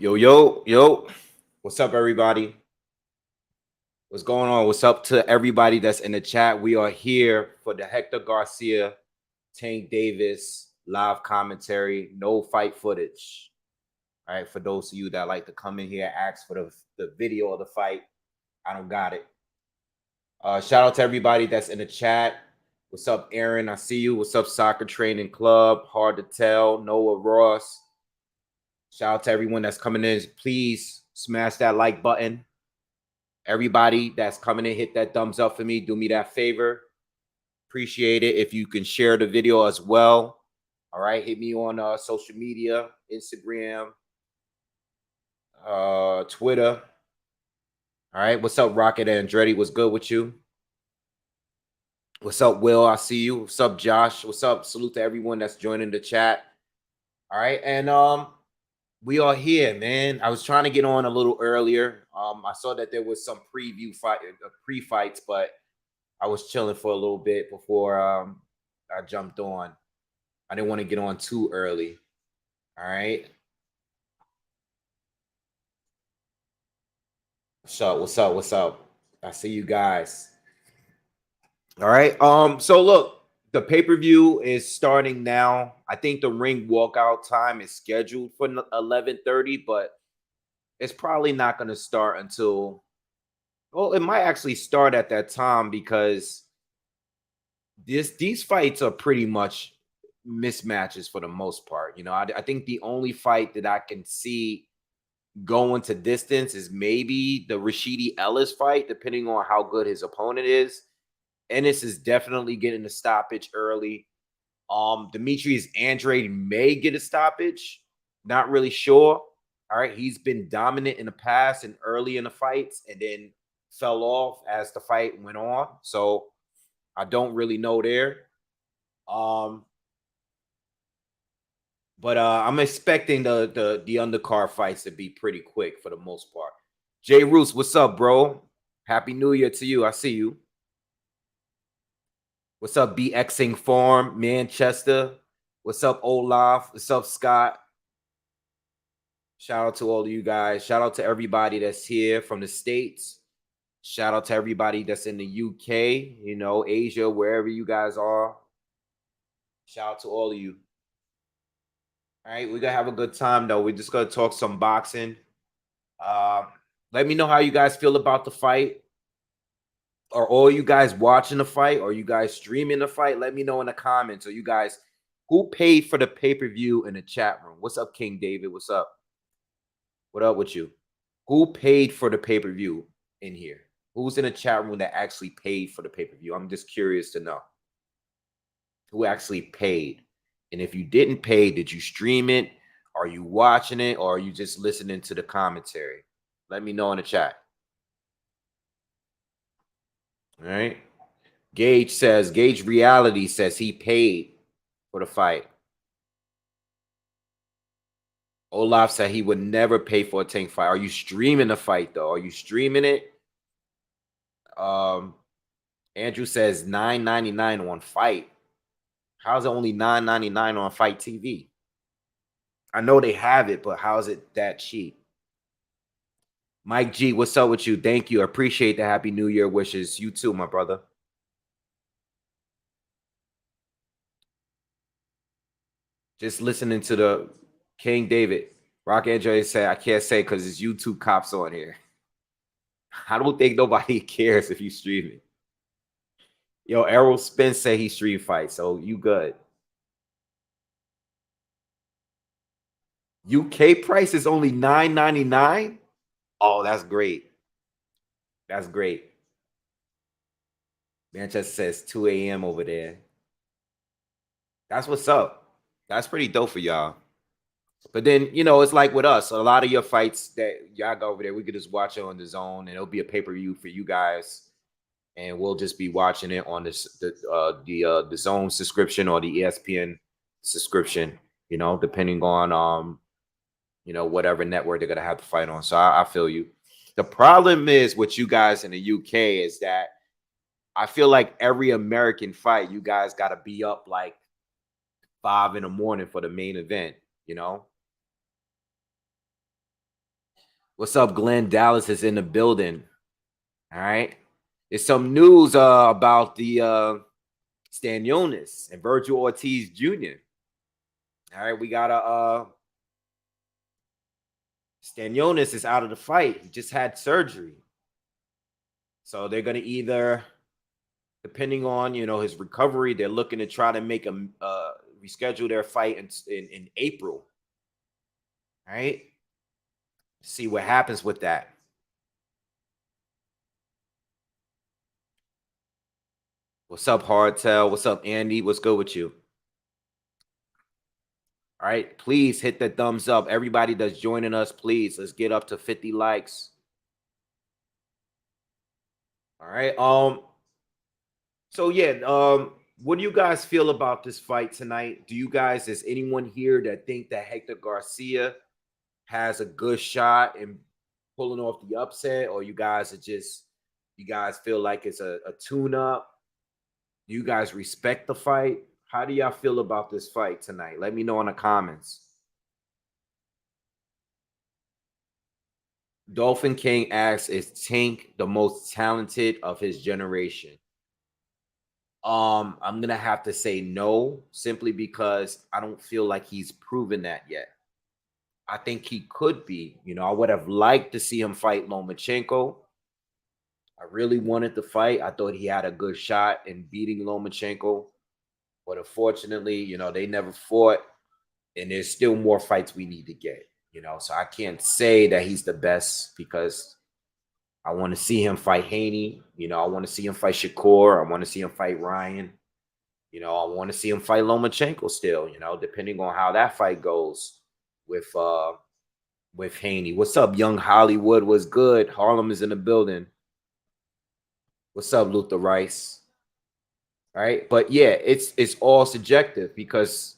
Yo, yo, yo. What's up, everybody? What's going on? What's up to everybody that's in the chat? We are here for the Hector Garcia, Tank Davis live commentary, no fight footage. All right, for those of you that like to come in here and ask for the video of the fight, I don't got it. Shout out to everybody that's in the chat. What's up, Aaron? I see you. What's up, Soccer Training Club? Hard to tell. Noah Ross. Shout out to everyone that's coming in. Please smash that like button. Everybody that's coming in, hit that thumbs up for me. Do me that favor. Appreciate it. If you can share the video as well. All right. Hit me on social media, Instagram, Twitter. All right. What's up, Rocket Andretti? What's good with you? What's up, Will? I see you. What's up, Josh? What's up? Salute to everyone that's joining the chat. All right. And we are here, man. I was trying to get on a little earlier. I saw that there was some pre-fights, but I was chilling for a little bit before I jumped on. I didn't want to get on too early. All right. What's up? What's up? What's up? I see you guys. All right. So look, the pay-per-view is starting now. I think the ring walkout time is scheduled for 11:30, but it's probably not going to start until, well, it might actually start at that time because these fights are pretty much mismatches for the most part. You know, I think the only fight that I can see going to distance is maybe the Rashidi Ellis fight, depending on how good his opponent is. Ennis is definitely getting a stoppage early. Demetrius Andrade may get a stoppage. Not really sure. All right. He's been dominant in the past and early in the fights and then fell off as the fight went on. So I don't really know there. But I'm expecting the undercard fights to be pretty quick for the most part. Jay Roos, what's up, bro? Happy New Year to you. I see you. What's up, BXing Farm, Manchester? What's up, Olaf? What's up, Scott? Shout out to all of you guys. Shout out to everybody that's here from the States. Shout out to everybody that's in the UK, you know, Asia, wherever you guys are. Shout out to all of you. All right, we're gonna have a good time though. We're just gonna talk some boxing. Let me know how you guys feel about the fight. Are all you guys watching the fight? Or are you guys streaming the fight? Let me know in the comments. Or you guys, who paid for the pay-per-view in the chat room? What's up, King David? What's up? What up with you? Who paid for the pay-per-view in here? Who's in the chat room that actually paid for the pay-per-view? I'm just curious to know who actually paid. And if you didn't pay, did you stream it? Are you watching it? Or are you just listening to the commentary? Let me know in the chat. All right. Gage Reality says he paid for the fight. Olaf said he would never pay for a Tank fight. Are you streaming the fight though? Are you streaming it? Andrew says $9.99 on Fight. How's it only $9.99 on Fight TV? I know they have it, but how's it that cheap? Mike G, what's up with you? Thank you. I appreciate the Happy New Year wishes. You too, my brother. Just listening to the King David. Rock Andre said, I can't say because it's YouTube cops on here. I don't think nobody cares if you stream it. Yo, Errol Spence said he stream fights, so you good. UK price is only $9.99. Oh, that's great. That's great. Manchester says 2 a.m. over there. That's what's up. That's pretty dope for y'all. But then, you know, it's like with us, a lot of your fights that y'all go over there, we could just watch it on the Zone, and it'll be a pay-per-view for you guys, and we'll just be watching it on the Zone subscription or the ESPN subscription, you know, depending on you know, whatever network they're gonna have to fight on. So I feel you. The problem is with you guys in the UK is that I feel like every American fight, you guys got to be up like 5 in the morning for the main event, you know? What's up, Glenn? Dallas is in the building. All right. There's some news about the Stanionis and Virgil Ortiz Jr. All right, we got a Stanionis is out of the fight. He just had surgery. So they're gonna either, depending on his recovery, they're looking to try to make him reschedule their fight in April. All right. See what happens with that. What's up, Hardtail? What's up, Andy? What's good with you? All right, please hit the thumbs up. Everybody that's joining us, please, let's get up to 50 likes. All right. So yeah, what do you guys feel about this fight tonight? Do you guys, is anyone here that think that Hector Garcia has a good shot in pulling off the upset, or you guys feel like it's a tune-up? Do you guys respect the fight? How do y'all feel about this fight tonight? Let me know in the comments. Dolphin King asks, is Tank the most talented of his generation? I'm gonna have to say no, simply because I don't feel like he's proven that yet. I think he could be. I would have liked to see him fight Lomachenko. I really wanted to fight. I thought he had a good shot in beating Lomachenko, but unfortunately, they never fought, and there's still more fights we need to get. So I can't say that he's the best because I want to see him fight Haney. I want to see him fight Shakur. I want to see him fight Ryan. I want to see him fight Lomachenko still, depending on how that fight goes with Haney. What's up, Young Hollywood? What's good? Harlem is in the building. What's up, Luther Rice? All right. But yeah, it's all subjective because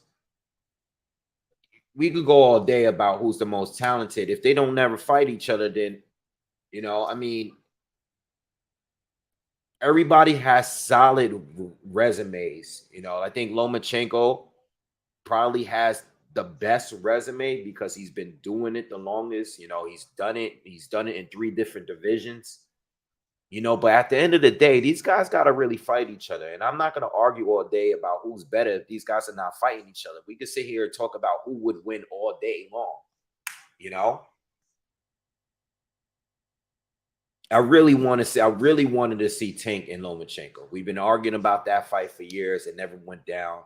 we could go all day about who's the most talented. If they don't never fight each other, then I mean, everybody has solid resumes. I think Lomachenko probably has the best resume because he's been doing it the longest. He's done it. He's done it in 3 different divisions. But at the end of the day, these guys got to really fight each other. And I'm not going to argue all day about who's better if these guys are not fighting each other. We could sit here and talk about who would win all day long. I really wanted to see Tank and Lomachenko. We've been arguing about that fight for years. It never went down.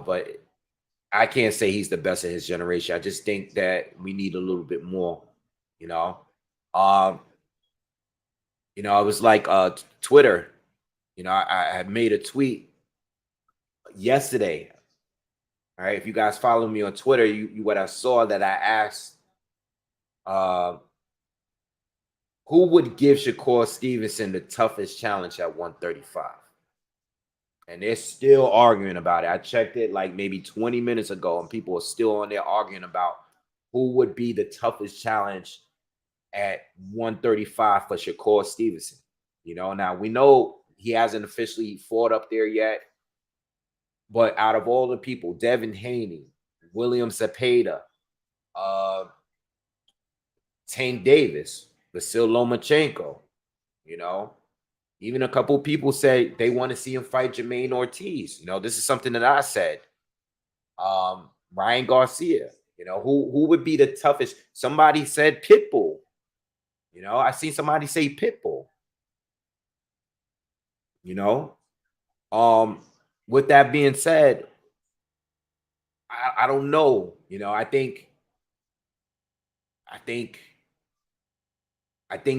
But I can't say he's the best of his generation. I just think that we need a little bit more, it was like Twitter. I had made a tweet yesterday. All right, if you guys follow me on Twitter, you what I saw that I asked who would give Shakur Stevenson the toughest challenge at 135? And they're still arguing about it. I checked it like maybe 20 minutes ago, and people are still on there arguing about who would be the toughest challenge at 135 for Shakur Stevenson. Now we know he hasn't officially fought up there yet, but out of all the people, Devin Haney, William Zepeda, Tank Davis, Vasil Lomachenko, even a couple people say they want to see him fight Jermaine Ortiz. This is something that I said. Ryan Garcia, who would be the toughest? Somebody said Pitbull. I seen somebody say Pitbull. With that being said, I don't know. I think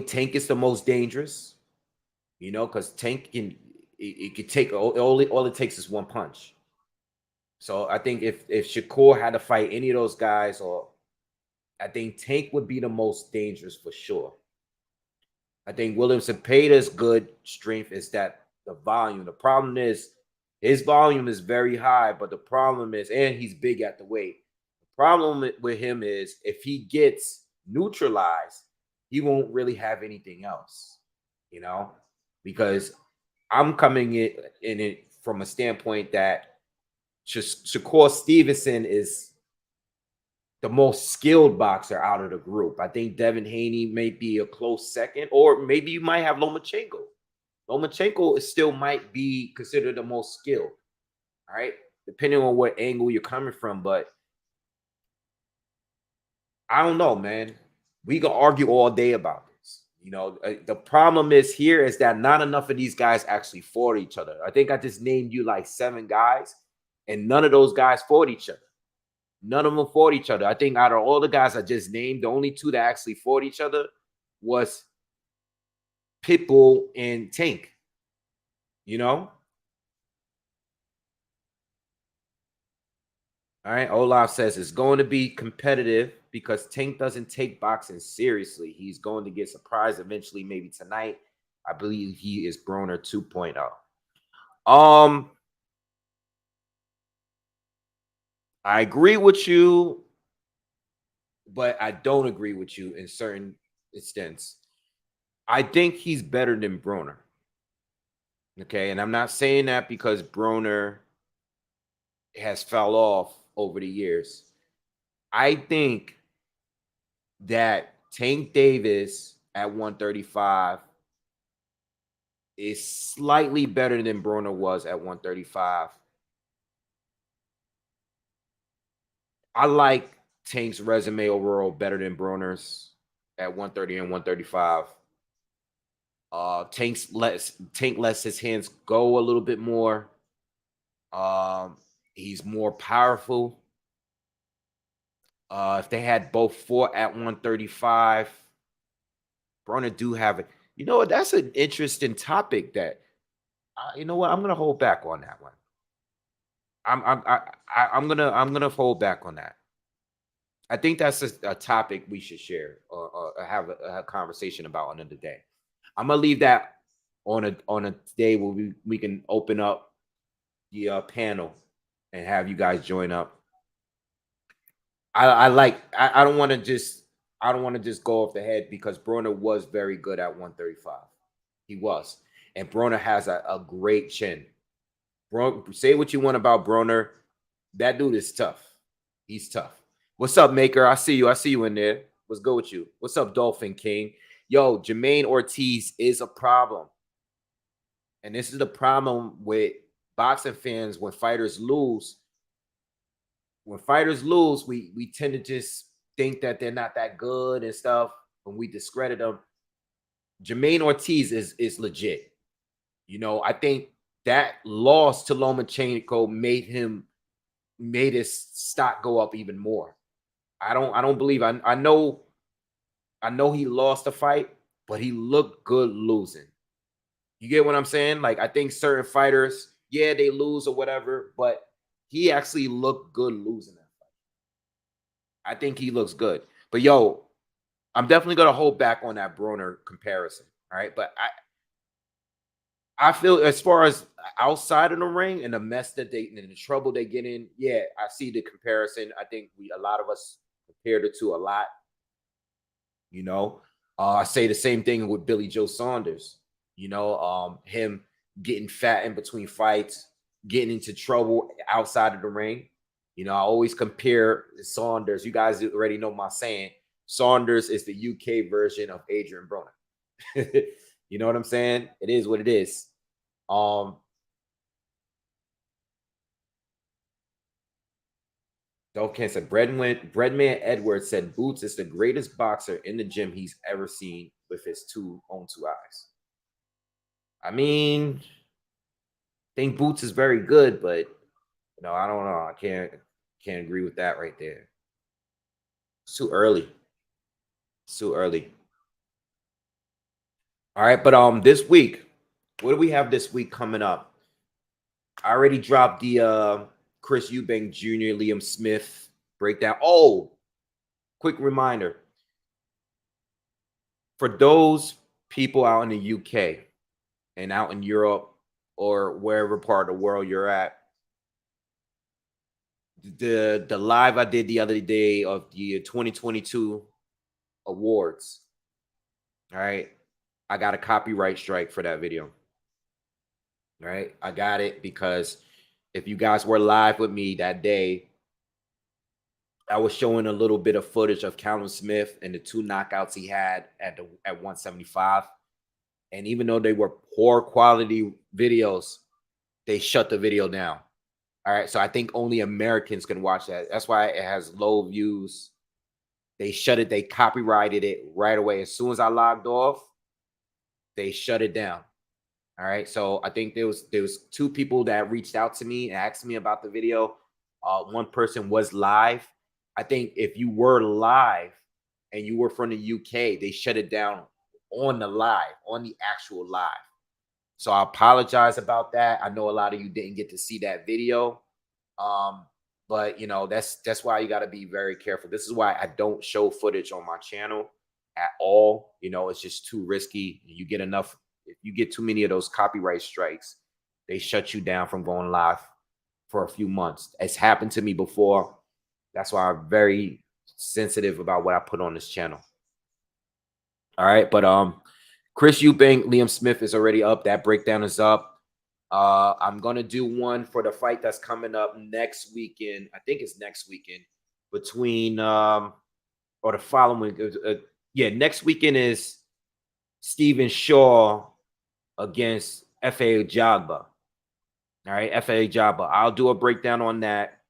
Tank is the most dangerous. Because Tank it could take all it takes is one punch. So I think if Shakur had to fight any of those guys, or I think Tank would be the most dangerous for sure. I think William Cepeda's good strength is that the volume. The problem is his volume is very high, but the problem is, and he's big at the weight. The problem with him is if he gets neutralized, he won't really have anything else, because I'm coming in it from a standpoint that Shakur Stevenson is the most skilled boxer out of the group. I think Devin Haney may be a close second, or maybe you might have Lomachenko. Lomachenko is still might be considered the most skilled. All right, depending on what angle you're coming from, but I don't know, man. We can argue all day about this. The problem is here is that not enough of these guys actually fought each other. I think I just named you like 7 guys, and none of those guys fought each other. None of them fought each other. I think out of all the guys I just named, the only 2 that actually fought each other was Pitbull and Tank. You know? All right. Olaf says it's going to be competitive because Tank doesn't take boxing seriously. He's going to get surprised eventually, maybe tonight. I believe he is Broner 2.0. I agree with you, but I don't agree with you in certain extents. I think he's better than Broner. Okay, and I'm not saying that because Broner has fell off over the years. I think that Tank Davis at 135 is slightly better than Broner was at 135. I like Tank's resume overall better than Broner's at 130 and 135. Tank lets his hands go a little bit more. He's more powerful. If they had both fought at 135, Broner do have it. You know what? That's an interesting topic. That you know what? I'm gonna hold back on that one. I'm gonna hold back on that. I think that's a topic we should share or have a conversation about another day. I'm gonna leave that on a day where we can open up the panel and have you guys join up. I don't want to just go off the head because Broner was very good at 135. He was, and Broner has a great chin. Bro, say what you want about Broner, that dude is tough. He's tough. What's up, Maker? I see you. I see you in there. What's good with you? What's up, Dolphin King? Yo, Jermaine Ortiz is a problem. And this is the problem with boxing fans when fighters lose. When fighters lose, we tend to just think that they're not that good and stuff. When we discredit them, Jermaine Ortiz is legit. I think that loss to Lomachenko made his stock go up even more. I don't believe I know he lost the fight, but he looked good losing. You get what I'm saying? Like, I think certain fighters, yeah, they lose or whatever, but he actually looked good losing that fight. I think he looks good. But yo, I'm definitely gonna hold back on that Broner comparison. All right. But I feel as far as outside of the ring and the mess that they and the trouble they get in, yeah, I see the comparison. I think a lot of us compare the two a lot. I say the same thing with Billy Joe Saunders. Him getting fat in between fights, getting into trouble outside of the ring. I always compare Saunders. You guys already know my saying. Saunders is the UK version of Adrian Broner. You know what I'm saying? It is what it is. Dolph Can said Breadman Edwards said Boots is the greatest boxer in the gym he's ever seen with his own two eyes. I mean, I think Boots is very good, but I don't know. I can't agree with that right there. It's too early. It's too early. All right, but this week, what do we have this week coming up? I already dropped the Chris Eubank Jr., Liam Smith breakdown. Oh, quick reminder. For those people out in the UK and out in Europe or wherever part of the world you're at, the live I did the other day of the 2022 awards. All right. I got a copyright strike for that video. All right. I got it because if you guys were live with me that day, I was showing a little bit of footage of Callum Smith and the 2 knockouts he had at 175. And even though they were poor quality videos, they shut the video down. All right. So I think only Americans can watch that. That's why it has low views. They shut it, they copyrighted it right away. As soon as I logged off, they shut it down. All right. So I think there was 2 people that reached out to me and asked me about the video. One person was live. I think if you were live and you were from the UK, they shut it down on the live, on the actual live. So I apologize about that. I know a lot of you didn't get to see that video. Um, but that's why you got to be very careful. This is why I don't show footage on my channel at all. It's just too risky. You get enough, if you get too many of those copyright strikes, they shut you down from going live for a few months. It's happened to me before. That's why I'm very sensitive about what I put on this channel. All right, but Chris Eubank, Liam Smith is already up. That breakdown is up. I'm gonna do one for the fight that's coming up next weekend. I think it's next weekend between or the following. Yeah, next weekend is Stephen Shaw against F.A. Jagba. All right, F.A. Jagba. I'll do a breakdown on that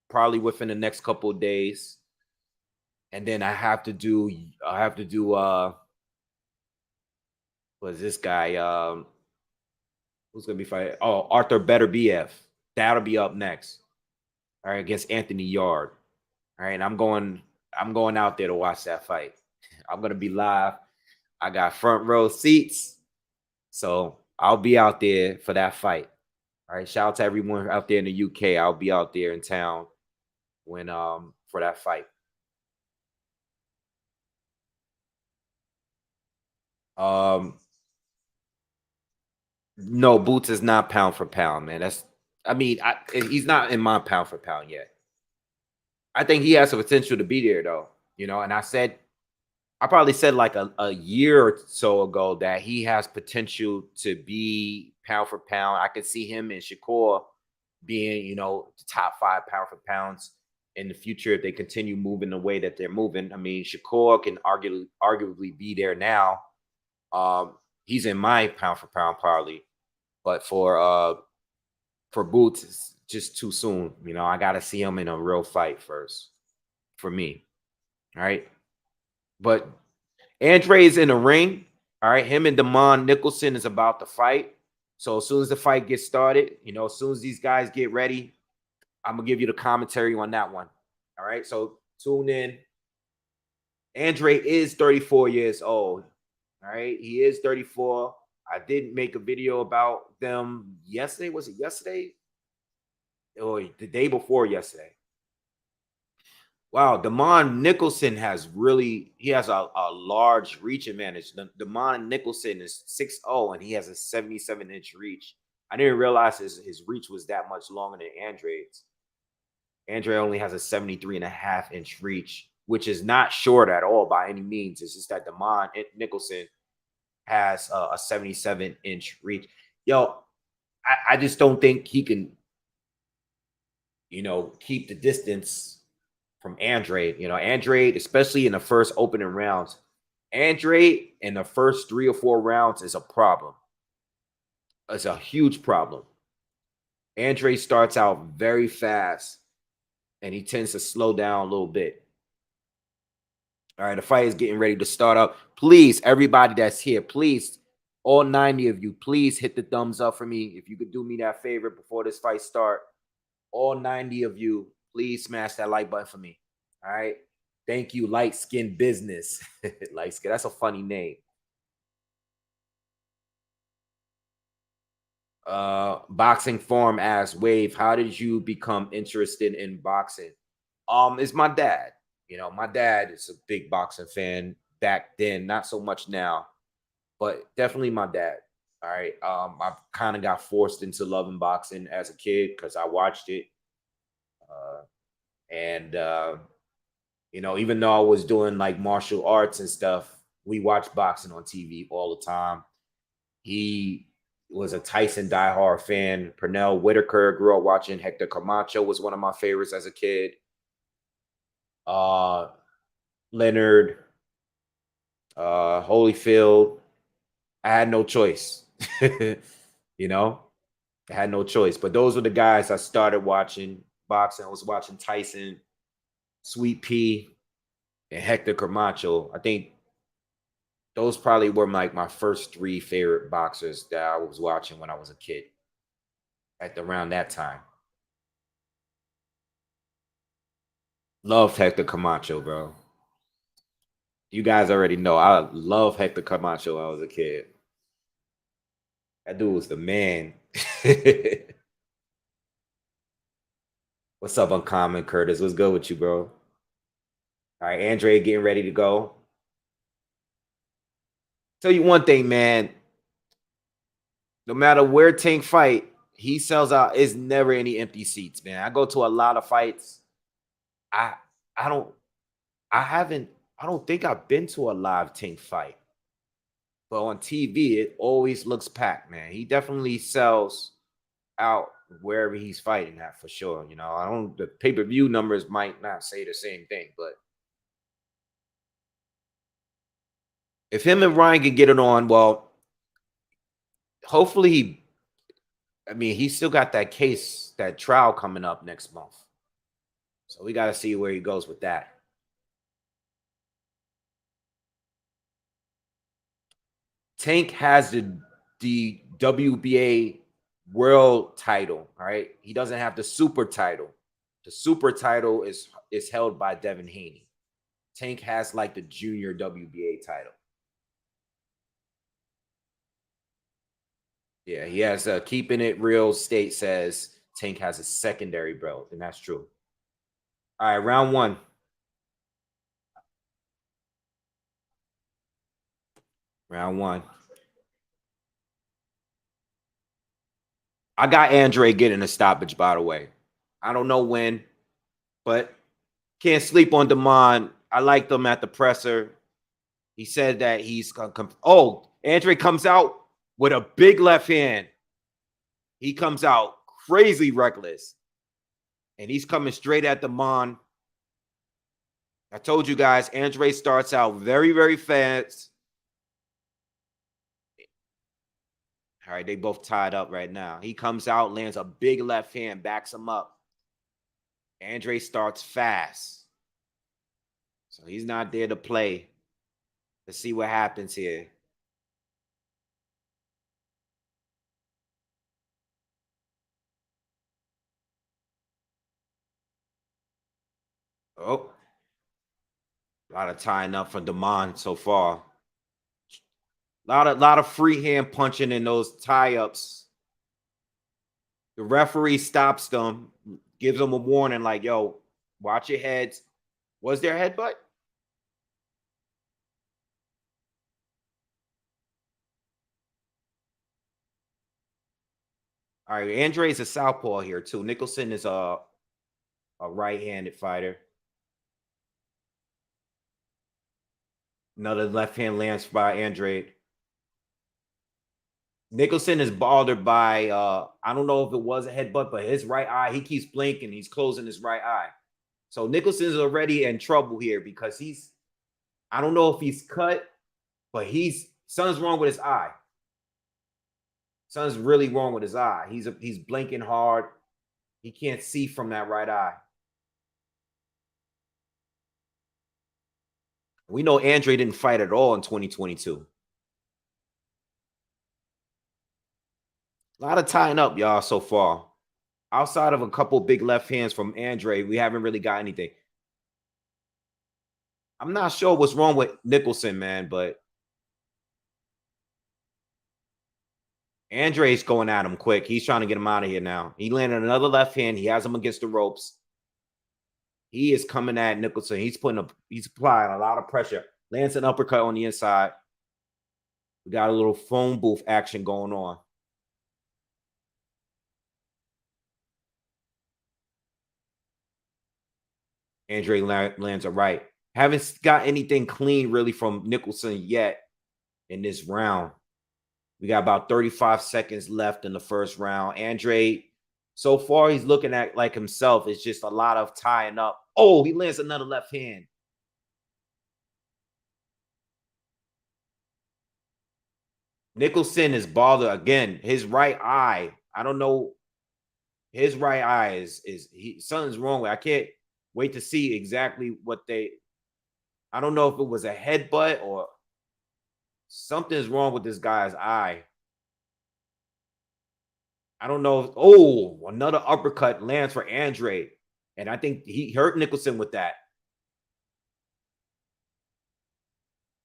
probably within the next couple of days, and then I have to do what's this guy? Who's gonna be fighting? Oh, Arthur Beterbiev. That'll be up next. All right, against Anthony Yard. All right, and I'm going out there to watch that fight. I'm gonna be live. I got front row seats, so I'll be out there for that fight. All right, shout out to everyone out there in the UK. I'll be out there in town when for that fight. No, Boots is not pound for pound, man. He's not in my pound for pound yet. I think he has the potential to be there though, and I probably said like a year or so ago that he has potential to be pound for pound. I could see him and Shakur being, the top 5 pound for pounds in the future if they continue moving the way that they're moving. I mean, Shakur can arguably be there now. He's in my pound for pound probably, but for Boots, it's just too soon. I got to see him in a real fight first for me. All right. But Andre's in the ring. All right. Him and Damon Nicholson is about to fight. So as soon as the fight gets started, as soon as these guys get ready, I'm going to give you the commentary on that one. All right. So tune in. Andre is 34 years old. All right. He is 34. I did make a video about them yesterday. Was it yesterday? Or the day before yesterday? Wow, Damon Nicholson has a large reach advantage. Damon Nicholson is 6'0", and he has a 77-inch reach. I didn't realize his reach was that much longer than Andre's. Andre only has a 73.5-inch reach, which is not short at all by any means. It's just that Damon Nicholson has a 77-inch reach. Yo, I just don't think he can, keep the distance from Andre. Andre, especially in the first opening rounds, Andre in the first 3 or 4 rounds is a problem. It's a huge problem. Andre starts out very fast and he tends to slow down a little bit. All right, the fight is getting ready to start up. Please, everybody that's here, please, all 90 of you, please hit the thumbs up for me. If you could do me that favor before this fight start, all 90 of you, please smash that like button for me. All right. Thank you, Light Skin Business. Light Skin, that's a funny name. Boxing Forum asks, Wave, how did you become interested in boxing? It's my dad. My dad is a big boxing fan back then, not so much now, but definitely my dad. All right. I kind of got forced into loving boxing as a kid because I watched it. Even though I was doing like martial arts and stuff, we watched boxing on TV all the time. He was a Tyson diehard fan. Pernell Whitaker, grew up watching. Hector Camacho was one of my favorites as a kid. uh, Leonard, Holyfield. I had no choice. You know, I had no choice. But those were the guys I started watching boxing. I was watching Tyson, Sweet Pea, and Hector Camacho. I think those probably were like my first three favorite boxers that I was watching when I was a kid at around that time. Love Hector Camacho, bro. You guys already know I love Hector Camacho when I was a kid. That dude was the man. What's up, Uncommon Curtis? What's good with you, bro? All right, Andre getting ready to go. Tell you one thing, man. No matter where Tank fight, he sells out. It's never any empty seats, man. I go to a lot of fights. I I don't I haven't I don't think I've been to a live Tank fight. But on TV, it always looks packed, man. He definitely sells out wherever he's fighting at for sure. You know, I don't the pay-per-view numbers might not say the same thing, but if him and Ryan can get it on, well, hopefully I mean, he's still got that case, that trial coming up next month. So we got to see where he goes with that. Tank has the WBA world title, all right? He doesn't have the super title. The super title is held by Devin Haney. Tank has like the junior WBA title. Yeah, he has Keeping It Real State says Tank has a secondary belt, and that's true. All right, round one. Round one. I got Andre getting a stoppage, by the way. I don't know when, but can't sleep on Damon. I liked him at the presser. He said that he's going to come. Oh, Andre comes out with a big left hand. He comes out crazy reckless. And he's coming straight at Damon. I told you guys, Andre starts out very, very fast. All right, they both tied up right now. He comes out, lands a big left hand, backs him up. Andre starts fast. So he's not there to play. Let's see what happens here. Oh, a lot of tying up for Damon so far. A lot of free hand punching in those tie-ups. The referee stops them, gives them a warning like, yo, watch your heads. Was there a headbutt? All right, Andre's a southpaw here too. Nicholson is a right-handed fighter. Another left hand lands by Andre. Nicholson is bothered by I don't know if it was a headbutt, but his right eye, he keeps blinking. He's closing his right eye. So Nicholson's already in trouble here because I don't know if he's cut, but something's wrong with his eye. Something's really wrong with his eye. He's blinking hard. He can't see from that right eye. We know Andre didn't fight at all in 2022. A lot of tying up, y'all, so far. Outside of a couple big left hands from Andre, we haven't really got anything. I'm not sure what's wrong with Nicholson, man, but Andre's going at him quick. He's trying to get him out of here now. He landed another left hand. He has him against the ropes. He is coming at Nicholson. He's applying a lot of pressure. Lands an uppercut on the inside. We got a little phone booth action going on. Andre lands a right. Haven't got anything clean really from Nicholson yet in this round. We got about 35 seconds left in the first round. Andre, so far, he's looking at like himself. It's just a lot of tying up. Oh, he lands another left hand. Nicholson is bothered again. His right eye. I don't know. His right eye is he something's wrong with. I can't wait to see exactly what they. I don't know if it was a headbutt or something's wrong with this guy's eye. I don't know. Oh, another uppercut lands for Andre. And I think he hurt Nicholson with that.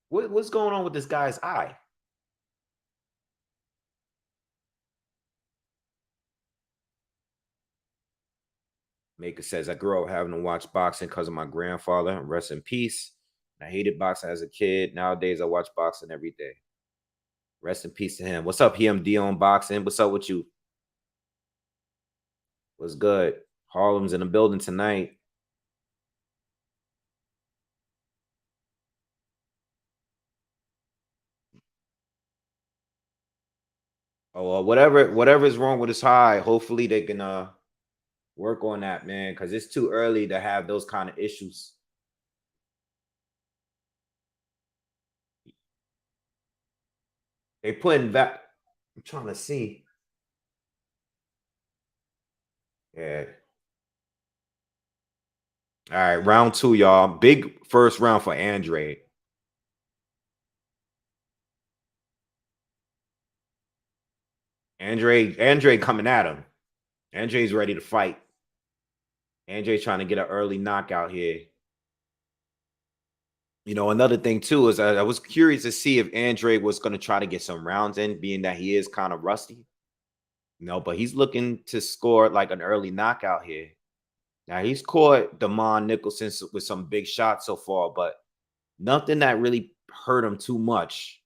What's going on with this guy's eye? Maker says, I grew up having to watch boxing because of my grandfather. Rest in peace. I hated boxing as a kid. Nowadays, I watch boxing every day. Rest in peace to him. What's up, PMD on boxing? What's up with you? What's good? Harlem's in the building tonight. Oh, whatever's wrong with his eye, hopefully they can work on that, man, because it's too early to have those kind of issues. They putting that. I'm trying to see. Yeah. All right, round 2, y'all. Big first round for Andre. Andre coming at him. Andre's ready to fight. Andre's trying to get an early knockout here. You know, another thing too is I was curious to see if Andre was going to try to get some rounds in, being that he is kind of rusty. No, but he's looking to score like an early knockout here. Now he's caught Damon Nicholson with some big shots so far, but nothing that really hurt him too much.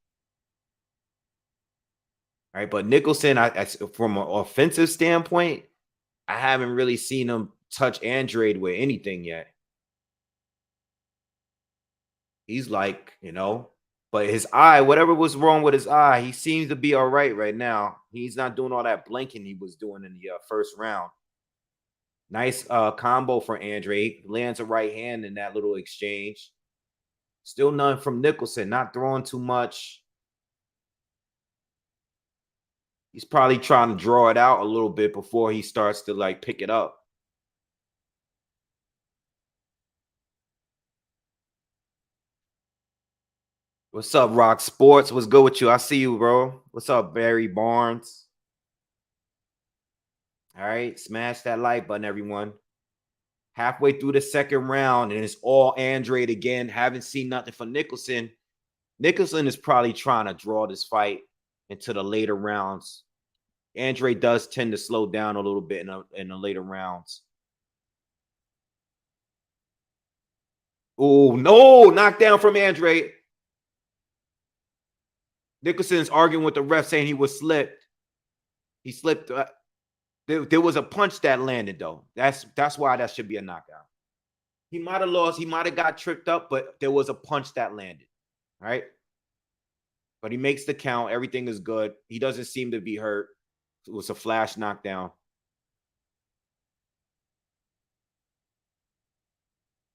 All right, but Nicholson, from an offensive standpoint, I haven't really seen him touch Andre with anything yet. He's like, but his eye, whatever was wrong with his eye, he seems to be all right now. He's not doing all that blinking he was doing in the first round. Nice combo for Andre. Lands a right hand in that little exchange. Still none from Nicholson, not throwing too much. He's probably trying to draw it out a little bit before he starts to like pick it up. What's up, Rock Sports? What's good with you? I see you, bro. What's up, Barry Barnes? All right, smash that like button, everyone. Halfway through the second round, and it's all Andre again. Haven't seen nothing from Nicholson. Nicholson is probably trying to draw this fight into the later rounds. Andre does tend to slow down a little bit in the later rounds. Oh, no, knockdown from Andre. Nicholson's arguing with the ref saying he was slipped. He slipped. There was a punch that landed, though. That's why that should be a knockout. He might have lost. He might have got tripped up, but there was a punch that landed. Right? But he makes the count. Everything is good. He doesn't seem to be hurt. It was a flash knockdown.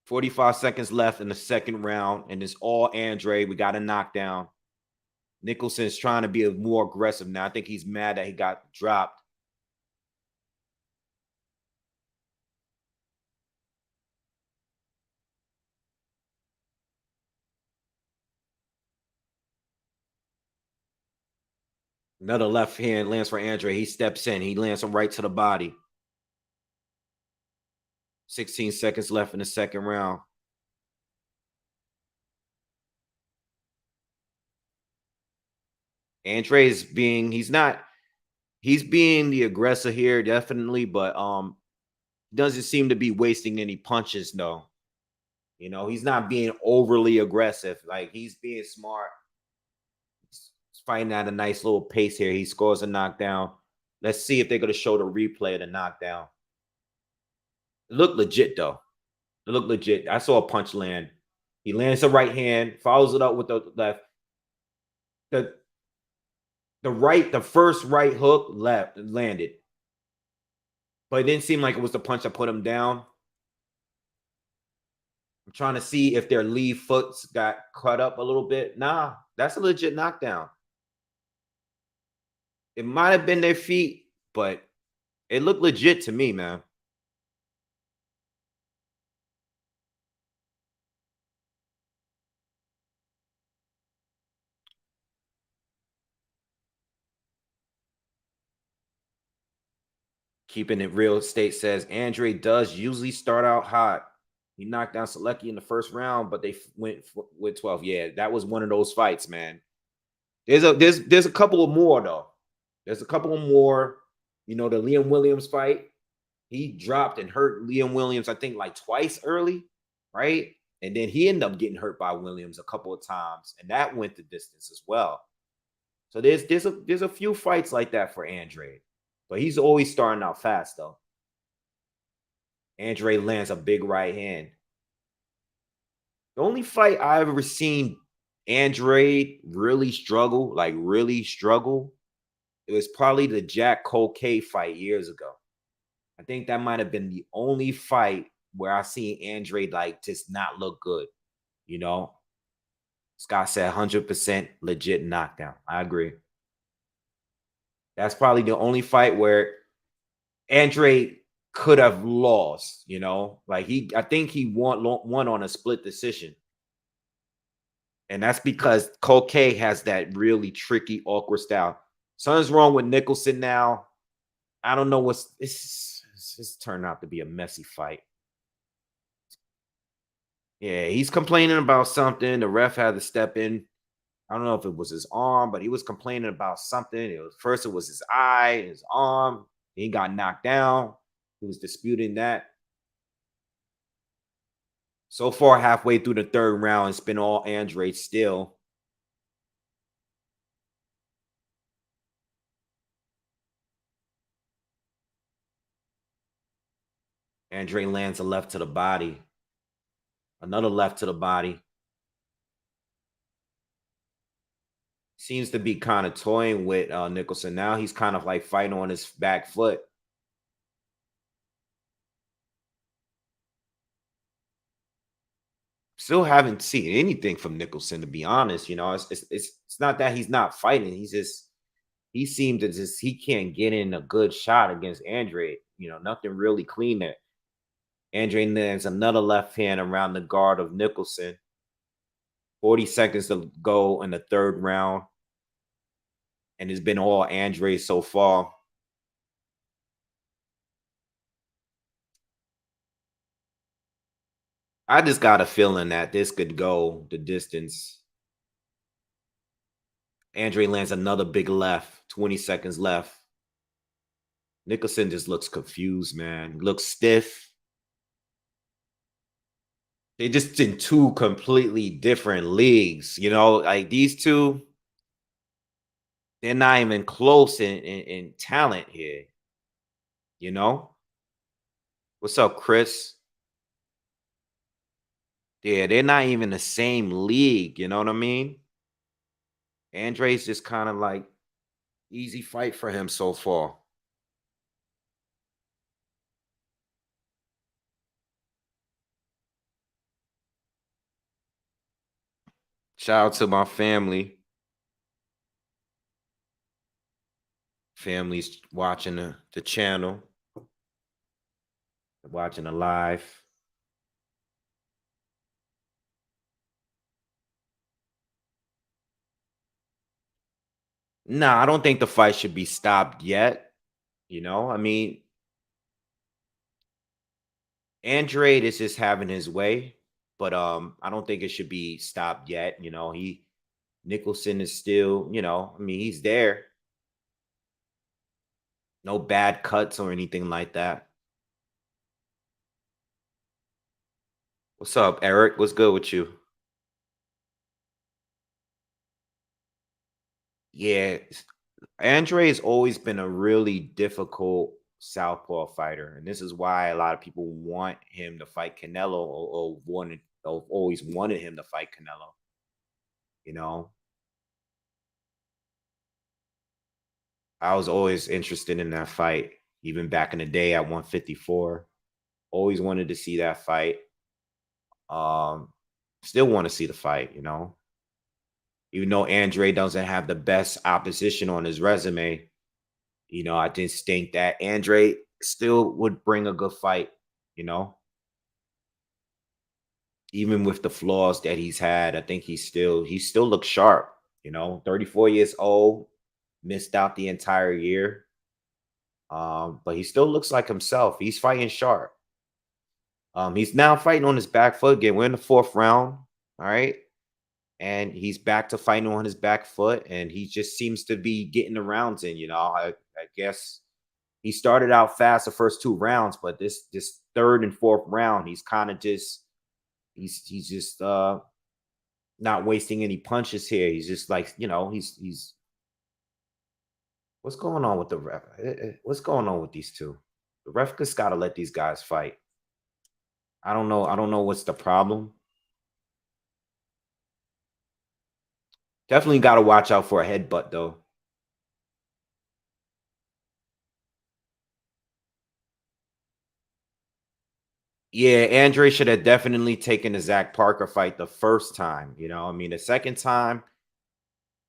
45 seconds left in the second round, and it's all Andre. We got a knockdown. Nicholson's trying to be more aggressive now. I think he's mad that he got dropped. Another left hand lands for Andre. He steps in. He lands him right to the body. 16 seconds left in the second round. Andre's he's being the aggressor here, definitely, but doesn't seem to be wasting any punches, though. He's not being overly aggressive. Like, he's being smart. He's fighting at a nice little pace here. He scores a knockdown. Let's see if they're going to show the replay of the knockdown. It looked legit, though. It looked legit. I saw a punch land. He lands the right hand, follows it up with the left. The first right hook landed. But it didn't seem like it was the punch that put him down. trying to see if their lead foots got cut up a little bit. Nah, that's a legit knockdown. It might have been their feet, but it looked legit to me, man. Keeping it real, State says Andre does usually start out hot. He knocked down Selecki in the first round, but they went with 12. Yeah, that was one of those fights, man. There's a couple of more though. There's a couple of more. You know, the Liam Williams fight. He dropped and hurt Liam Williams, I think, like twice early, right? And then he ended up getting hurt by Williams a couple of times, and that went the distance as well. So there's a few fights like that for Andre, but he's always starting out fast though. Andre lands a big right hand. The only fight I've ever seen Andre really struggle, like really struggle, it was probably the Jack Colquet fight years ago. I think that might have been the only fight where I seen Andre like just not look good. You know, Scott said 100% legit knockdown. I agree. That's probably the only fight where Andre could have lost. You know, like I think he won on a split decision. And that's because Colquet has that really tricky, awkward style. Something's wrong with Nicholson now. I don't know what's this turned out to be a messy fight. Yeah, he's complaining about something. The ref had to step in. I don't know if it was his arm, but he was complaining about something. It was his eye, his arm. He got knocked down. He was disputing that. So far, halfway through the third round, it's been all Andre still. Andre lands a left to the body. Another left to the body. Seems to be kind of toying with Nicholson. Now he's kind of like fighting on his back foot. Still haven't seen anything from Nicholson, to be honest. You know, it's not that he's not fighting. He seemed to just he can't get in a good shot against Andre. You know, nothing really clean there. Andre lands another left hand around the guard of Nicholson. 40 seconds to go in the third round. And it's been all Andre so far. I just got a feeling that this could go the distance. Andre lands another big left. 20 seconds left. Nicholson just looks confused, man. Looks stiff. They're just in two completely different leagues. You know, like these two, they're not even close in talent here. You know? What's up, Chris? Yeah, they're not even the same league. You know what I mean? Andre's just kind of like easy fight for him so far. Shout out to my family. Family's watching the channel, watching the live. Nah, I don't think the fight should be stopped yet. You know, I mean, Andre is just having his way, but I don't think it should be stopped yet. You know, Nicholson is still, you know, I mean, he's there. No bad cuts or anything like that. What's up, Eric? What's good with you? Yeah, Andre has always been a really difficult southpaw fighter, and this is why a lot of people want him to fight Canelo or always wanted him to fight Canelo. You know, I was always interested in that fight, even back in the day at 154. Always wanted to see that fight. Um, Still want to see the fight, even though Andre doesn't have the best opposition on his resume. I just think that Andre still would bring a good fight, you know, even with the flaws that he's had. I think he still looks sharp, 34 years old, missed out the entire year. But he still looks like himself. He's fighting sharp. He's now fighting on his back foot again. We're in the fourth round. All right. And he's back to fighting on his back foot, and he just seems to be getting the rounds in. I guess he started out fast the first two rounds, but this third and fourth round, he's kind of just he's just not wasting any punches here. He's just like, he's what's going on with the ref? What's going on with these two? The ref just gotta let these guys fight. I don't know. I don't know what's the problem. Definitely gotta watch out for a headbutt though. Yeah, Andre should have definitely taken the Zach Parker fight the first time. I mean, the second time,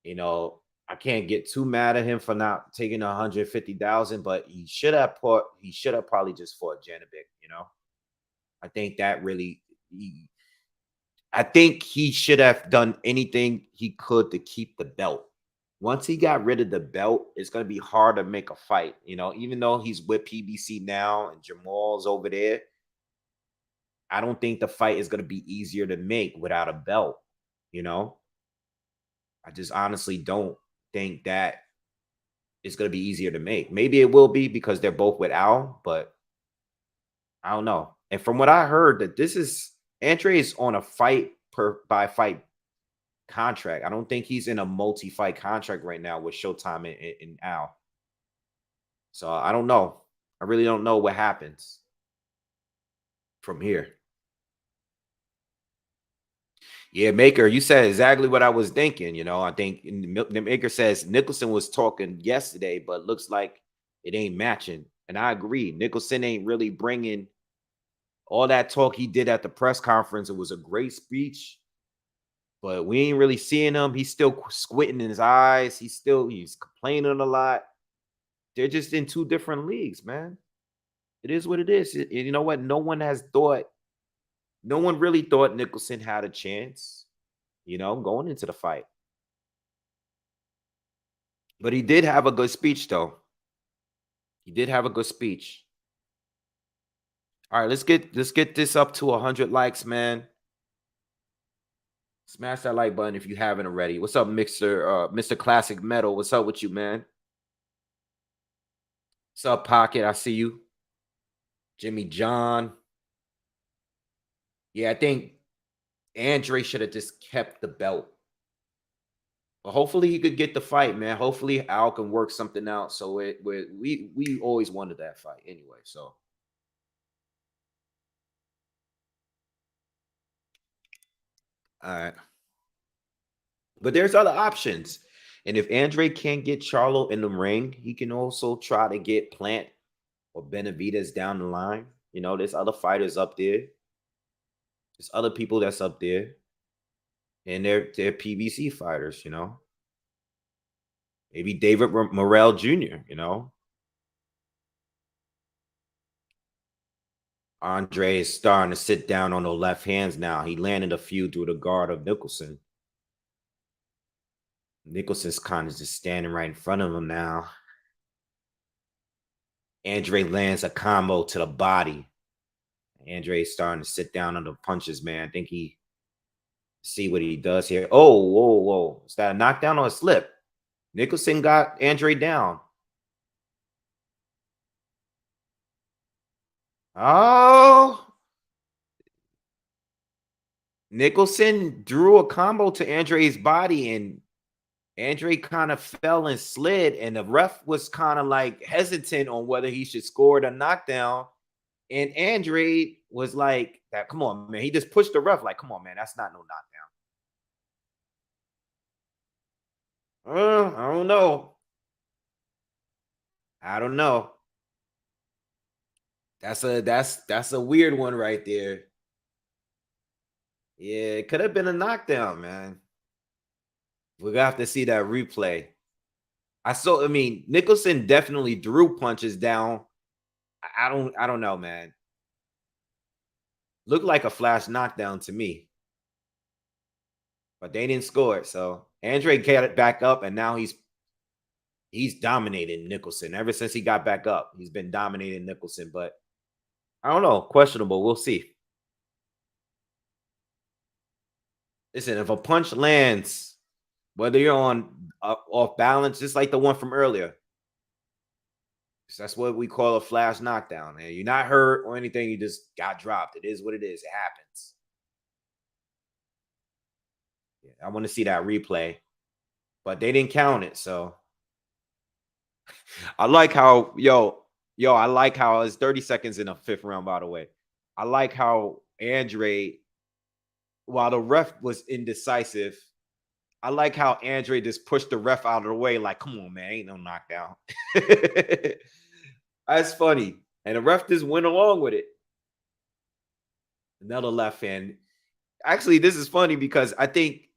you know, I can't get too mad at him for not taking 150,000, but he should have probably just fought Janovic. I think that really I think he should have done anything he could to keep the belt. Once he got rid of the belt, it's gonna be hard to make a fight. Even though he's with PBC now and Jamal's over there, I don't think the fight is gonna be easier to make without a belt. You know, I just honestly don't think that it's gonna be easier to make. Maybe it will be because they're both with Al, but I don't know. And from what I heard, that this is Andre is on a fight per by fight contract. I don't think he's in a multi-fight contract right now with Showtime and Al. So I don't know. I really don't know what happens from here. Yeah, Maker, you said exactly what I was thinking. I think the Maker says Nicholson was talking yesterday, but looks like it ain't matching. And I agree. Nicholson ain't really bringing all that talk he did at the press conference. It was a great speech, but we ain't really seeing him. He's still squinting in his eyes. He's complaining a lot. They're just in two different leagues, man. It is what it is. You know what? No one really thought Nicholson had a chance, going into the fight. But he did have a good speech, though. He did have a good speech. All right, let's get this up to 100 likes, man. Smash that like button if you haven't already. What's up, Mr. Classic Metal? What's up with you, man? What's up, Pocket? I see you. Jimmy John. Yeah, I think Andre should have just kept the belt. But hopefully he could get the fight, man. Hopefully Al can work something out. So we always wanted that fight anyway. So all right. But there's other options. And if Andre can't get Charlo in the ring, he can also try to get Plant or Benavides down the line. There's other fighters up there. There's other people that's up there. And they're PBC fighters. Maybe David Morrell Jr. Andre is starting to sit down on the left hands now. He landed a few through the guard of Nicholson. Nicholson's kind of just standing right in front of him now. Andre lands a combo to the body. Andre's starting to sit down on the punches, man. I think he see what he does here. Oh, whoa, whoa. Is that a knockdown or a slip? Nicholson got Andre down. Oh, Nicholson drew a combo to Andre's body, and Andre kind of fell and slid, and the ref was kind of like hesitant on whether he should score the knockdown. And Andre was like, "That come on, man." He just pushed the ref, like, "Come on, man, that's not no knockdown." I don't know. I don't know. That's a weird one right there. Yeah, it could have been a knockdown, man. We're gonna have to see that replay. I mean, Nicholson definitely drew punches down. I don't know, man. Looked like a flash knockdown to me, but they didn't score it. So Andre got it back up, and now he's dominating Nicholson. Ever since he got back up, he's been dominating Nicholson. But I don't know, questionable. We'll see. Listen, if a punch lands, whether you're on off balance, just like the one from earlier, that's what we call a flash knockdown. And you're not hurt or anything. You just got dropped. It is what it is. It happens. Yeah, I want to see that replay, but they didn't count it. So I like how I like how it's 30 seconds in the fifth round. By the way, I like how Andre, while the ref was indecisive, I like how Andre just pushed the ref out of the way. Like, come on, man, ain't no knockdown. That's funny, and the ref just went along with it. Another left hand. Actually, this is funny because I think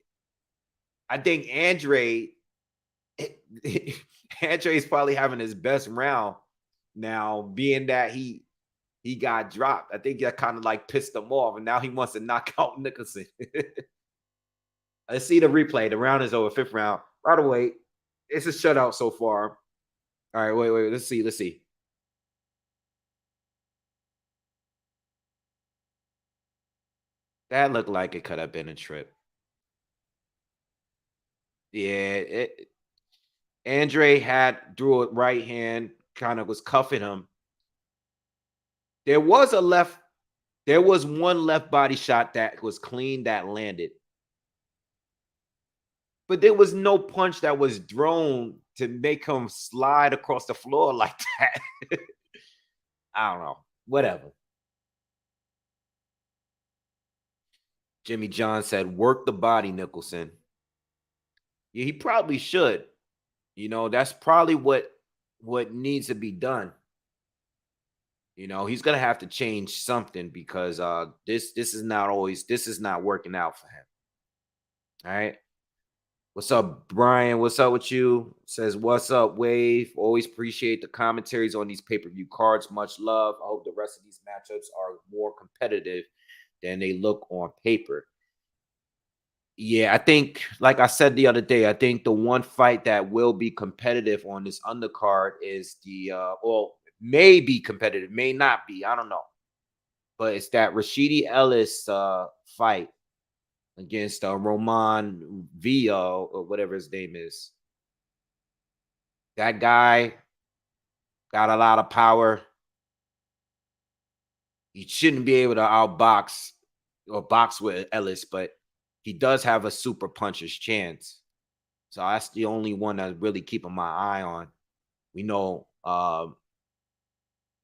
Andre Andre is probably having his best round now, being that he got dropped. I think that kind of like pissed him off, and now he wants to knock out Nicholson. Let's see the replay. The round is over, fifth round. By the way, it's a shutout so far. All right, wait. Let's see. Let's see. That looked like it could have been a trip. Yeah, Andre had drew a right hand, kind of was cuffing him. There was a left, there was one left body shot that was clean that landed, but there was no punch that was thrown to make him slide across the floor like that. I don't know. Whatever. Jimmy John said, work the body, Nicholson. Yeah, he probably should. That's probably what needs to be done. He's gonna have to change something because this is not working out for him. All right. What's up, Brian? What's up with you? Says, what's up, Wave? Always appreciate the commentaries on these pay-per-view cards. Much love. I hope the rest of these matchups are more competitive than they look on paper. Yeah, I think, like I said the other day, I think the one fight that will be competitive on this undercard is may be competitive, may not be. I don't know. But it's that Rashidi Ellis fight against Roman Villa or whatever his name is. That guy got a lot of power. He shouldn't be able to outbox or box with Ellis, but he does have a super puncher's chance. So that's the only one that's really keeping my eye on. We know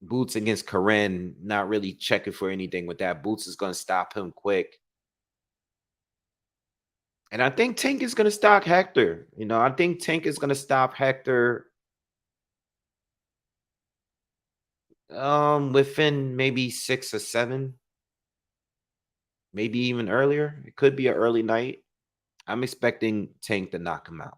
Boots against Karen, not really checking for anything with that. Boots is going to stop him quick. And I think Tank is going to stop Hector. I think Tank is going to stop Hector within maybe 6 or 7, maybe even earlier. It could be an early night. I'm expecting Tank to knock him out.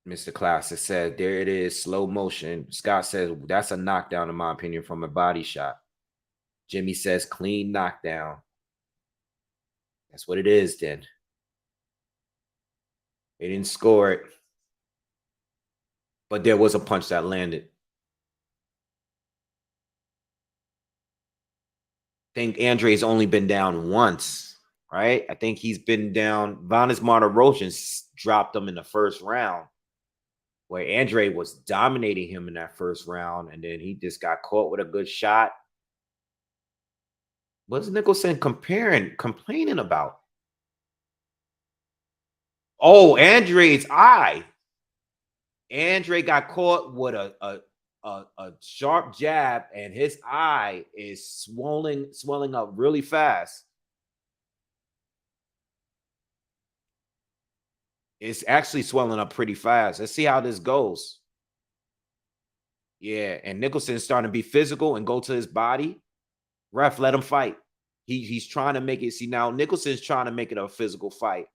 Mr. Classic said, there it is, slow motion. Scott says, that's a knockdown, in my opinion, from a body shot. Jimmy says, clean knockdown. That's what it is, then. They didn't score it, but there was a punch that landed. I think Andre's only been down once, right? I think he's been down. Vanes Martirosyan dropped him in the first round, where Andre was dominating him in that first round, and then he just got caught with a good shot. What's Nicholson complaining about? Oh, Andre's eye. Andre got caught with a sharp jab, and his eye is swelling up really fast. It's actually swelling up pretty fast. Let's see how this goes. Yeah, and Nicholson's starting to be physical and go to his body. Ref, let him fight. He's trying to make it. See, now Nicholson's trying to make it a physical fight.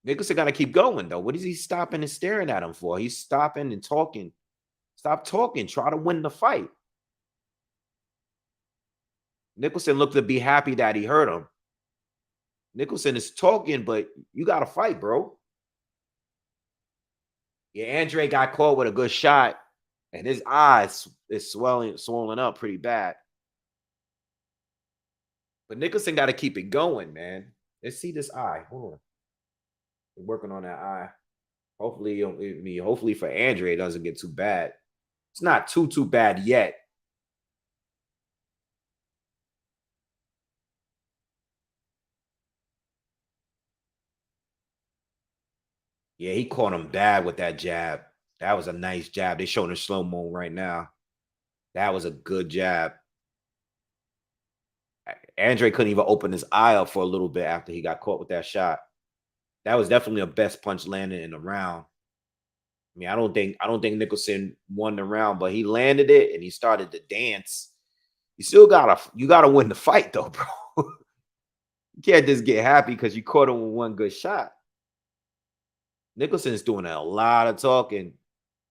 Nicholson got to keep going though. What is he stopping and staring at him for? He's stopping and talking. Stop talking. Try to win the fight. Nicholson looked to be happy that he hurt him. Nicholson is talking, but you got to fight, bro. Yeah, Andre got caught with a good shot, and his eyes is swollen up pretty bad. But Nicholson got to keep it going, man. Let's see this eye. Hold on. We're working on that eye. Hopefully, hopefully for Andre, it doesn't get too bad. It's not too bad yet. Yeah, he caught him bad with that jab. That was a nice jab. They showing a slow mo right now. That was a good jab. Andre couldn't even open his eye up for a little bit after he got caught with that shot. That was definitely a best punch landed in the round. I mean, I don't think Nicholson won the round, but he landed it and he started to dance. You gotta win the fight though, bro. You can't just get happy because you caught him with one good shot. Nicholson's doing a lot of talking.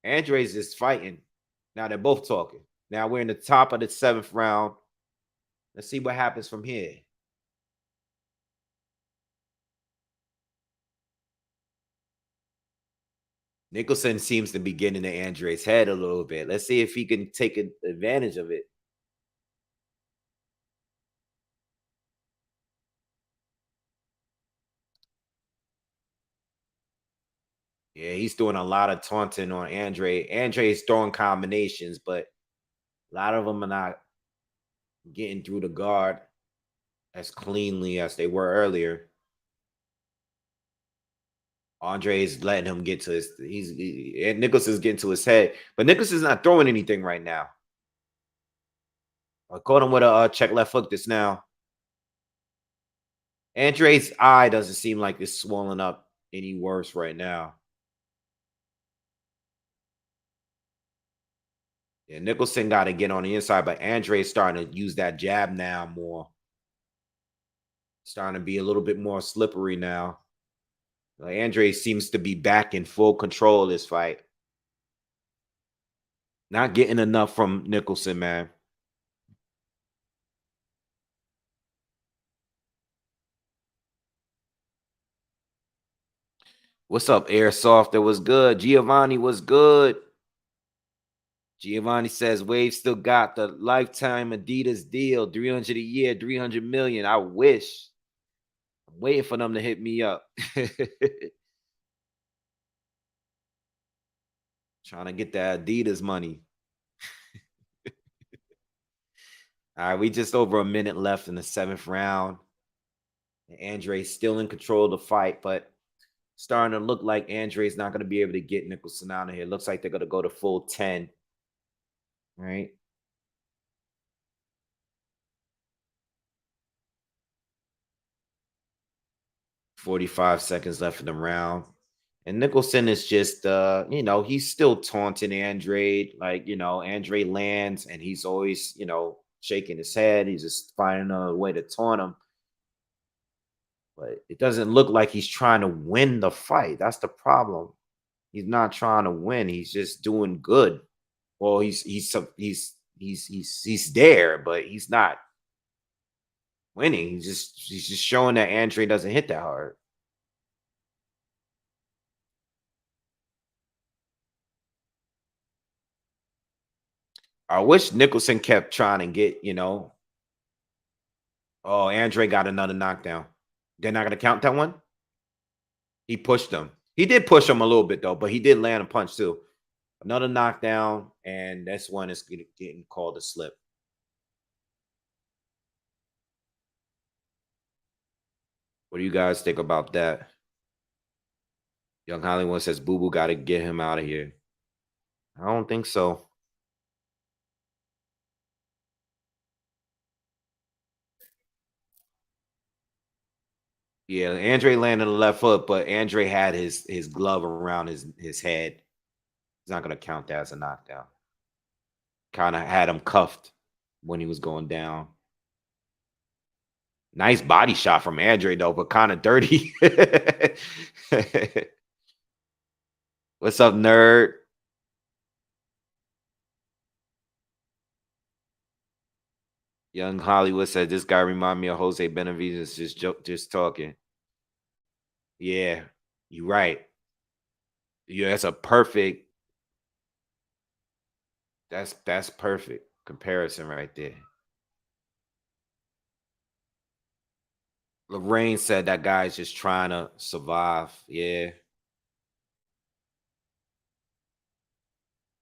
Andre's just fighting. Now they're both talking. Now we're in the top of the 7th round. Let's see what happens from here. Nicholson seems to be getting into Andre's head a little bit. Let's see if he can take advantage of it. Yeah, he's doing a lot of taunting on Andre. Andre's throwing combinations, but a lot of them are not getting through the guard as cleanly as they were earlier. Andre's letting him get to his. And Nicholson's getting to his head, but Nicholson's not throwing anything right now. I caught him with a check left hook just now. Andre's eye doesn't seem like it's swollen up any worse right now. Yeah, Nicholson got to get on the inside, but Andre's starting to use that jab now more. Starting to be a little bit more slippery now. Andre seems to be back in full control of this fight. Not getting enough from Nicholson, man. What's up, Airsoft? That was good. Giovanni was good. Giovanni says Wave still got the lifetime Adidas deal, 300 a year, 300 million. I wish. I'm waiting for them to hit me up. Trying to get that Adidas money. All right, we just over a minute left in the 7th round. And Andre's still in control of the fight, but starting to look like Andre's not going to be able to get Nicholson out of here. Looks like they're going to go to full 10. Right? 45 seconds left in the round. And Nicholson is just he's still taunting Andre. Like, Andre lands and he's always, shaking his head. He's just finding a way to taunt him. But it doesn't look like he's trying to win the fight. That's the problem. He's not trying to win. He's just doing good. Well, he's there, but he's not winning. He's just showing that Andre doesn't hit that hard. I wish Nicholson kept trying to get, oh, Andre got another knockdown. They're not gonna count that one. He pushed him. He did push him a little bit though, but he did land a punch too. Another knockdown, and this one is getting called a slip. What do you guys think about that? Young Hollywood says Boo Boo got to get him out of here. I don't think so. Yeah, Andre landed on the left foot, but Andre had his glove around his head. He's not gonna count that as a knockdown. Kind of had him cuffed when he was going down. Nice body shot from Andre though, but kind of dirty. What's up, nerd? Young Hollywood said this guy remind me of Jose Benavidez. Just talking. Yeah, you're right. Yeah, that's a perfect. That's perfect comparison right there. Lorraine said that guy's just trying to survive. Yeah.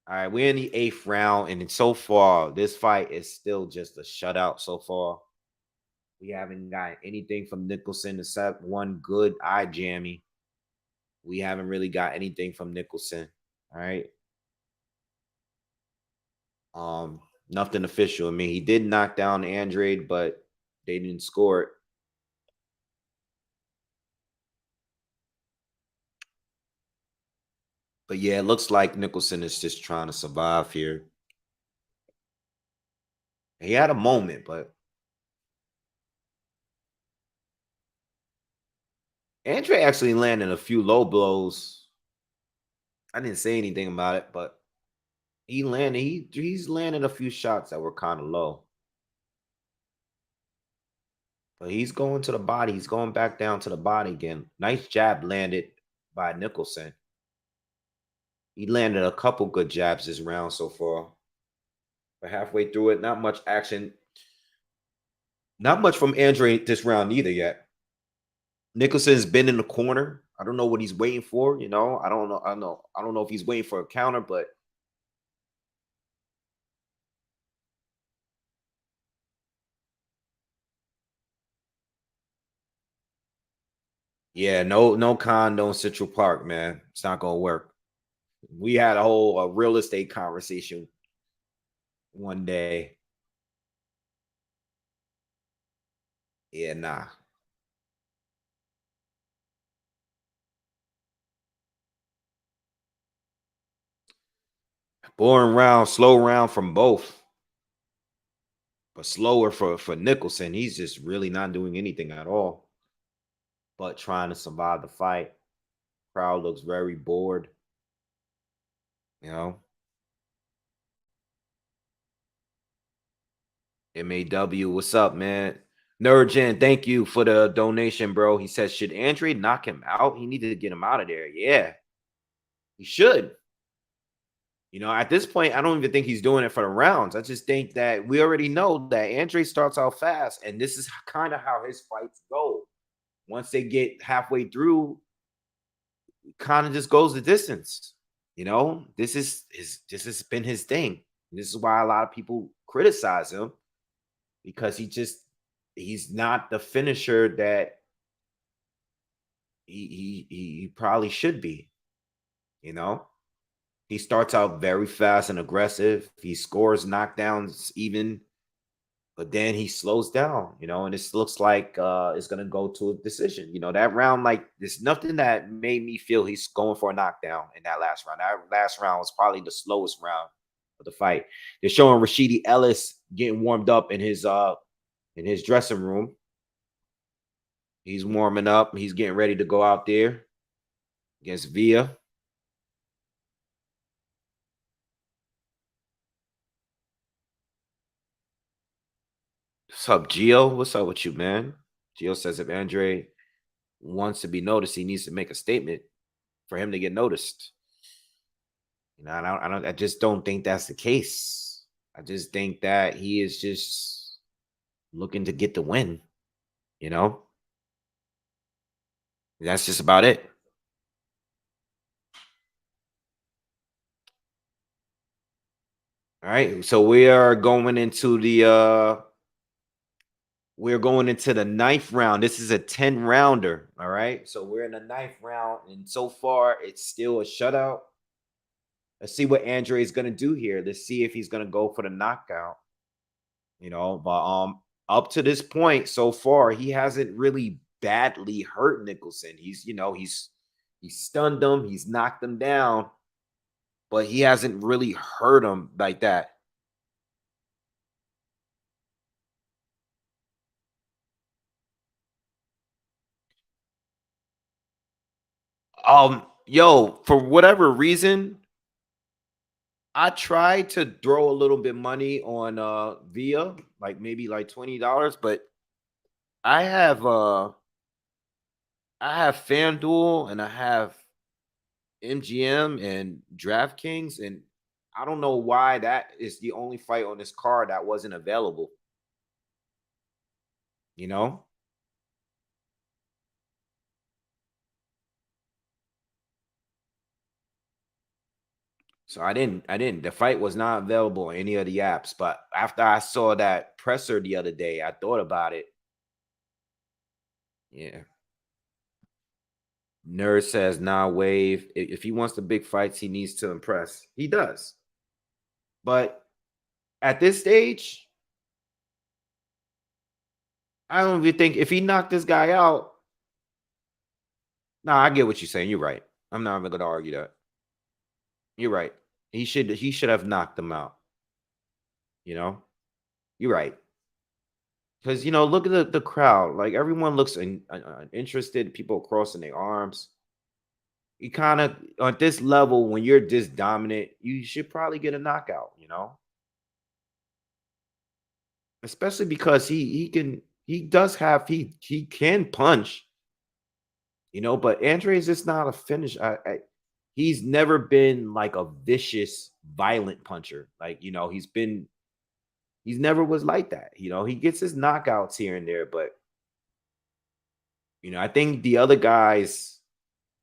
All right, we're in the 8th round, and so far, this fight is still just a shutout so far. We haven't got anything from Nicholson except one good eye jammy. We haven't really got anything from Nicholson. All right. Nothing official. I mean, he did knock down Andrade, but they didn't score it. But yeah, it looks like Nicholson is just trying to survive here. He had a moment, but Andre actually landed a few low blows. I didn't say anything about it, but he's landed a few shots that were kind of low. But he's going to the body. He's going back down to the body again. Nice jab landed by Nicholson. He landed a couple good jabs this round so far. But halfway through it, not much action. Not much from Andre this round either yet. Nicholson's been in the corner. I don't know what he's waiting for. I don't know. I don't know if he's waiting for a counter, but yeah, no condo in Central Park, man. It's not gonna work. We had a whole real estate conversation one day. Yeah, nah. Boring round, slow round from both, but slower for Nicholson. He's just really not doing anything at all, but trying to survive the fight. Crowd looks very bored. You know, MAW, what's up, man? Nerdgen, thank you for the donation, bro. He says, should Andre knock him out? He needed to get him out of there. Yeah, he should. At this point, I don't even think he's doing it for the rounds. I just think that we already know that Andre starts out fast, and this is kind of how his fights go. Once they get halfway through, kind of just goes the distance. This has been his thing. This is why a lot of people criticize him because he's not the finisher that he probably should be. You know, he starts out very fast and aggressive. He scores knockdowns even, but then he slows down, and this looks like it's gonna go to a decision. That round, like, there's nothing that made me feel he's going for a knockdown in that last round. That last round was probably the slowest round of the fight. They're showing Rashidi Ellis getting warmed up in his dressing room. He's warming up. He's getting ready to go out there against Villa. What's up, Gio? What's up with you, man? Gio says if Andre wants to be noticed, he needs to make a statement for him to get noticed. I just don't think that's the case. I just think that he is just looking to get the win. You know, that's just about it. All right, so we're going into the 9th round. This is a 10 rounder. All right, so we're in the 9th round, and so far it's still a shutout. Let's see what Andre is gonna do here. Let's see if he's gonna go for the knockout. But up to this point so far, he hasn't really badly hurt Nicholson. He's stunned him, he's knocked him down, but he hasn't really hurt him like that. Yo, for whatever reason, I tried to throw a little bit money on Via, like maybe like $20, but I have uh I have FanDuel and I have MGM and DraftKings, and I don't know why that is the only fight on this card that wasn't available, you know? So I didn't the fight was not available on any of the apps, but after I saw that presser the other day, I thought about it. Yeah. Nerd says, nah, Wave. If he wants the big fights, he needs to impress. He does. But at this stage, I don't even think if he knocked this guy out. Nah, I get what you're saying. You're right. I'm not even gonna argue that. You're right. He should have knocked him out. You know? You're right. Because look at the crowd. Like everyone looks interested, people crossing their arms. You kind of at this level, when you're this dominant, you should probably get a knockout. Especially because he can punch, but Andre is just not a finish. He's never been like a vicious, violent puncher. Like, he's never was like that. He gets his knockouts here and there, but I think the other guys,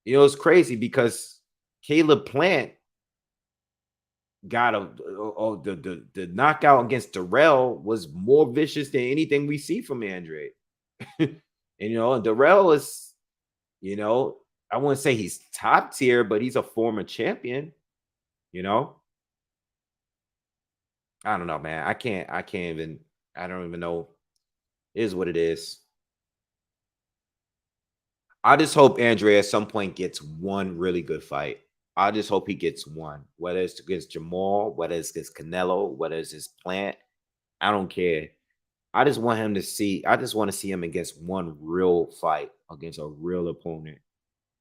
it's crazy because Caleb Plant got the knockout against Darrell was more vicious than anything we see from Andre. And Darrell is, you know, I wouldn't say he's top tier, but he's a former champion, you know. I don't know, man. I don't even know. It is what it is. I just hope Andre at some point gets one really good fight. I just hope he gets one, whether it's against Jamal, whether it's against Canelo, whether it's his Plant. I don't care. I just want to see him against one real fight against a real opponent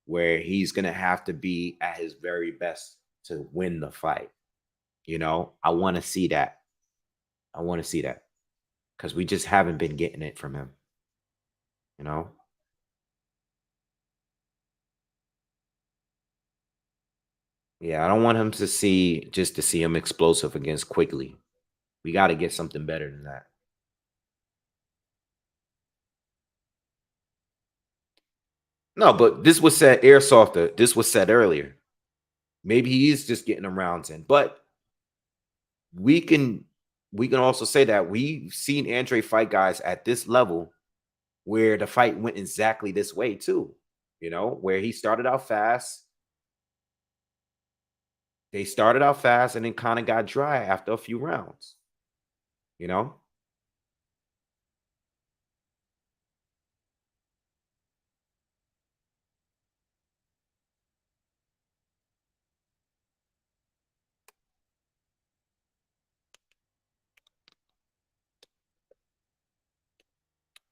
where he's gonna have to be at his very best to win the fight. I want to see that. I want to see that because we just haven't been getting it from him. You know, yeah, I don't want him to see just to see him explosive against quickly. We got to get something better than that. No, but this was said airsofter. This was said earlier. Maybe he is just getting the rounds in, but we can we can also say that we've seen Andre fight guys at this level where the fight went exactly this way too. Where he started out fast. They started out fast and then kind of got dry after a few rounds. You know,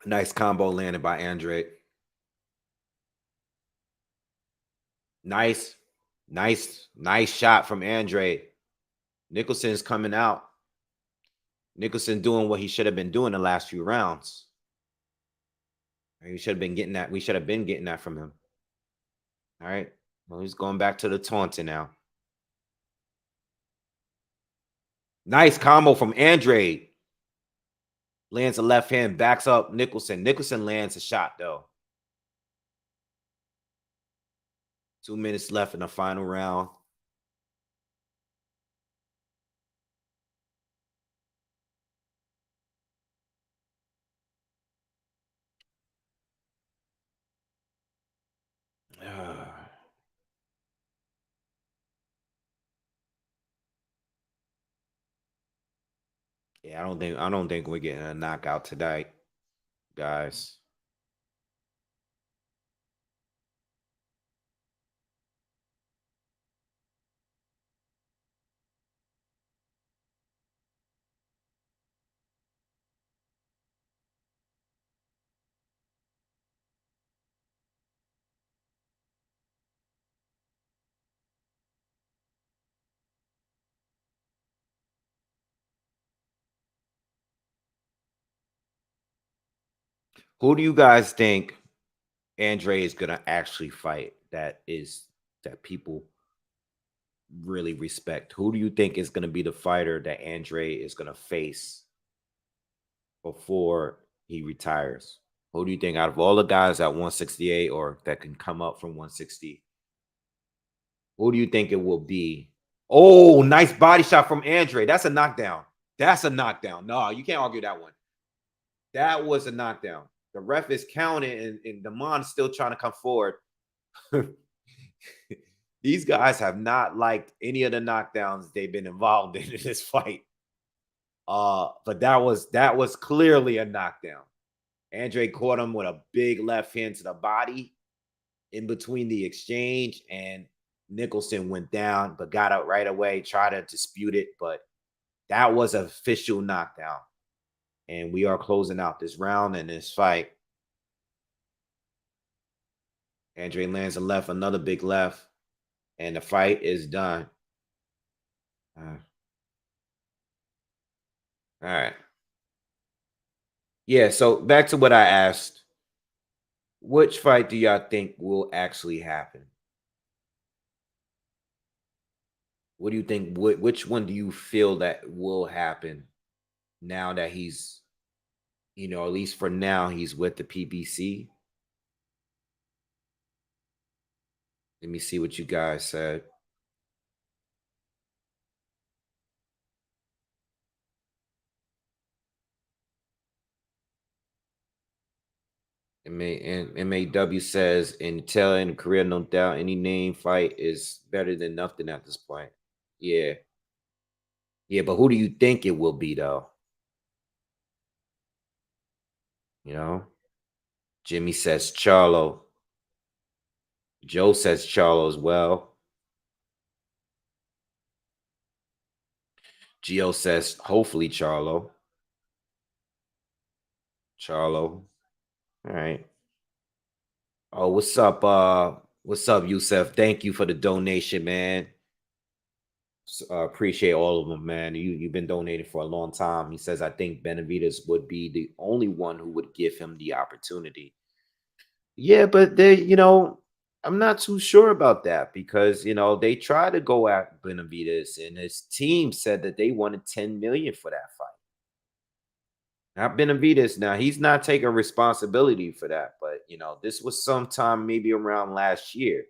nice combo landed by Andre. Nice, nice shot from Andre. Nicholson's coming out. Nicholson doing what he should have been doing the last few rounds. He should have been getting that. We should have been getting that from him. All right. Well, he's going back to the taunting now. Nice combo from Andre. Lands a left hand, backs up Nicholson. Nicholson lands a shot though. 2 minutes left in the final round. Yeah, I don't think we're getting a knockout tonight, guys. Who do you guys think Andre is gonna actually fight? That people really respect. Who do you think is gonna be the fighter that Andre is gonna face before he retires? Who do you think out of all the guys at 168 or that can come up from 160? Who do you think it will be? Oh, nice body shot from Andre. That's a knockdown. That's a knockdown. No, you can't argue that one. That was a knockdown. The ref is counting, and Damon's still trying to come forward. These guys have not liked any of the knockdowns they've been involved in this fight. But that was clearly a knockdown. Andre caught him with a big left hand to the body in between the exchange, and Nicholson went down, but got up right away, tried to dispute it, but that was an official knockdown. And we are closing out this round and this fight. Andre lands a left, another big left, and the fight is done. All right. Yeah, so back to what I asked. Which fight do y'all think will actually happen? What do you think? Which one do you feel that will happen now that he's, at least for now, he's with the PBC? Let me see what you guys said. MAW says in telling career, no doubt, any name fight is better than nothing at this point. Yeah. Yeah, but who do you think it will be though? You know? Jimmy says Charlo. Joe says Charlo as well. Gio says hopefully Charlo. Charlo. All right. Oh, what's up, Yusef? Thank you for the donation, man. Appreciate all of them, man. You've been donating for a long time. He says I think Benavides would be the only one who would give him the opportunity. Yeah, but I'm not too sure about that because they tried to go at Benavides and his team said that they wanted 10 million for that fight. Not Benavides. Now he's not taking responsibility for that, but this was sometime maybe around last year.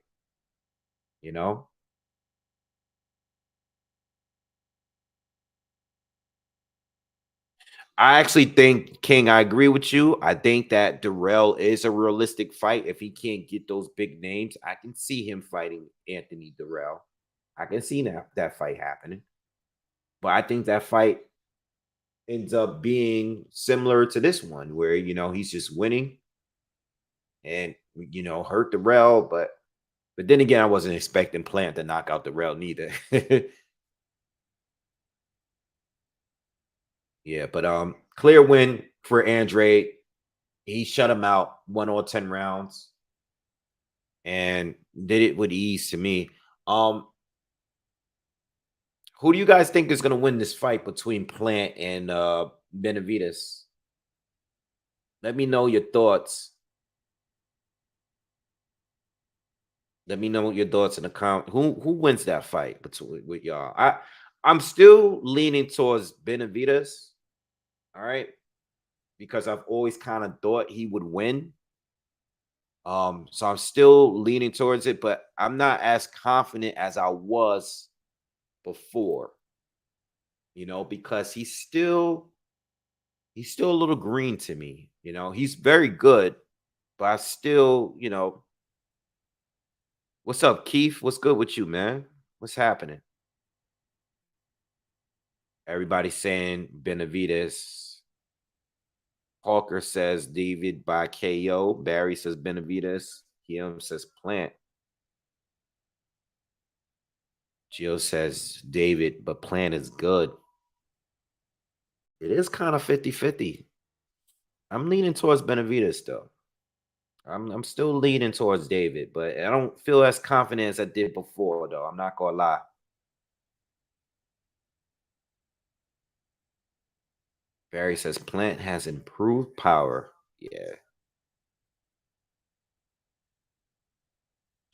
You know, I actually think King. I agree with you. I think that Darrell is a realistic fight. If he can't get those big names, I can see him fighting Anthony Darrell. I can see that fight happening. But I think that fight ends up being similar to this one, where he's just winning and hurt Darrell, but then again, I wasn't expecting Plant to knock out Darrell neither. Yeah, but clear win for Andre. He shut him out, won all 10 rounds, and did it with ease to me. Who do you guys think is gonna win this fight between Plant and Benavides? Let me know your thoughts. Let me know your thoughts in the comment. Who wins that fight between with y'all? I'm still leaning towards Benavides. All right, because I've always kind of thought he would win. So I'm still leaning towards it, but I'm not as confident as I was before, because he's still a little green to me. He's very good, but I still, what's up, Keith? What's good with you, man? What's happening? Everybody's saying Benavides. Hawker says David by KO. Barry says Benavides. Kim says Plant. Gio says David, but Plant is good. It is kind of 50-50. I'm leaning towards Benavides though. I'm still leaning towards David, but I don't feel as confident as I did before, though. I'm not gonna lie. Barry says Plant has improved power. Yeah.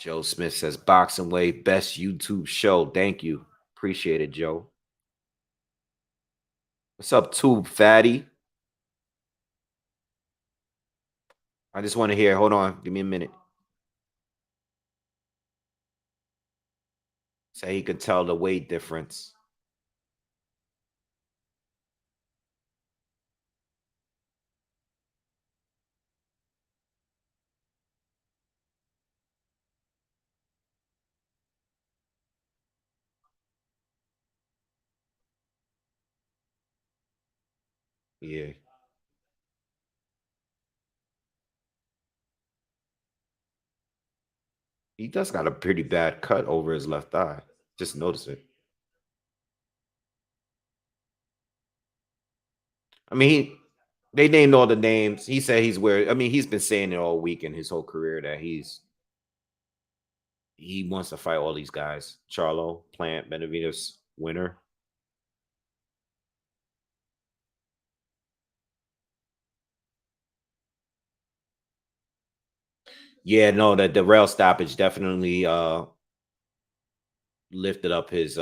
Joe Smith says Boxingwave best YouTube show. Thank you. Appreciate it, Joe. What's up, Tube Fatty? I just want to hear. Hold on. Give me a minute. Say he could tell the weight difference. Yeah. He does got a pretty bad cut over his left eye. Just notice it. I mean, they named all the names. He said he's where. I mean, he's been saying it all week in his whole career that he wants to fight all these guys. Charlo, Plant, Benavides, Winner. Yeah, no, the rail stoppage definitely lifted up his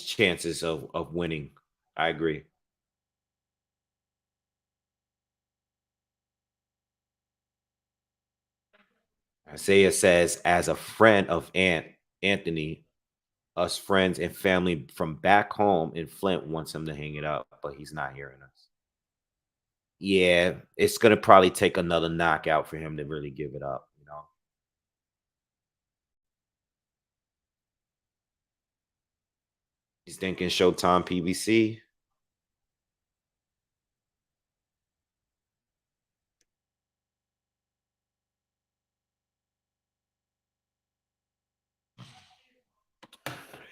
chances of winning. I agree. Isaiah says, as a friend of Anthony, us friends and family from back home in Flint wants him to hang it up, but he's not hearing us. Yeah, it's gonna probably take another knockout for him to really give it up, you know. He's thinking Showtime PBC.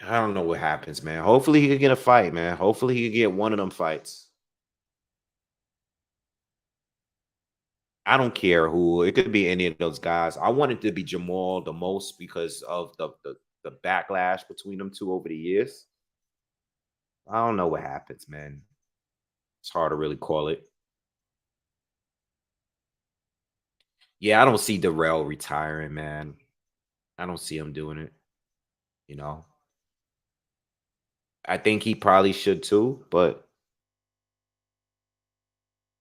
I don't know what happens, man. Hopefully he could get a fight, man. Hopefully he could get one of them fights. I don't care who. It could be any of those guys. I want it to be Jamal the most because of the backlash between them two over the years. I don't know what happens, man. It's hard to really call it. Yeah, I don't see Darrell retiring, man. I don't see him doing it. You know, I think he probably should too, but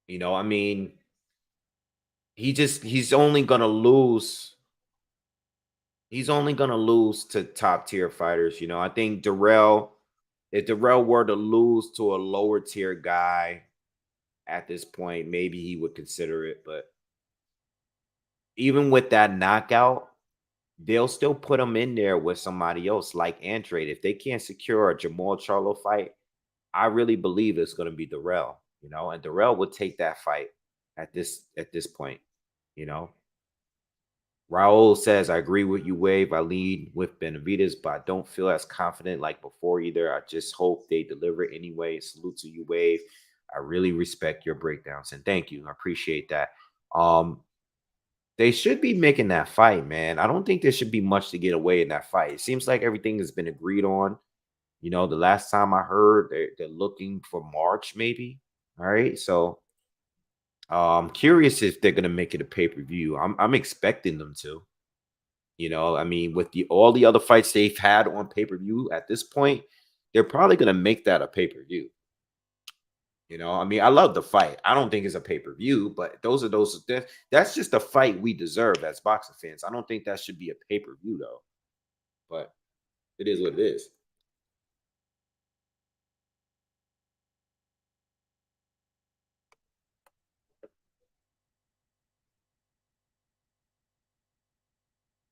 I mean, he's only gonna lose. He's only gonna lose to top tier fighters. I think Darrell, if Darrell were to lose to a lower tier guy at this point, maybe he would consider it. But even with that knockout, they'll still put him in there with somebody else like Andrade. If they can't secure a Jamal Charlo fight, I really believe it's going to be Darrell. And Darrell would take that fight at this point. You know, Raul says, I agree with you, Wave. I lead with Benavides, but I don't feel as confident like before either. I just hope they deliver anyway. Salute to you, Wave. I really respect your breakdowns and thank you. I appreciate that. Um, they should be making that fight, man. I don't think there should be much to get away in that fight. It seems like everything has been agreed on. The last time I heard they're looking for March, maybe. All right. So I'm curious if they're gonna make it a pay-per-view. I'm expecting them to. I mean, with all the other fights they've had on pay-per-view at this point, they're probably gonna make that a pay-per-view. I mean, I love the fight. I don't think it's a pay-per-view, but that's just a fight we deserve as boxing fans. I don't think that should be a pay-per-view though. But it is what it is.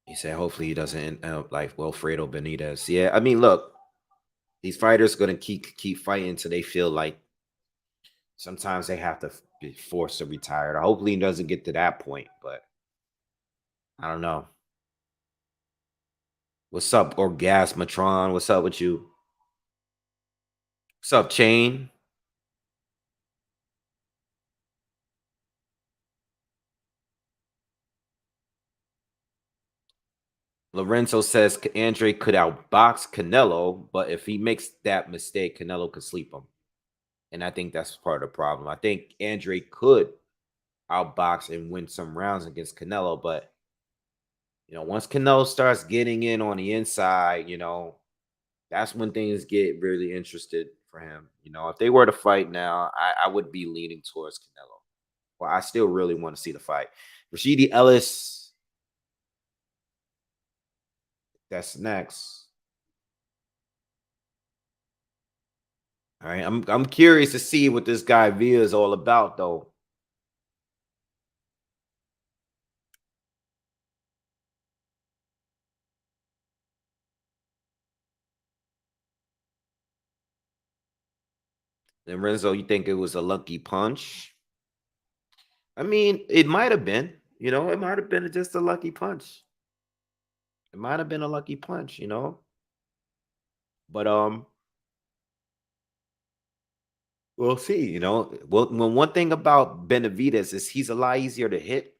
He said hopefully he doesn't end up like Wilfredo Benitez. Yeah, I mean, look, these fighters gonna keep fighting until they feel like sometimes they have to be forced to retire. Hopefully he doesn't get to that point, but I don't know. What's up, Orgasmatron? What's up with you? What's up, Chain? Lorenzo says Andre could outbox Canelo, but if he makes that mistake, Canelo could sleep him. And I think that's part of the problem. I think Andre could outbox and win some rounds against Canelo, but Once Canelo starts getting in on the inside, that's when things get really interested for him. If they were to fight now, I would be leaning towards Canelo. Well, I still really want to see the fight. Rashidi Ellis, that's next. All right, I'm curious to see what this guy Villa is all about, though. And Renzo, you think it was a lucky punch? I mean, it might have been. It might have been just a lucky punch. It might have been a lucky punch. But we'll see. Well, one thing about Benavides is he's a lot easier to hit.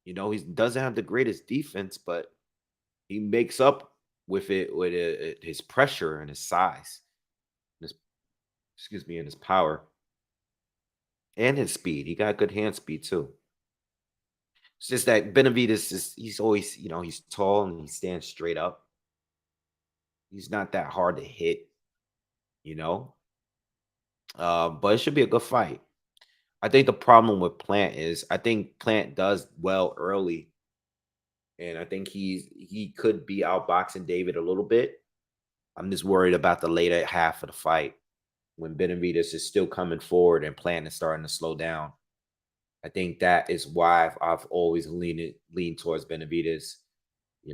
He doesn't have the greatest defense, but he makes up with it with his pressure and his size, and his excuse me, and his power and his speed. He got good hand speed too. It's just that Benavides he's always, he's tall and he stands straight up. He's not that hard to hit, you know. But it should be a good fight. I think the problem with Plant is I think Plant does well early, and I think he could be outboxing David a little bit. I'm just worried about the later half of the fight when Benavides is still coming forward and Plant is starting to slow down. I think that is why I've always leaned towards Benavides.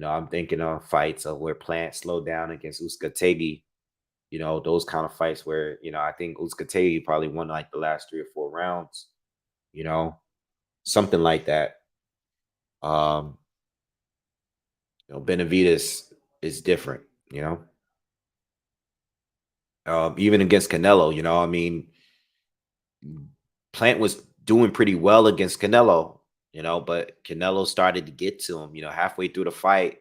I'm thinking of fights of where Plant slowed down against Uzcategui. Those kind of fights where I think Uzcategui probably won like the last 3 or 4 rounds. You know, something like that. Um, Benavides is different. You know, even against Canelo. I mean, Plant was doing pretty well against Canelo. But Canelo started to get to him. Halfway through the fight,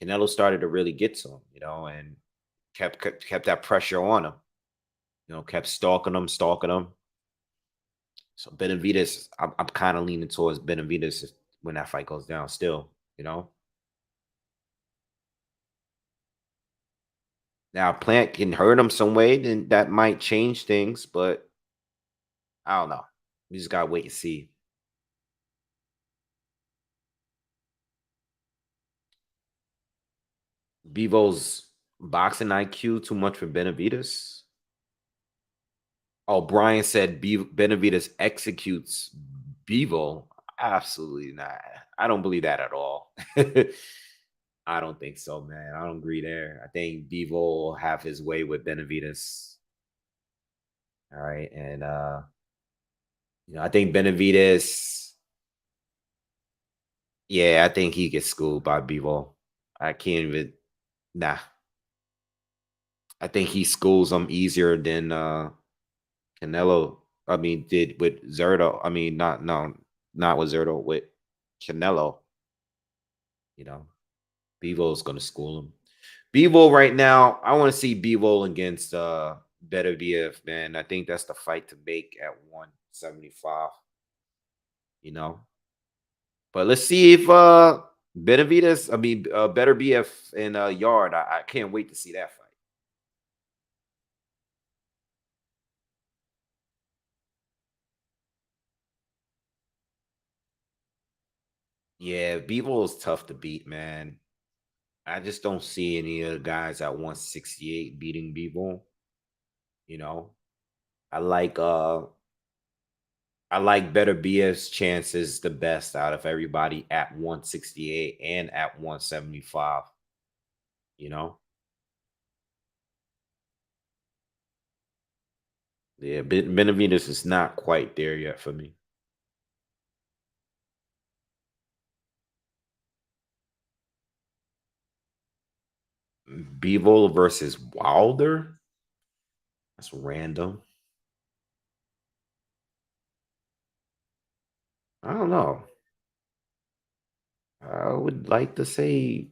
Canelo started to really get to him. And kept that pressure on him. Kept stalking him. So Benavides, I'm kind of leaning towards Benavides when that fight goes down. Still. Now Plant can hurt him some way, then that might change things. But I don't know. We just gotta wait and see. Bevo's boxing IQ too much for Benavides. Oh, Brian said Benavides executes Bevo. Absolutely not. I don't believe that at all. I don't think so, man. I don't agree there. I think Bevo will have his way with Benavides. All right. And I think Benavides, yeah, I think he gets schooled by Bevo. I can't even nah. I think he schools him easier than Canelo. I mean, did with Zerto. I mean, not with Zerto, with Canelo. You know, Bevo's gonna school him. Bevo right now, I want to see Bevo against Beterbiev, man. I think that's the fight to make at 175. You know, but let's see if Benavides, I mean Beterbiev and Yard. I can't wait to see that fight. Yeah, Bevo is tough to beat, man. I just don't see any of the guys at 168 beating Bevo. You know, I like uh I like Better BF's chances the best out of everybody at 168 and at 175. You know, yeah, Benavides is not quite there yet for me. Bevo versus Wilder. That's random. I don't know. I would like to say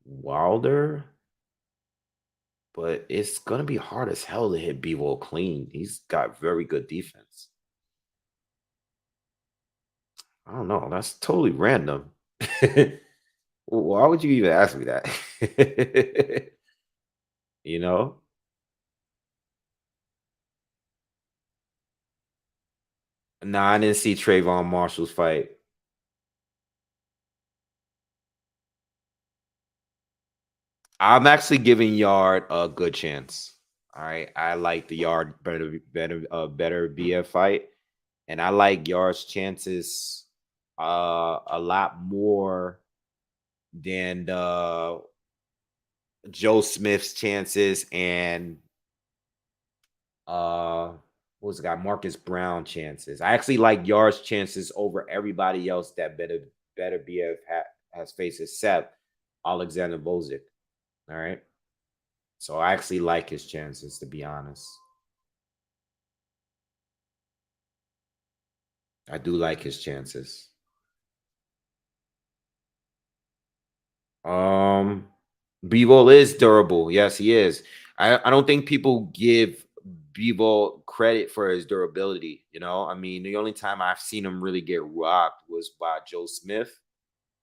Wilder, but it's gonna be hard as hell to hit Bevo clean. He's got very good defense. I don't know. That's totally random. Why would you even ask me that? You know? Nah, I didn't see Trayvon Marshall's fight. I'm actually giving Yard a good chance. All right. I like the Yard better BF fight. And I like Yard's chances a lot more than Joe Smith's chances and uh what was the guy Marcus Brown chances. I actually like Yard's chances over everybody else that better BF has faced except Alexander Vozik. All right. So I actually like his chances, to be honest. I do like his chances. Um, Bivol is durable. Yes, he is. I don't think people give Bivol credit for his durability. You know, I mean, the only time I've seen him really get rocked was by Joe Smith,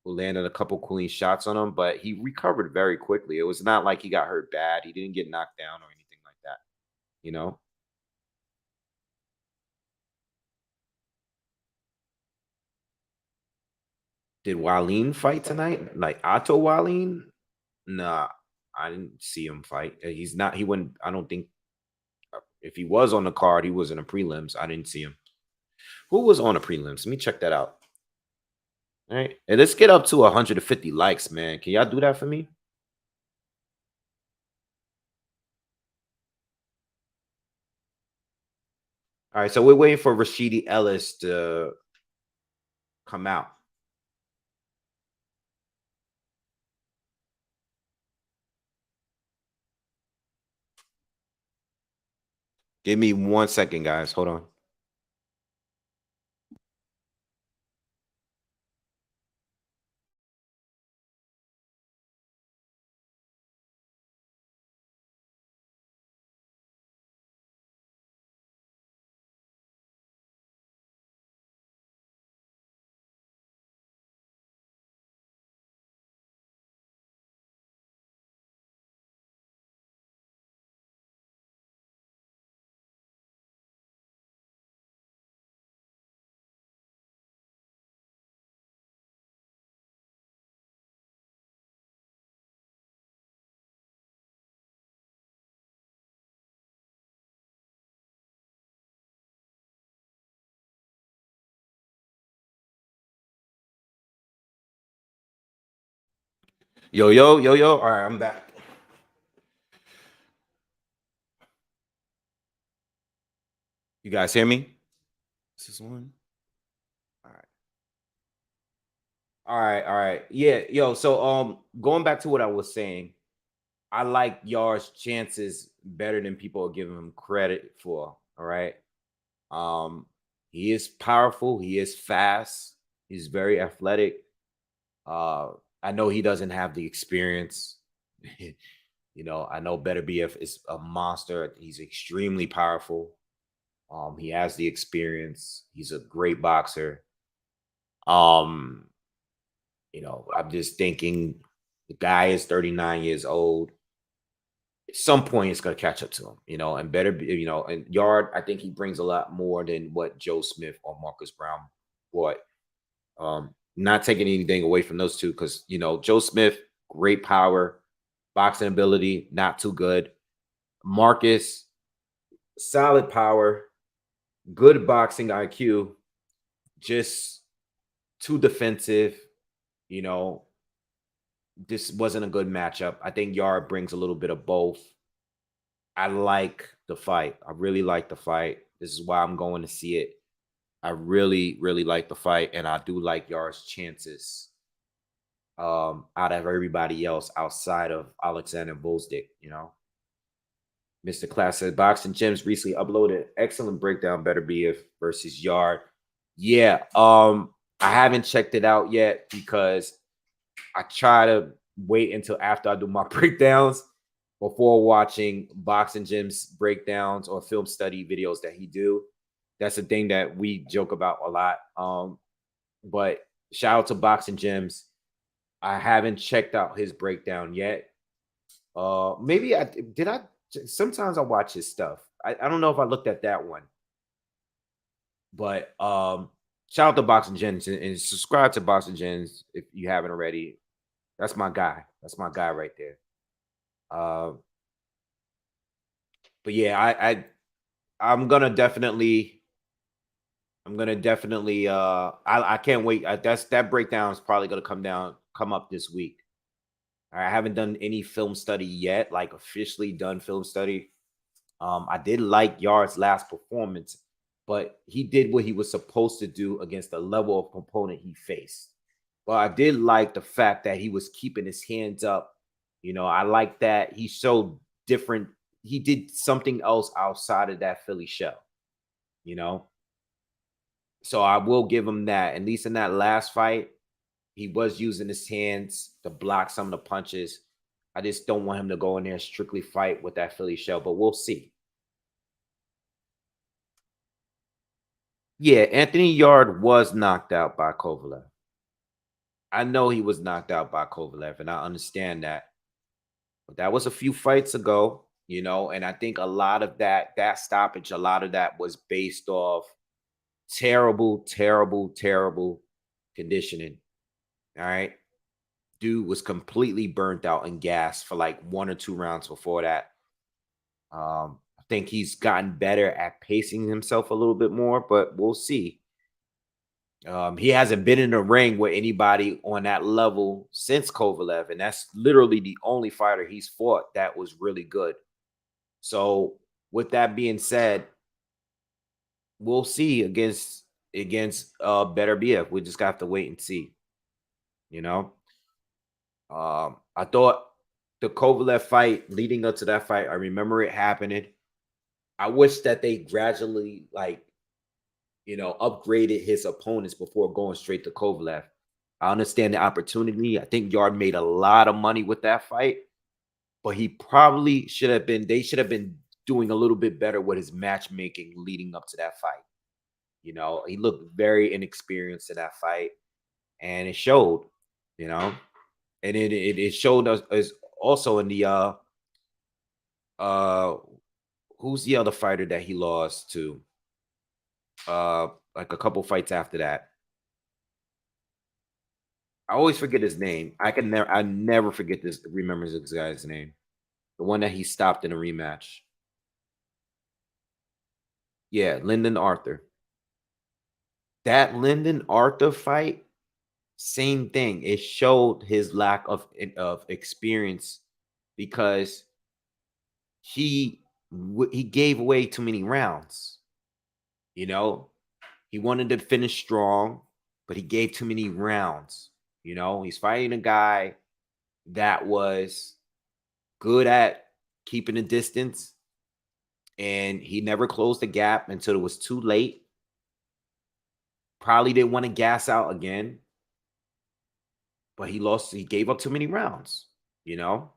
who landed a couple clean shots on him, but he recovered very quickly. It was not like he got hurt bad. He didn't get knocked down or anything like that. You know, did Wallin fight tonight? Like Otto Wallin? Nah, I didn't see him fight. He's not. He wouldn't. I don't think if he was on the card, he was in the prelims. I didn't see him. Who was on the prelims? Let me check that out. All right, and let's get up to 150 likes, man. Can y'all do that for me? All right, so we're waiting for Rashidi Ellis to come out. Give me 1 second, guys. Hold on. Yo, yo, yo, yo. All right, I'm back. You guys hear me? This is one. All right. All right, all right. Yeah, yo. So going back to what I was saying, I like Yar's chances better than people are giving him credit for. All right. Um, he is powerful, he is fast, he's very athletic. Uh, I know he doesn't have the experience. You know, I know Better BF is a monster. He's extremely powerful. He has the experience. He's a great boxer. Um, you know, I'm just thinking the guy is 39 years old. At some point it's gonna catch up to him, you know, and you know, and Yard, I think he brings a lot more than what Joe Smith or Marcus Brown brought. Not taking anything away from those two, because you know, Joe Smith, great power, boxing ability, not too good. Marcus, solid power, good boxing IQ, just too defensive. You know, this wasn't a good matchup. I think Yard brings a little bit of both. I like the fight. I really like the fight. This is why I'm going to see it. I really, really like the fight, and I do like Yard's chances out of everybody else outside of Alexander Volsdik, you know. Mr. Class said Boxing Gems recently uploaded excellent breakdown Better BF versus Yard. Yeah, I haven't checked it out yet because I try to wait until after I do my breakdowns before watching Boxing Gym's breakdowns or film study videos that he do. That's a thing that we joke about a lot. But shout out to Boxing Gyms. I haven't checked out his breakdown yet. Maybe I did. I sometimes I watch his stuff. I don't know if I looked at that one, but shout out to Boxing Gens and subscribe to Boxing Gens if you haven't already. That's my guy. That's my guy right there. Uh, but yeah, I'm gonna definitely I can't wait. That breakdown is probably gonna come up this week. I haven't done any film study yet, like officially done film study. I did like Yard's last performance, but he did what he was supposed to do against the level of opponent he faced. But I did like the fact that he was keeping his hands up. I like that he showed different. He did something else outside of that Philly shell. You know, so I will give him that. At least in that last fight, he was using his hands to block some of the punches. I just don't want him to go in there and strictly fight with that Philly shell, but we'll see. Yeah, Anthony Yard was knocked out by Kovalev. I know he was knocked out by Kovalev, and I understand that. But that was a few fights ago, and I think a lot of that stoppage, a lot of that was based off terrible, terrible, terrible conditioning. All right. Dude was completely burnt out and gassed for like 1 or 2 rounds before that. I think he's gotten better at pacing himself a little bit more, but we'll see. He hasn't been in the ring with anybody on that level since Kovalev, and that's literally the only fighter he's fought that was really good. So, with that being said, we'll see against better BF. We just got to wait and see. You know, I thought the Kovalev fight leading up to that fight, I remember it happening. I wish that they gradually upgraded his opponents before going straight to Kovalev. I understand the opportunity. I think Yard made a lot of money with that fight, but he probably they should have been doing a little bit better with his matchmaking leading up to that fight. He looked very inexperienced in that fight, and it showed, you know, and it showed us as also in the uh who's the other fighter that he lost to? Like a couple fights after that. I always forget his name. I never forget remembers this guy's name. The one that he stopped in a rematch. Yeah, Lyndon Arthur. That Lyndon Arthur fight, same thing. It showed his lack of experience because he gave away too many rounds. You know, he wanted to finish strong, but he gave too many rounds. He's fighting a guy that was good at keeping a distance, and he never closed the gap until it was too late. Probably didn't want to gas out again, but he lost. He gave up too many rounds. You know,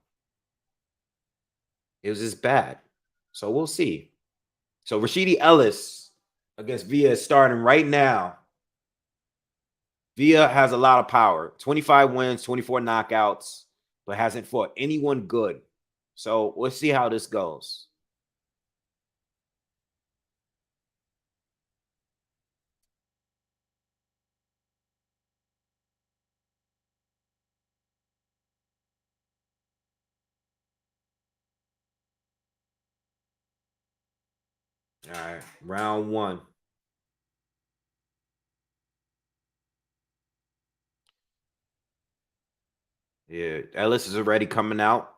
it was just bad. So we'll see. So Rashidi Ellis against Villa is starting right now. Villa has a lot of power. 25 wins, 24 knockouts, but hasn't fought anyone good. So we'll see how this goes. All right, round one. Yeah, Ellis is already coming out.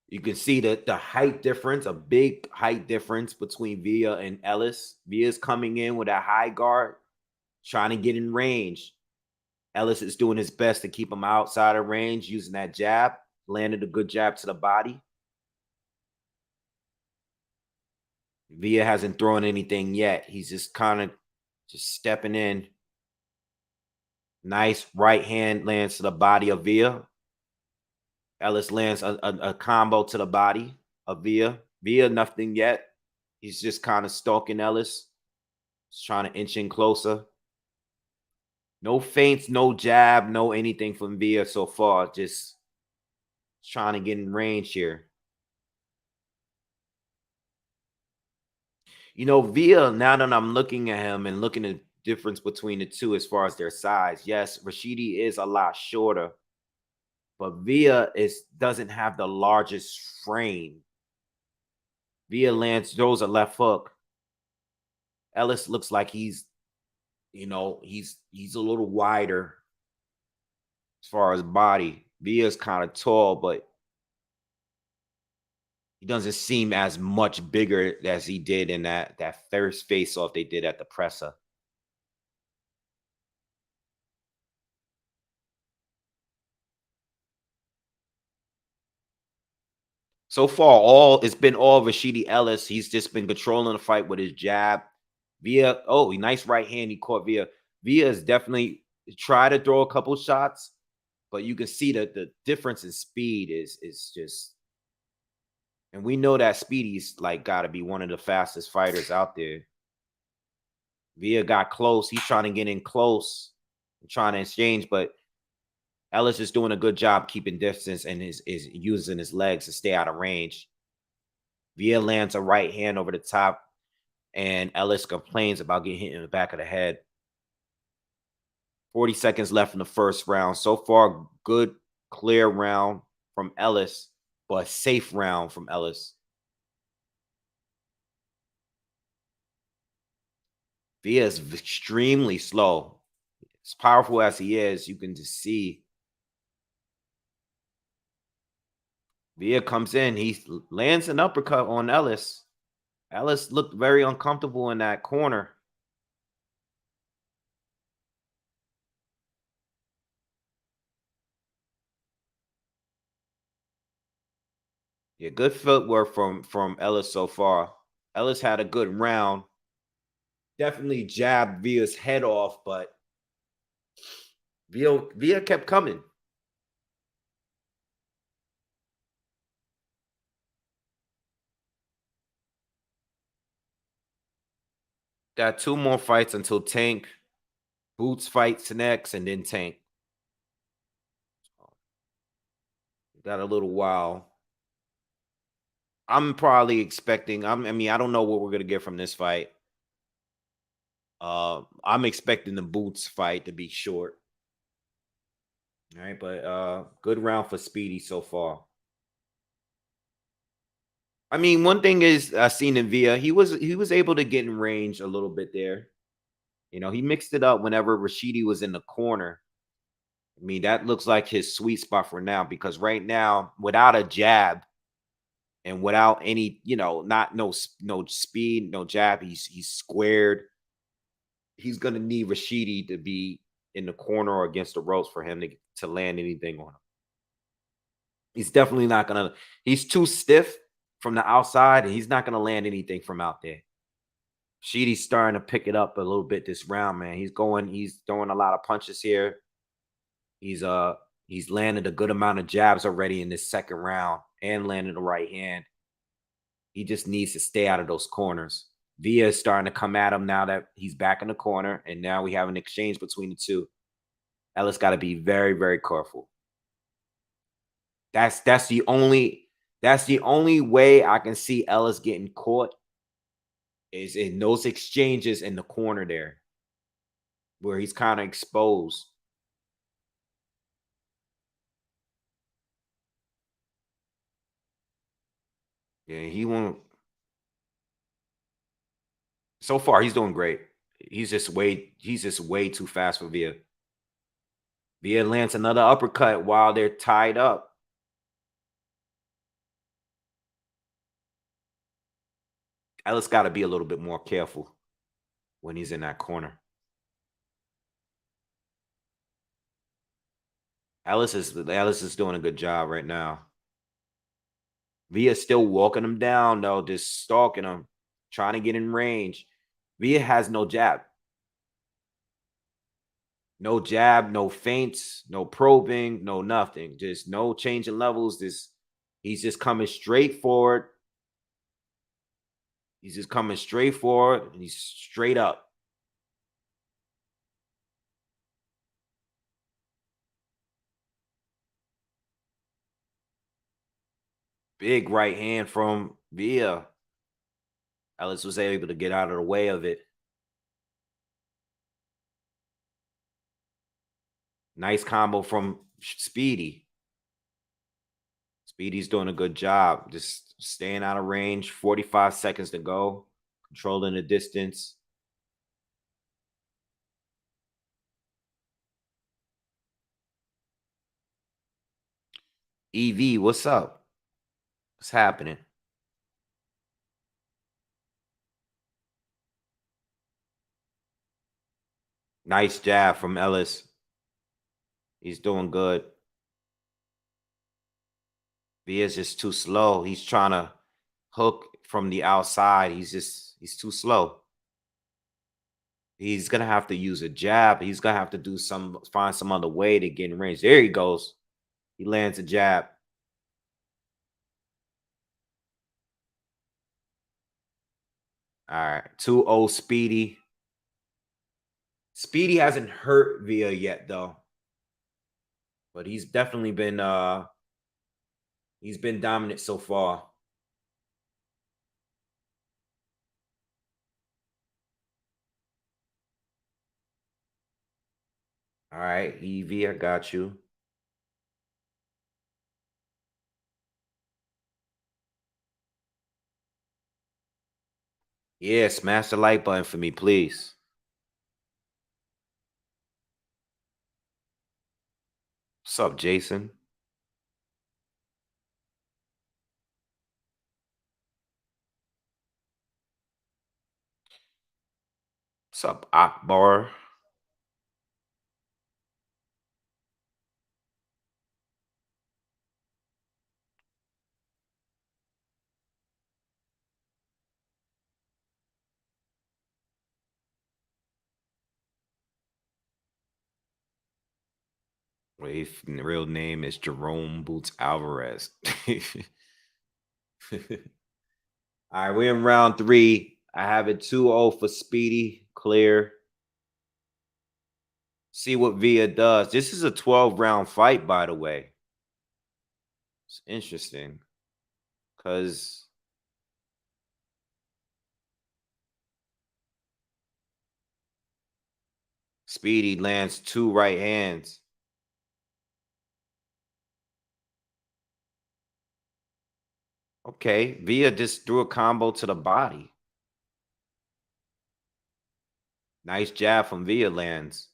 You can see that the height difference, a big height difference between Villa and Ellis. Villa's coming in with a high guard, trying to get in range. Ellis is doing his best to keep him outside of range, using that jab, landed a good jab to the body. Villa hasn't thrown anything yet. He's just kind of just stepping in. Nice right hand lands to the body of Villa. Ellis lands a combo to the body of Villa. Villa, nothing yet. He's just kind of stalking Ellis. He's trying to inch in closer. No feints, no jab, no anything from Villa so far. Just trying to get in range here. You know, Villa, now that I'm looking at him and looking at the difference between the two as far as their size, yes, Rashidi is a lot shorter, but Villa doesn't have the largest frame. Villa lands, throws a left hook. Ellis looks like he's a little wider as far as body. Villa's kind of tall, but he doesn't seem as much bigger as he did in that first face off they did at the presser. So far, it's been all Rashidi Ellis. He's just been controlling the fight with his jab. Villa, nice right hand he caught Villa. Villa is definitely try to throw a couple shots, but you can see that the difference in speed is just, and we know that Speedy's like got to be one of the fastest fighters out there. Villa got close. He's trying to get in close, trying to exchange, but Ellis is doing a good job keeping distance and is using his legs to stay out of range. Villa lands a right hand over the top, and Ellis complains about getting hit in the back of the head. 40 seconds left in the first round. So far, good, clear round from Ellis, but safe round from Ellis. Villa is extremely slow. As powerful as he is, you can just see. Villa comes in. He lands an uppercut on Ellis. Ellis looked very uncomfortable in that corner. Yeah, good footwork from Ellis so far. Ellis had a good round. Definitely jabbed Villa's head off, but Villa kept coming. Got two more fights until Tank. Boots fights next, and then Tank. Got a little while. I'm probably expecting. I mean, I don't know what we're gonna get from this fight. I'm expecting the Boots fight to be short. All right, but good round for Speedy so far. I mean, one thing is I seen in Villa, he was able to get in range a little bit there. You know, he mixed it up whenever Rashidi was in the corner. I mean, that looks like his sweet spot for now because right now, without a jab and without any, not no speed, no jab, he's squared. He's gonna need Rashidi to be in the corner or against the ropes for him to land anything on him. He's definitely not gonna. He's too stiff from the outside, and he's not gonna land anything from out there. Sheedy's starting to pick it up a little bit this round, man. He's throwing a lot of punches here. He's he's landed a good amount of jabs already in this second round and landed the right hand. He just needs to stay out of those corners. Villa is starting to come at him now that he's back in the corner, and now we have an exchange between the two. Ellis got to be very, very careful. That's the only way I can see Ellis getting caught is in those exchanges in the corner there, where he's kind of exposed. Yeah, he won't. So far, he's doing great. He's just way too fast for Villa. Villa lands another uppercut while they're tied up. Ellis got to be a little bit more careful when he's in that corner. Ellis is doing a good job right now. Villa's still walking him down though, just stalking him, trying to get in range. Villa has no jab. No jab, no feints, no probing, no nothing. Just no changing levels. He's just coming straight forward. He's just coming straight forward and he's straight up. Big right hand from Villa. Ellis was able to get out of the way of it. Nice combo from Speedy. Speedy's doing a good job. Just staying out of range. 45 seconds to go. Controlling the distance. EV, what's up? What's happening? Nice jab from Ellis. He's doing good. Villa's just too slow. He's trying to hook from the outside. He's too slow. He's gonna have to use a jab. He's gonna have to find some other way to get in range. There he goes. He lands a jab. All right. 2-0 Speedy. Speedy hasn't hurt Villa yet, though. But he's definitely been he's been dominant so far. All right, EV, I got you. Yeah, smash the like button for me, please. What's up, Jason? What's up, Akbar? Wait, real name is Jerome Boots Alvarez. All right, we're in round 3. I have it 2-0 for Speedy. Clear. See what Villa does. This is a 12-round fight, by the way. It's interesting because Speedy lands 2 right hands. Okay, Villa just threw a combo to the body. Nice jab from Villa lands.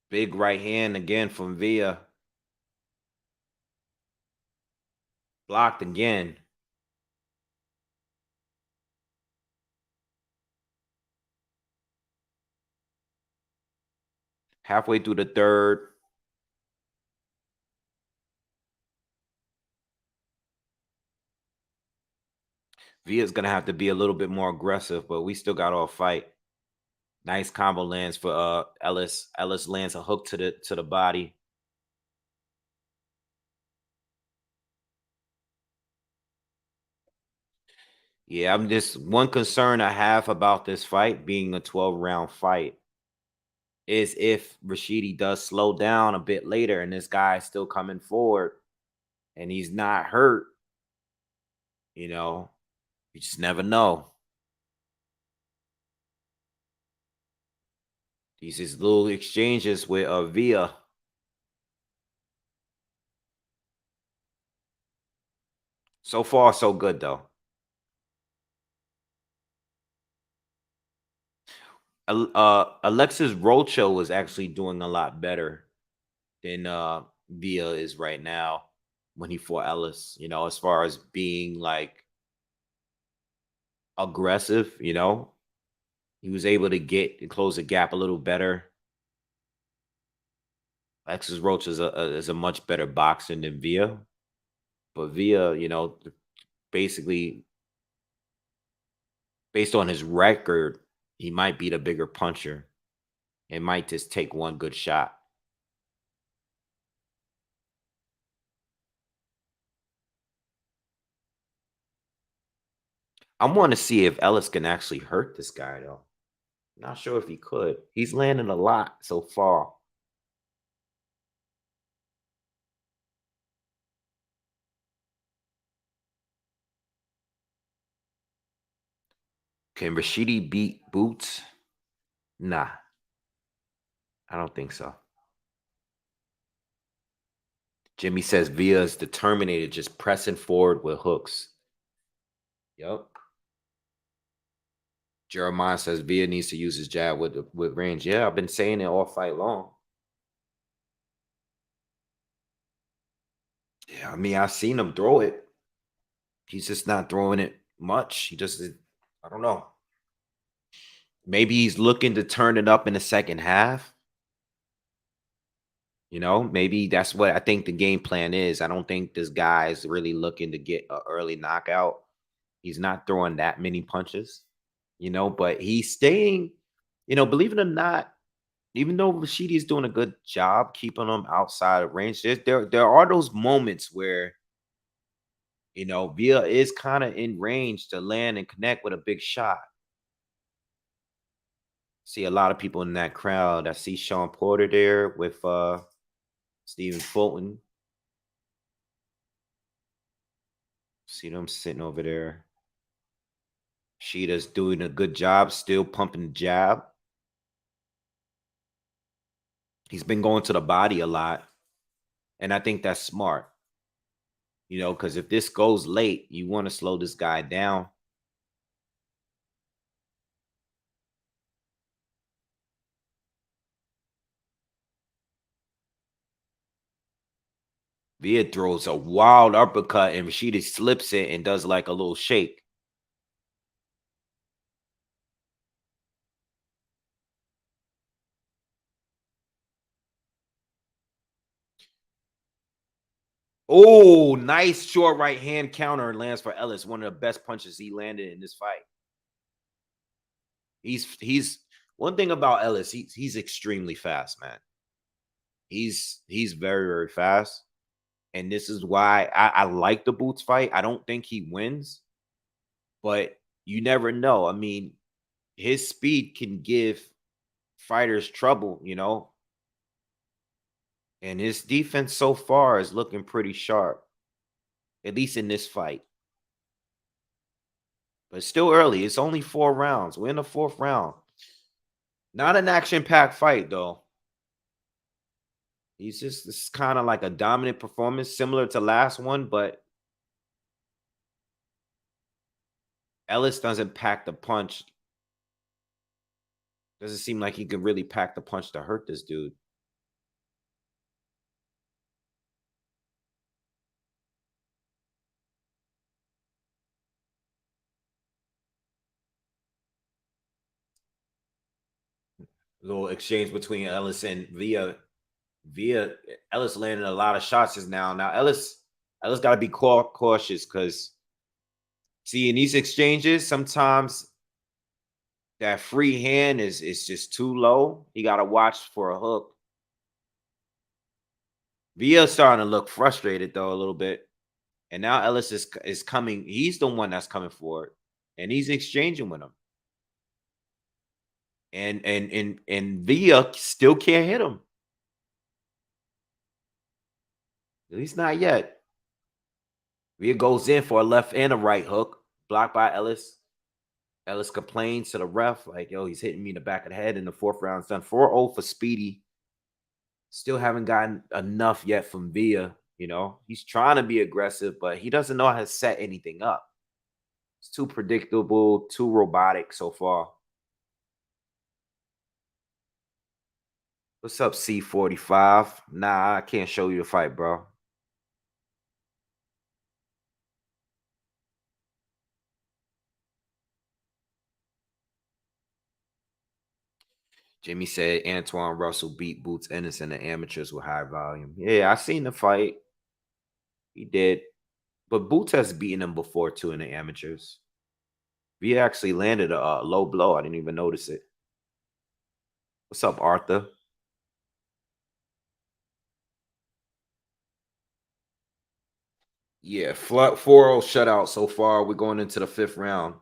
Big right hand again from Villa. Blocked again. Halfway through the third. Villa's going to have to be a little bit more aggressive, but we still got all fight. Nice combo lands for Ellis. Ellis lands a hook to the body. Yeah, I'm just one concern I have about this fight being a 12-round fight is if Rashidi does slow down a bit later and this guy's still coming forward and he's not hurt, you know, you just never know. These little exchanges with Villa. So far, so good though. Alexis Rocha was actually doing a lot better than Villa is right now when he fought Ellis, you know, as far as being like aggressive, you know. He was able to get and close the gap a little better. Alexis Rocha is a much better boxer than Villa. But Villa, you know, basically based on his record, he might be the bigger puncher. It might just take one good shot. I want to see if Ellis can actually hurt this guy though. Not sure if he could. He's landing a lot so far. Can Rashidi beat Boots? Nah, I don't think so. Jimmy says Villa is determined, just pressing forward with hooks. Yep. Jeremiah says Villa needs to use his jab with range. Yeah, I've been saying it all fight long. Yeah, I mean, I've seen him throw it. He's just not throwing it much. He just, I don't know. Maybe he's looking to turn it up in the second half. You know, maybe that's what I think the game plan is. I don't think this guy is really looking to get an early knockout. He's not throwing that many punches, but he's staying, believe it or not, even though Rashidi is doing a good job keeping him outside of range, there are those moments where, Villa is kind of in range to land and connect with a big shot. See a lot of people in that crowd. I see Sean Porter there with Stephen Fulton. See them sitting over there. Sheeta's doing a good job, still pumping the jab. He's been going to the body a lot, and I think that's smart. Because if this goes late, you want to slow this guy down. Villa throws a wild uppercut, and Rashida slips it and does like a little shake. Oh, nice short right hand counter lands for Ellis. One of the best punches he landed in this fight. He's one thing about Ellis. He's extremely fast, man. He's very very fast, and this is why I like the Boots fight. I don't think he wins, but you never know. I mean, his speed can give fighters trouble, and his defense so far is looking pretty sharp, at least in this fight. But it's still early. It's only 4 rounds. We're in the fourth round. Not an action-packed fight, though. This is kind of like a dominant performance, similar to last one, but Ellis doesn't pack the punch. Doesn't seem like he can really pack the punch to hurt this dude. Little exchange between Ellis and Villa. Ellis landing a lot of shots just now. Now Ellis got to be cautious because see in these exchanges sometimes that free hand is just too low. He got to watch for a hook. Villa's starting to look frustrated though a little bit, and now Ellis is coming. He's the one that's coming forward, and he's exchanging with him. And Villa still can't hit him. At least not yet. Villa goes in for a left and a right hook, blocked by Ellis. Ellis complains to the ref, like, yo, he's hitting me in the back of the head in the fourth round. It's done 4-0 for Speedy. Still haven't gotten enough yet from Villa. He's trying to be aggressive, but he doesn't know how to set anything up. It's too predictable, too robotic so far. What's up, C45? Nah, I can't show you the fight, bro. Jimmy said Antoine Russell beat Boots Ennis in the amateurs with high volume. Yeah, I seen the fight. He did. But Boots has beaten him before, too, in the amateurs. He actually landed a low blow. I didn't even notice it. What's up, Arthur? Yeah, 4-0 shutout so far. We're going into the fifth round.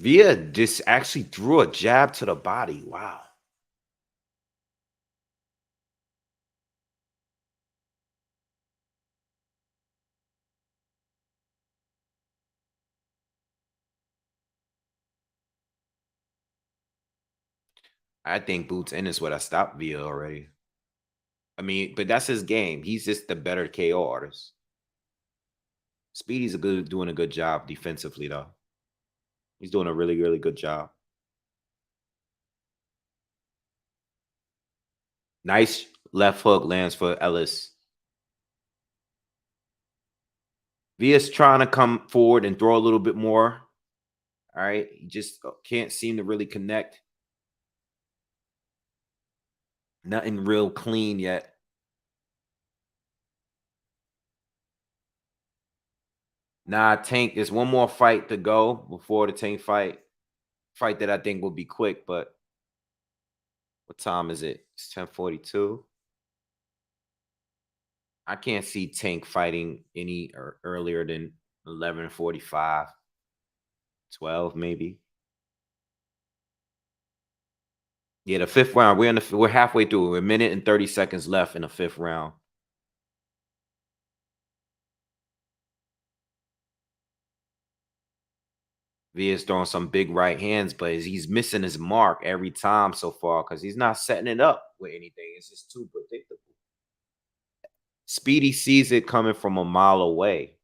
Villa just actually threw a jab to the body. Wow. I think Boots Ennis would have stopped Villa already. I mean, but that's his game. He's just the better KO artist. Speedy's doing a good job defensively though. He's doing a really, really good job. Nice left hook lands for Ellis. Villa's trying to come forward and throw a little bit more. All right. He just can't seem to really connect. Nothing real clean yet. Nah, Tank, there's one more fight to go before the Tank fight. Fight that I think will be quick, but what time is it? It's 10:42. I can't see Tank fighting any earlier than 11:45, 12 maybe. Yeah, the fifth round. We're halfway through. A minute and 30 seconds left in the fifth round. Villa's throwing some big right hands, but he's missing his mark every time so far because he's not setting it up with anything. It's just too predictable. Speedy sees it coming from a mile away.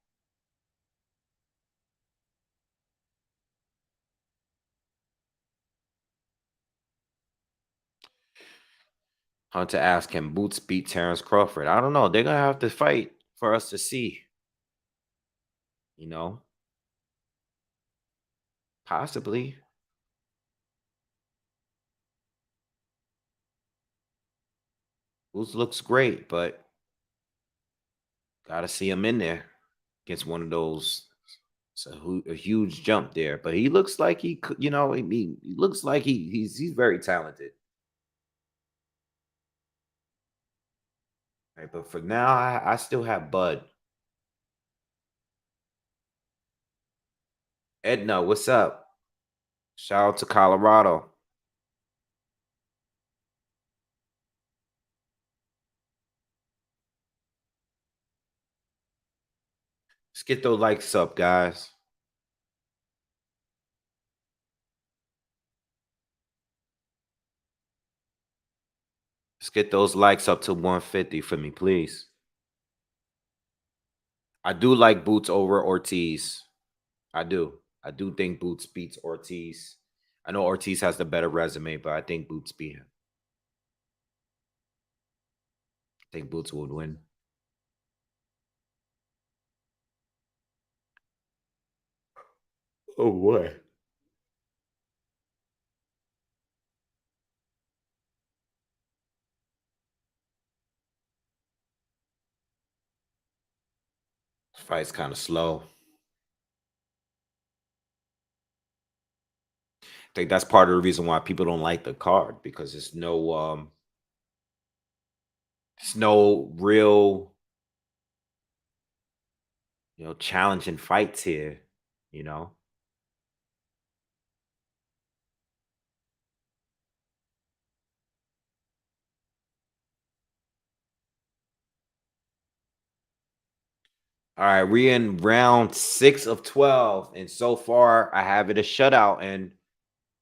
Hunter asked, can Boots beat Terrence Crawford? I don't know. They're going to have to fight for us to see. You know? Possibly. Boots looks great, but got to see him in there against one of those. It's a huge jump there, but he looks like he could, you know, he looks like he's very talented. Right, but for now, I still have Bud. Edna, what's up? Shout out to Colorado. Let's get those likes up, guys. Let's get those likes up to 150 for me, please. I do like Boots over Ortiz. I do. I do think Boots beats Ortiz. I know Ortiz has the better resume, but I think Boots beat him. I think Boots would win. Oh boy. This fight's kind of slow. I think that's part of the reason why people don't like the card because it's no real, challenging fights here, you know. All right, we're in round 6 of 12, and so far I have it a shutout, and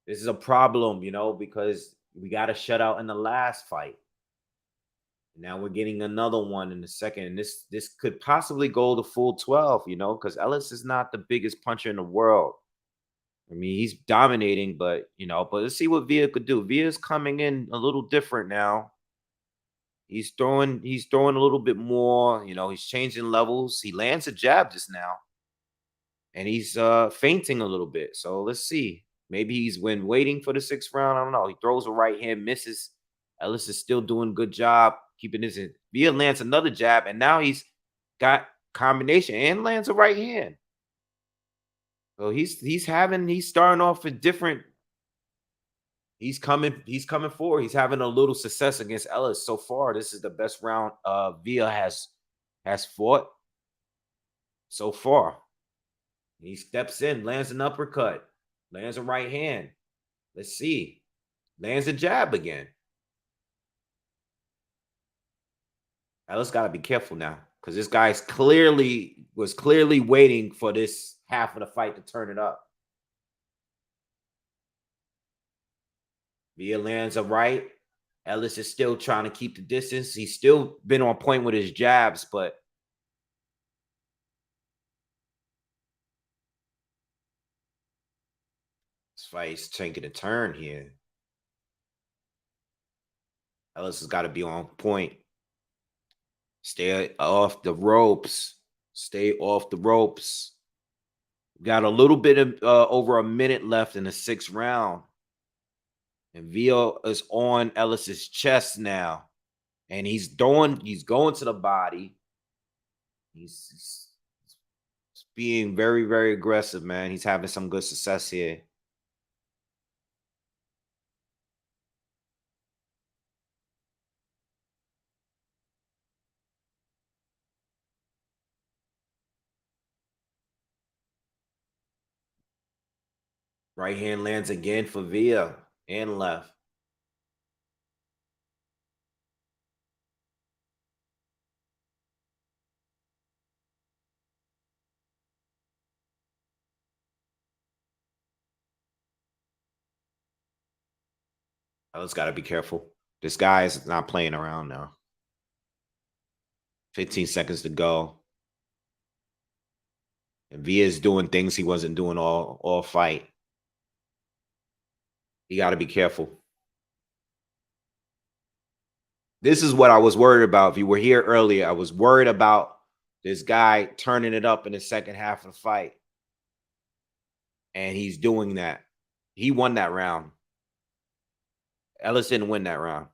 this is a problem, because we got a shutout in the last fight. Now we're getting another one in the second, and this could possibly go the full 12, because Ellis is not the biggest puncher in the world. I mean, he's dominating, but let's see what Villa could do. Villa's coming in a little different now. He's throwing a little bit more, he's changing levels. He lands a jab just now. And he's fainting a little bit. So let's see. Maybe he's been waiting for the 6th round. I don't know. He throws a right hand, misses. Ellis is still doing a good job keeping his in. Villa lands another jab, and now he's got combination and lands a right hand. So he's starting off a different. He's coming forward. He's having a little success against Ellis so far. This is the best round Villa has fought so far. He steps in, lands an uppercut. Lands a right hand. Let's see. Lands a jab again. Ellis got to be careful now because this guy's was clearly waiting for this half of the fight to turn it up. Villa lands a right. Ellis is still trying to keep the distance. He's still been on point with his jabs, but this fight's taking a turn here. Ellis has got to be on point. Stay off the ropes. Stay off the ropes. Got a little bit of over a minute left in the 6th round. And Villa is on Ellis's chest now. And he's going to the body. He's being very, very aggressive, man. He's having some good success here. Right hand lands again for Villa and left. Ellis got to be careful. This guy is not playing around now. 15 seconds to go. And Villa's doing things he wasn't doing all fight. You got to be careful. This is what I was worried about. If you were here earlier, I was worried about this guy turning it up in the second half of the fight. And he's doing that. He won that round. Ellis didn't win that round.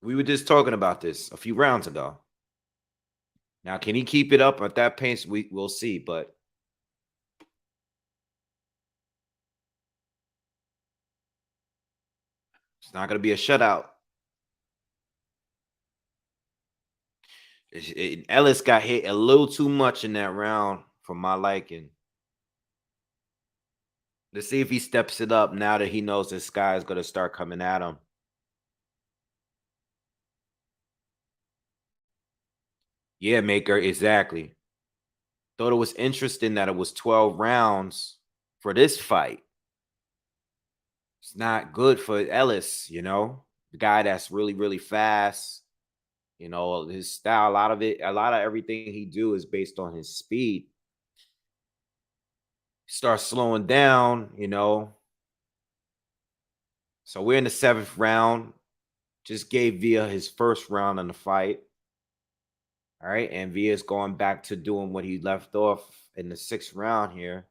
We were just talking about this a few rounds ago. Now, can he keep it up at that pace? We'll see, but it's not going to be a shutout. Ellis got hit a little too much in that round for my liking. Let's see if he steps it up now that he knows this guy is going to start coming at him. Yeah, Maker, exactly. Thought it was interesting that it was 12 rounds for this fight. It's not good for Ellis, you know, the guy that's really, really fast. You know, his style, a lot of everything he do is based on his speed. Start slowing down, you know. So we're in the 7th round. Just gave Villa his first round in the fight. All right, and Villa's going back to doing what he left off in the 6th round here.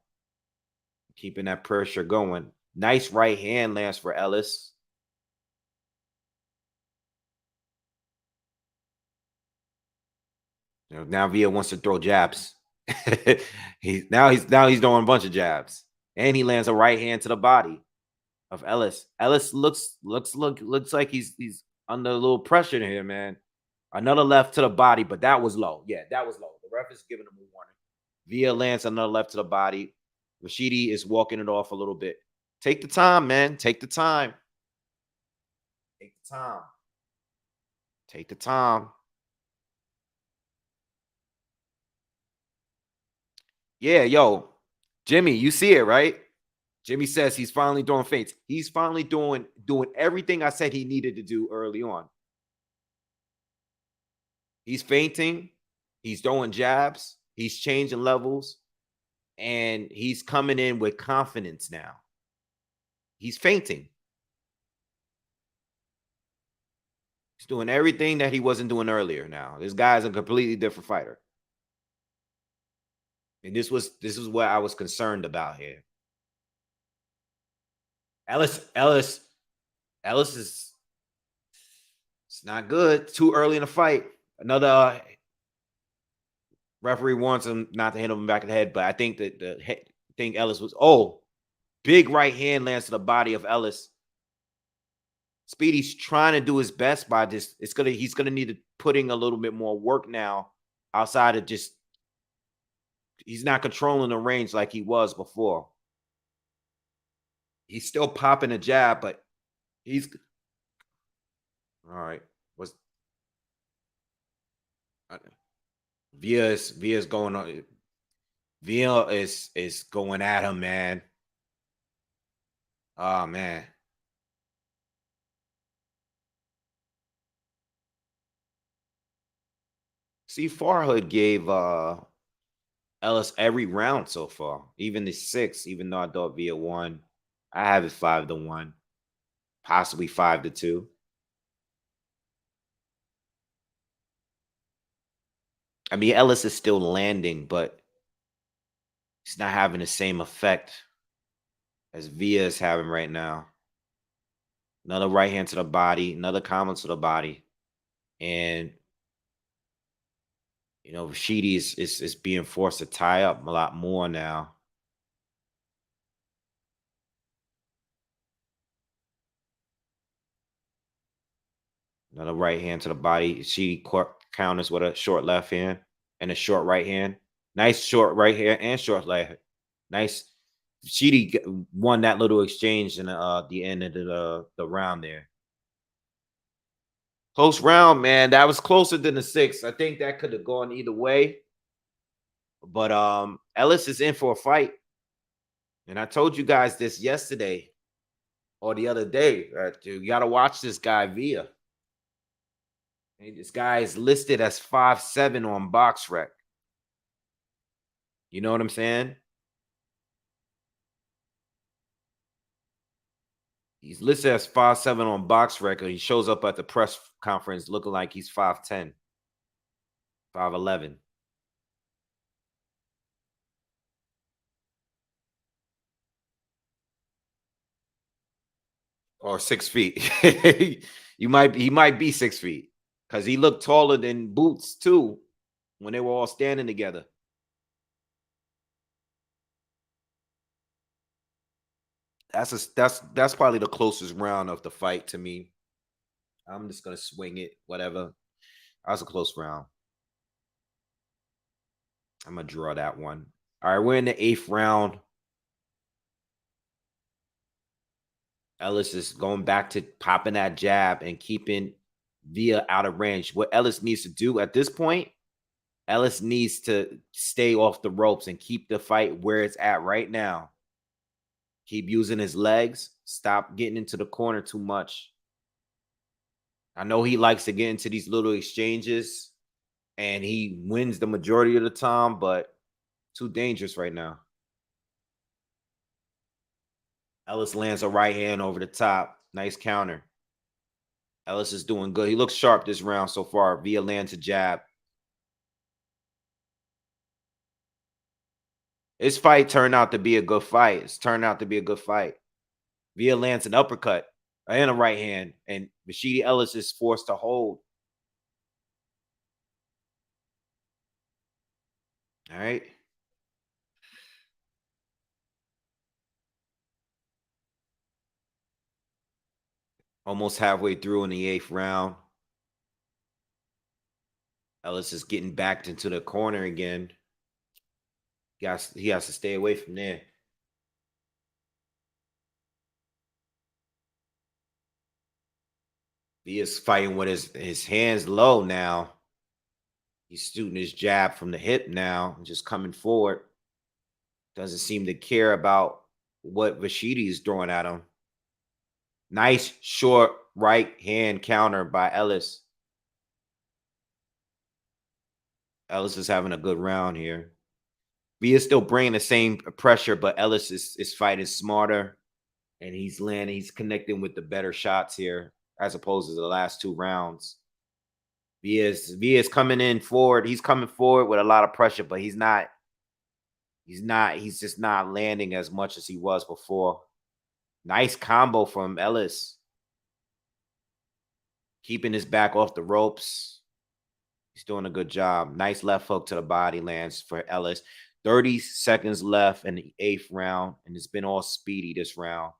Keeping that pressure going. Nice right hand lands for Ellis. You know, now Villa wants to throw jabs. he's doing a bunch of jabs. And he lands a right hand to the body of Ellis. Ellis looks like he's under a little pressure here, man. Another left to the body, but that was low. Yeah, that was low. The ref is giving him a warning. Villa lands another left to the body. Rashidi is walking it off a little bit. Take the time, man. Take the time. Take the time. Take the time. Yeah, yo, Jimmy, you see it, right? Jimmy says he's finally throwing feints. He's finally doing everything I said he needed to do early on. He's feinting. He's throwing jabs. He's changing levels. And he's coming in with confidence now. He's feinting. He's doing everything that he wasn't doing earlier now. This guy's a completely different fighter. And this was what I was concerned about here. Ellis is it's not good. Too early in the fight. Another referee wants him not to hit him in the back of the head, but I think that Ellis was big right hand lands to the body of Ellis. Speedy's trying to do his best by this. He's gonna need to put in a little bit more work now outside of just He's not controlling the range like he was before. He's still popping a jab, but he's all right. Was Via's going on. Via is going at him, man. Oh man. See, Farhood gave Ellis every round so far, even the six, even though I thought Via won. I have it 5-1, possibly 5-2. I mean, Ellis is still landing, but he's not having the same effect as Via is having right now. Another right hand to the body, another combo to the body. And Rashidi is being forced to tie up a lot more now. Another right hand to the body. Rashidi counters with a short left hand and a short right hand. Nice short right hand and short left. Nice. Rashidi won that little exchange in the end of the round there. Close round, man. That was closer than the six. I think that could have gone either way. But Ellis is in for a fight. And I told you guys this yesterday or the other day. You got to watch this guy Via. And this guy is listed as 5'7" on BoxRec. You know what I'm saying? He's listed as 5'7" on BoxRec. He shows up at the press conference looking like he's 5'10", 5'11". Or 6 feet. He might be 6 feet. Because he looked taller than Boots too when they were all standing together. That's probably the closest round of the fight to me. I'm just gonna swing it, whatever. That was a close round. I'm gonna draw that one. All right, we're in the 8th round. Ellis is going back to popping that jab and keeping Via out of range. What Ellis needs to do at this point, Ellis needs to stay off the ropes and keep the fight where it's at right now. Keep using his legs. Stop getting into the corner too much. I know he likes to get into these little exchanges and he wins the majority of the time, but too dangerous right now. Ellis lands a right hand over the top. Nice counter. Ellis is doing good. He looks sharp this round so far. Via lands a jab. This fight turned out to be a good fight. It's turned out to be a good fight. Via lands an uppercut and a right hand, and Rashidi Ellis is forced to hold. All right. Almost halfway through in the 8th round. Ellis is getting backed into the corner again. He has to stay away from there. He is fighting with his hands low now. He's shooting his jab from the hip now, just coming forward. Doesn't seem to care about what Rashidi is throwing at him. Nice short right hand counter by Ellis. Ellis is having a good round here. V is still bringing the same pressure, but Ellis is fighting smarter, and he's landing. He's connecting with the better shots here as opposed to the last 2 rounds. V is coming in forward. He's coming forward with a lot of pressure, but he's just not landing as much as he was before. Nice combo from Ellis. Keeping his back off the ropes. He's doing a good job. Nice left hook to the body lands for Ellis. 30 seconds left in the 8th round, and it's been all speedy this round.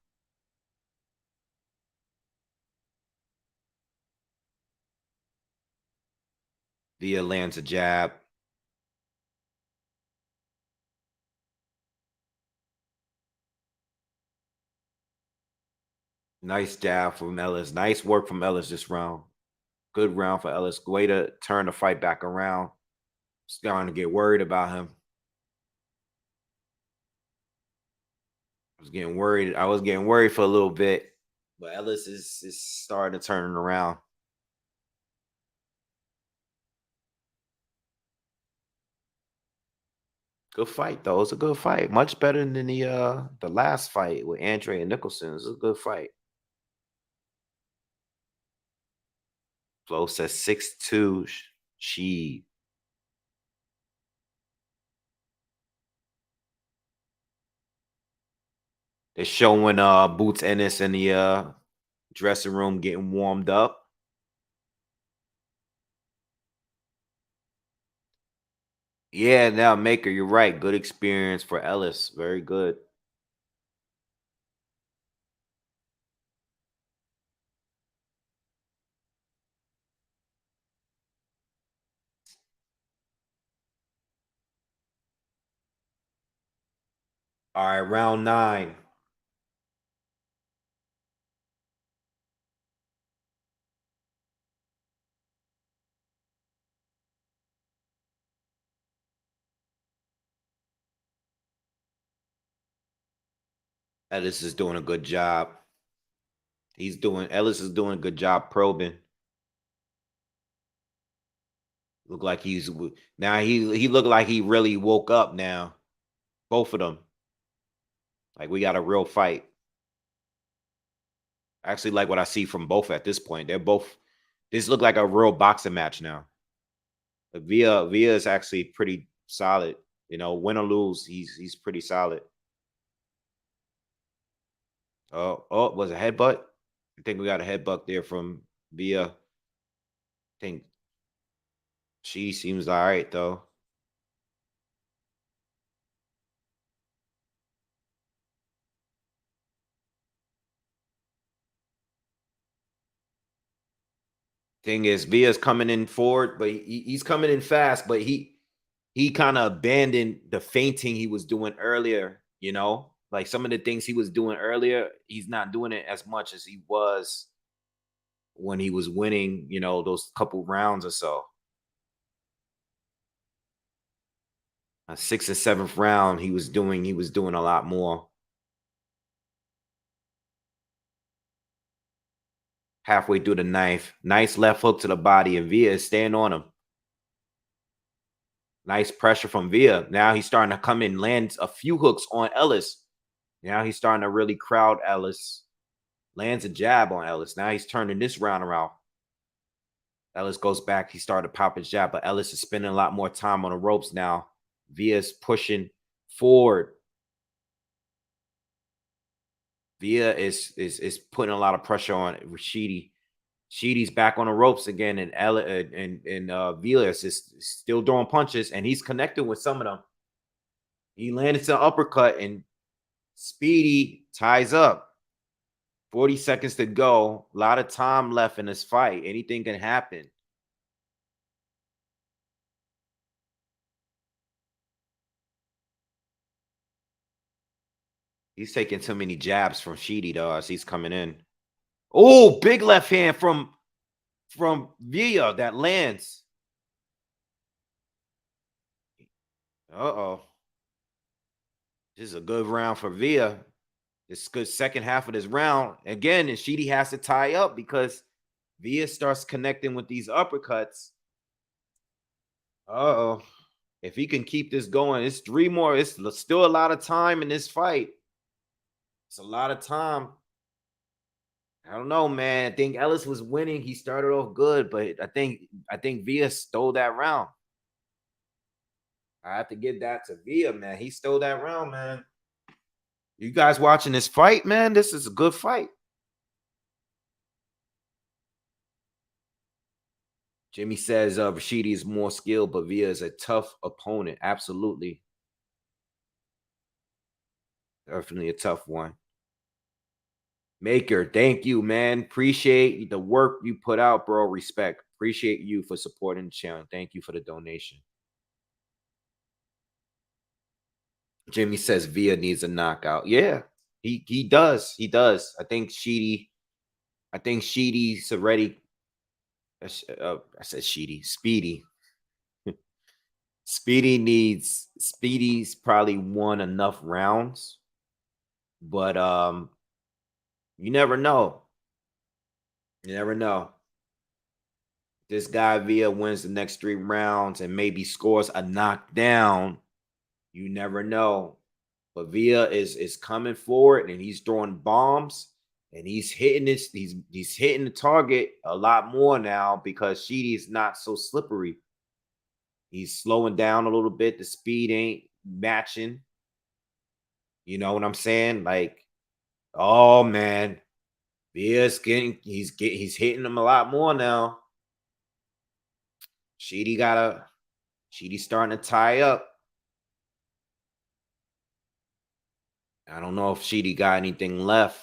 Via lands a jab. Nice jab from Ellis. Nice work from Ellis this round. Good round for Ellis. Way to turn the fight back around. Starting to get worried about him. I was getting worried for a little bit, but Ellis is starting to turn it around. Good fight though. It's a good fight. Much better than the last fight with Andre and Nicholson. It's a good fight. Flo says 6'2". She they're showing Boots Ennis in the dressing room getting warmed up. Yeah, now Maker, you're right. Good experience for Ellis. Very good. All right, round 9. Ellis is doing a good job. Ellis is doing a good job probing. Look like now he looked like he really woke up now. Both of them. Like we got a real fight. I actually like what I see from both at this point. This look like a real boxing match now. Villa is actually pretty solid. You know, win or lose, he's pretty solid. Oh, was a headbutt? I think we got a headbutt there from Villa. I think she seems all right though. Thing is, Villa's coming in forward, but he's coming in fast, but he kind of abandoned the feinting he was doing earlier, you know? Like some of the things he was doing earlier, he's not doing it as much as he was when he was winning, you know, those couple rounds or so. A 6th and 7th round, he was doing a lot more. Halfway through the ninth, nice left hook to the body, and Villa is staying on him. Nice pressure from Villa. Now he's starting to come in, lands a few hooks on Ellis. Now he's starting to really crowd Ellis. Lands a jab on Ellis. Now he's turning this round around. Ellis goes back. He started to pop his jab, but Ellis is spending a lot more time on the ropes now. Villa's pushing forward. Villa is putting a lot of pressure on Rashidi. Sheedy's back on the ropes again, and Villa is just still throwing punches, and he's connecting with some of them. He landed to an uppercut, and Speedy ties up. 40 seconds to go. A lot of time left in this fight. Anything can happen. He's taking too many jabs from Sheedy though as he's coming in. Oh, big left hand from Villa that lands. Uh-oh. This is a good round for Villa. This good second half of this round. Again, and Sheedy has to tie up because Villa starts connecting with these uppercuts. Uh-oh. If he can keep this going, it's 3 more. It's still a lot of time in this fight. It's a lot of time. I don't know, man. I think Ellis was winning. He started off good, but I think Villa stole that round. I have to give that to Villa, man. He stole that round, man. You guys watching this fight, man? This is a good fight. Jimmy says Rashidi is more skilled, but Villa is a tough opponent. Absolutely. Definitely a tough one. Maker, thank you, man. Appreciate the work you put out, bro. Respect. Appreciate you for supporting the channel. Thank you for the donation. Jimmy says Villa needs a knockout. Yeah, he does. He does. I think Sheedy I think Sheedy's already. I said Sheedy, Speedy. Speedy's probably won enough rounds, but you never know. You never know. This guy Via wins the next 3 rounds and maybe scores a knockdown. You never know. But Villa is coming forward and he's throwing bombs and he's hitting this. He's hitting the target a lot more now because Sheedy is not so slippery. He's slowing down a little bit. The speed ain't matching. You know what I'm saying? Like, oh man, Villa's he's hitting him a lot more now. Sheedy's starting to tie up. I don't know if Sheedy got anything left.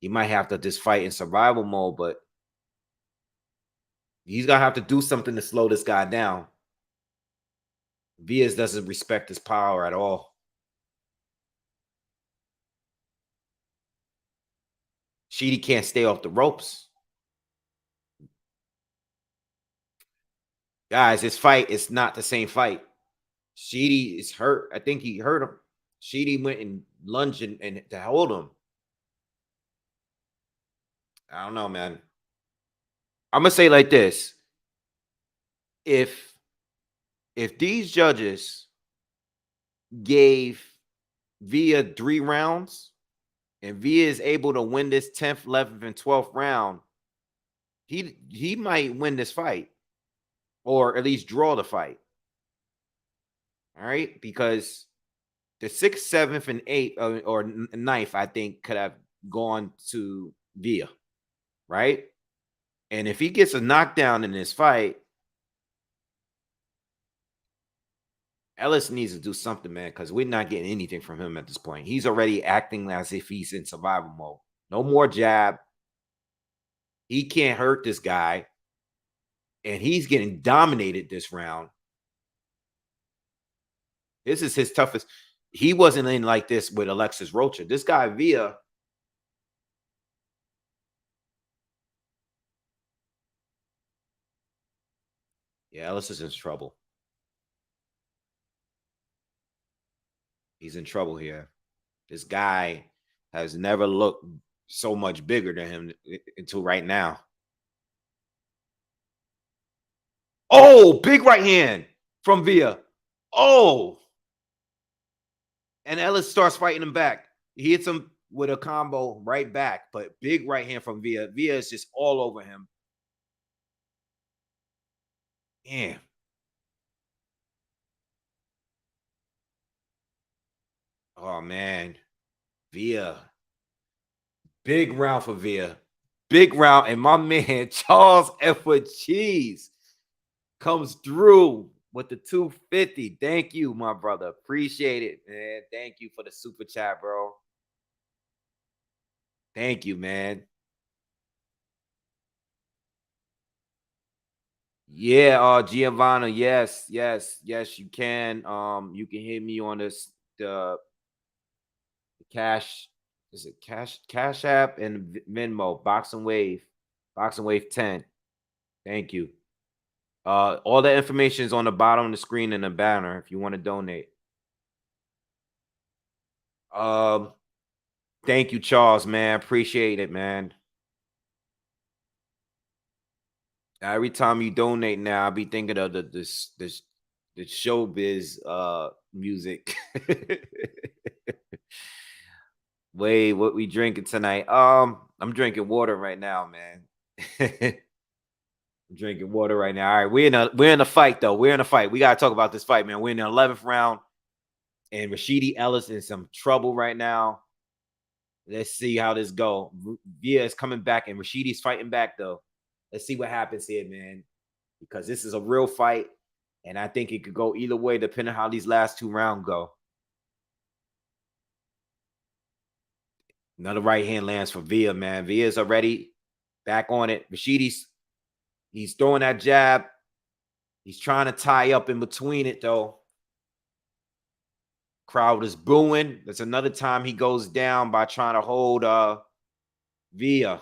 He might have to just fight in survival mode, but he's gonna have to do something to slow this guy down. Vias doesn't respect his power at all. Sheedy can't stay off the ropes. Guys, this fight is not the same fight. Sheedy is hurt. I think he hurt him. Sheedy went and lunged and to hold him. I don't know, man. I'm gonna say like this. If these judges gave Via 3 rounds and Via is able to win this 10th, 11th, and 12th round, he might win this fight or at least draw the fight. All right, because the 6th, 7th, and 8th or 9th, I think, could have gone to Via, right? And if he gets a knockdown in this fight, Ellis needs to do something, man, because we're not getting anything from him at this point. He's already acting as if he's in survival mode. No more jab. He can't hurt this guy. And he's getting dominated this round. This is his toughest. He wasn't in like this with Alexis Rocha. This guy, Via. Yeah, Ellis is in trouble. He's in trouble here. This guy has never looked so much bigger than him until right now. Oh, big right hand from Via. Oh. And Ellis starts fighting him back. He hits him with a combo right back, but big right hand from Via. Via is just all over him. Damn. Oh, man. Via. Big round for Via. Big round. And my man, Charles Edward Cheese, comes through with the 250. Thank you, my brother. Appreciate it, man. Thank you for the super chat, bro. Thank you, man. Yeah, Giovanna, yes, you can. You can hit me on the cash. Is it Cashapp and Venmo, Boxingwave 10. Thank you. All the information is on the bottom of the screen in the banner if you want to donate. Thank you, Charles, man. Appreciate it, man. Every time you donate now, I'll be thinking of the showbiz music. Wait, what we drinking tonight? I'm drinking water right now, man. I'm drinking water right now. All right, we're in a fight though. We're in a fight. We gotta talk about this fight, man. We're in the 11th round, and Rashidi Ellis in some trouble right now. Let's see how this go. Via is coming back, and Rashidi's fighting back though. Let's see what happens here, man. Because this is a real fight, and I think it could go either way depending on how these last 2 rounds go. Another right hand lands for Via, man. Via's already back on it. He's throwing that jab. He's trying to tie up in between it, though. Crowd is booing. That's another time he goes down by trying to hold Via.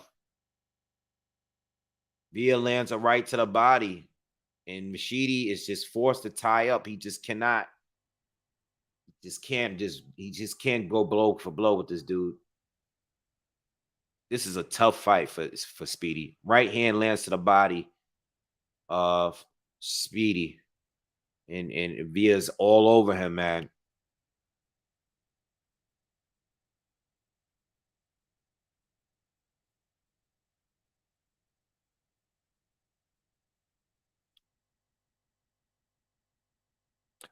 Villa lands a right to the body, and Machidi is just forced to tie up. He just cannot, he just can't go blow for blow with this dude. This is a tough fight for Speedy. Right hand lands to the body of Speedy, and Villa's all over him, man.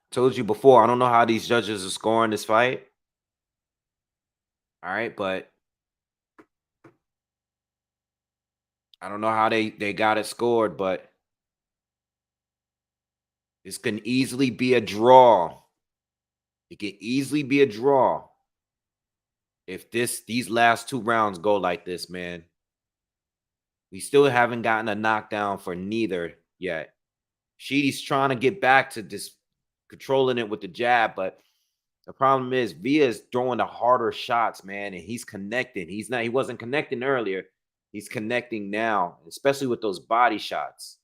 Told you before, I don't know how these judges are scoring this fight. All right, but I don't know how they got it scored, but this can easily be a draw. It can easily be a draw if these last 2 rounds go like this, man. We still haven't gotten a knockdown for neither yet. Sheedy's trying to get back to just controlling it with the jab, but the problem is Villa's throwing the harder shots, man, and he's connecting. He wasn't connecting earlier. He's connecting now, especially with those body shots.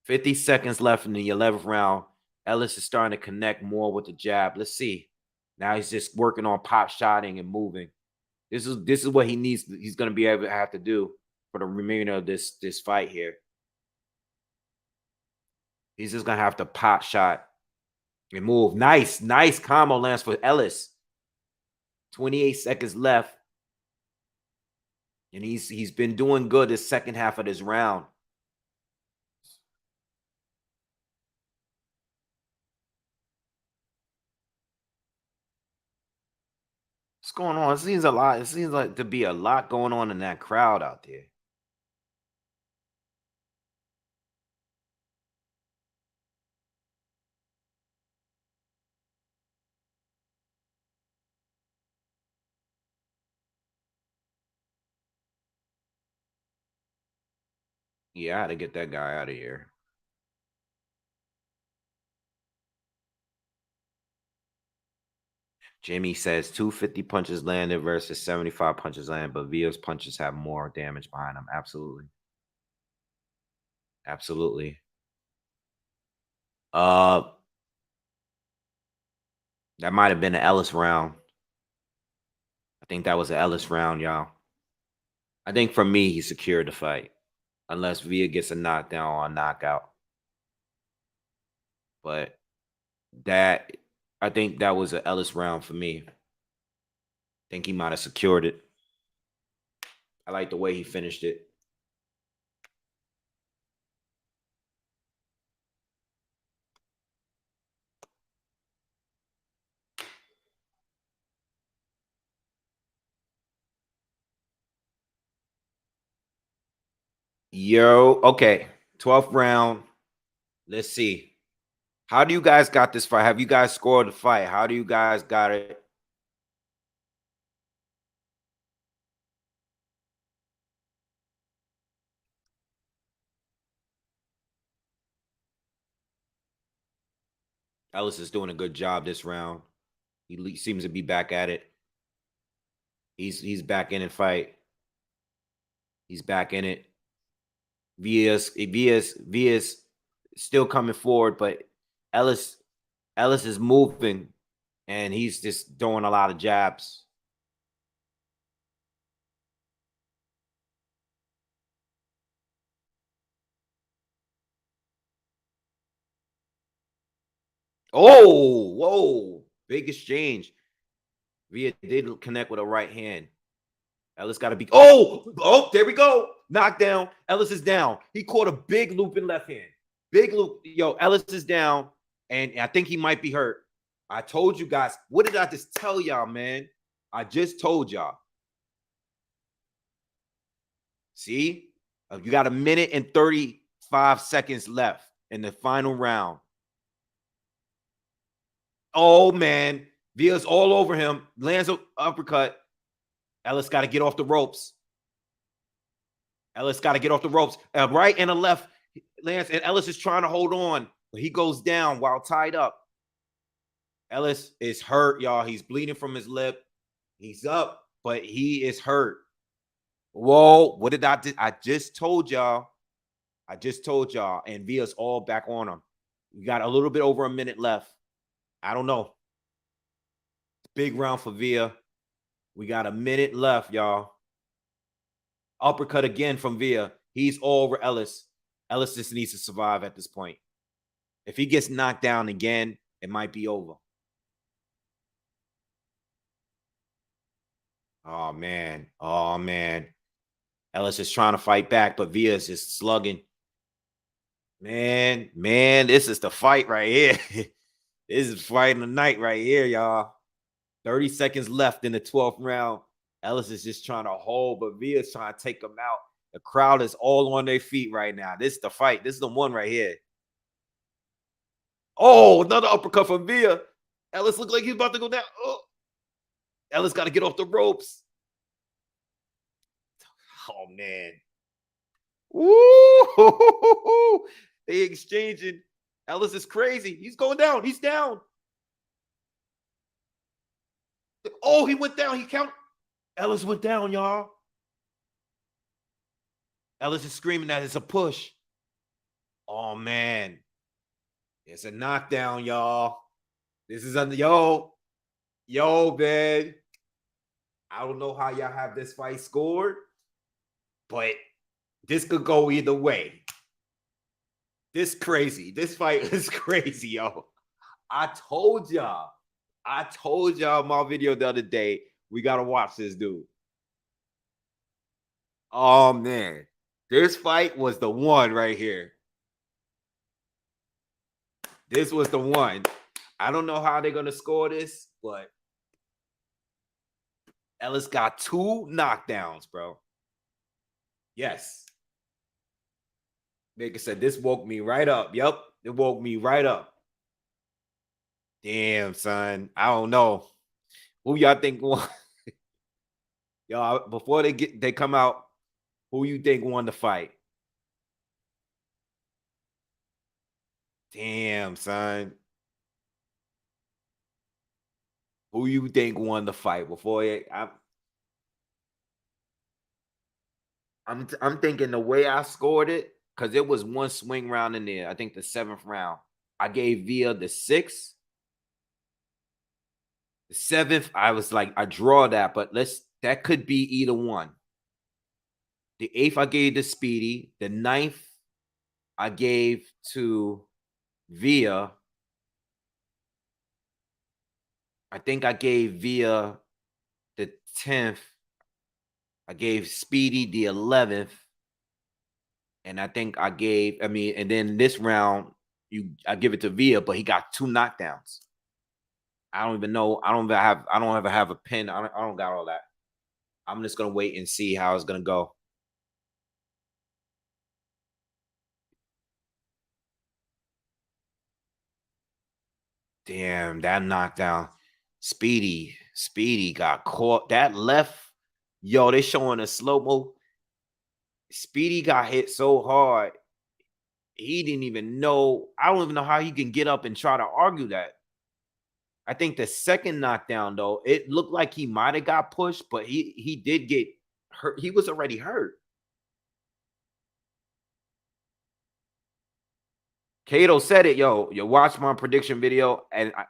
50 seconds left in the 11th round. Ellis is starting to connect more with the jab. Let's see. Now he's just working on pop shotting and moving. This is what he needs. He's going to be able to have to do for the remainder of this fight here. He's just going to have to pop shot and move. Nice combo lands for Ellis. 28 seconds left. And he's been doing good this second half of this round. What's going on? It seems like to be a lot going on in that crowd out there. Yeah, I had to get that guy out of here. Jimmy says 250 punches landed versus 75 punches landed, but Villa's punches have more damage behind them. Absolutely. Absolutely. That might have been an Ellis round. I think that was an Ellis round, y'all. I think for me, he secured the fight. Unless Villa gets a knockdown or a knockout. But I think that was an Ellis round for me. I think he might have secured it. I like the way he finished it. Yo, okay. 12th round. Let's see. How do you guys got this fight? Have you guys scored the fight? How do you guys got it? Ellis is doing a good job this round. He seems to be back at it. He's back in the fight. He's back in it. Villa's still coming forward, but Ellis is moving, and he's just throwing a lot of jabs. Oh, whoa. Big exchange. Villa did connect with a right hand. Ellis got to be. Oh, there we go. Knockdown. Ellis is down. He caught a big loop in left hand. Big loop. Yo, Ellis is down, and I think he might be hurt. I told you guys. What did I just tell y'all, man? I just told y'all. See? You got 1 minute and 35 seconds left in the final round. Oh, man. Villa's all over him. Lands an uppercut. Ellis got to get off the ropes. Ellis got to get off the ropes. Right and a left. Lance and Ellis is trying to hold on, but he goes down while tied up. Ellis is hurt, y'all. He's bleeding from his lip. He's up, but he is hurt. Whoa, what did I do? I just told y'all. I just told y'all. And Via's all back on him. We got a little bit over a minute left. I don't know. Big round for Via. We got a minute left, y'all. Uppercut again from Via. He's all over Ellis. Ellis just needs to survive at this point. If he gets knocked down again, it might be over. Oh, man. Oh, man. Ellis is trying to fight back, but Via is just slugging. Man, this is the fight right here. This is fighting the night right here, y'all. 30 seconds left in the 12th round. Ellis is just trying to hold, but Via's trying to take him out. The crowd is all on their feet right now. This is the fight. This is the one right here. Oh, another uppercut from Via. Ellis looked like he's about to go down. Oh. Ellis got to get off the ropes. Oh, man. Woo! They exchanging. Ellis is crazy. He's going down. He's down. Oh, he went down. He counted. Ellis went down, y'all. Ellis is screaming that it's a push. Oh, man. It's a knockdown, y'all. This is under yo, man. I don't know how y'all have this fight scored, but this could go either way. This crazy. This fight is crazy, yo. I told y'all my video the other day. We got to watch this dude. Oh, man. This fight was the one right here. This was the one. I don't know how they're going to score this, but Ellis got 2 knockdowns, bro. Yes. Baker said, this woke me right up. Yep, it woke me right up. Damn, son. I don't know. Who y'all think won? Y'all, before they come out, who you think won the fight? Damn, son. Who you think won the fight before it? I'm thinking the way I scored it, because it was one swing round in there. I think the 7th round. I gave Via the 6th. The 7th, I was like, I draw that, but that could be either one. The 8th, I gave to Speedy. The 9th, I gave to Via. I think I gave Via the 10th. I gave Speedy the 11th. And I think I gave, and then this round, I give it to Via, but he got 2 knockdowns. I don't even know. I don't ever have a pin. I don't got all that. I'm just gonna wait and see how it's gonna go. Damn, that knockdown. Speedy got caught. That left, yo, they showing a slow-mo. Speedy got hit so hard. He didn't even know. I don't even know how he can get up and try to argue that. I think the second knockdown, though, it looked like he might have got pushed, but he did get hurt. He was already hurt. Kato said it, yo. You watch my prediction video, and I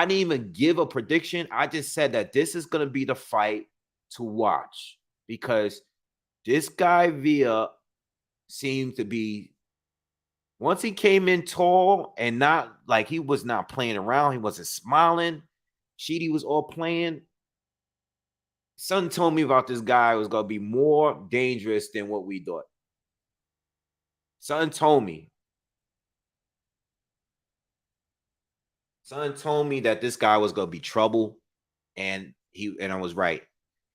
didn't even give a prediction. I just said that this is going to be the fight to watch because this guy Via seemed to be, once he came in tall and not like he was not playing around, he wasn't smiling. Sheedy was all playing. Son told me about this guy was going to be more dangerous than what we thought. Son told me that this guy was going to be trouble, and I was right.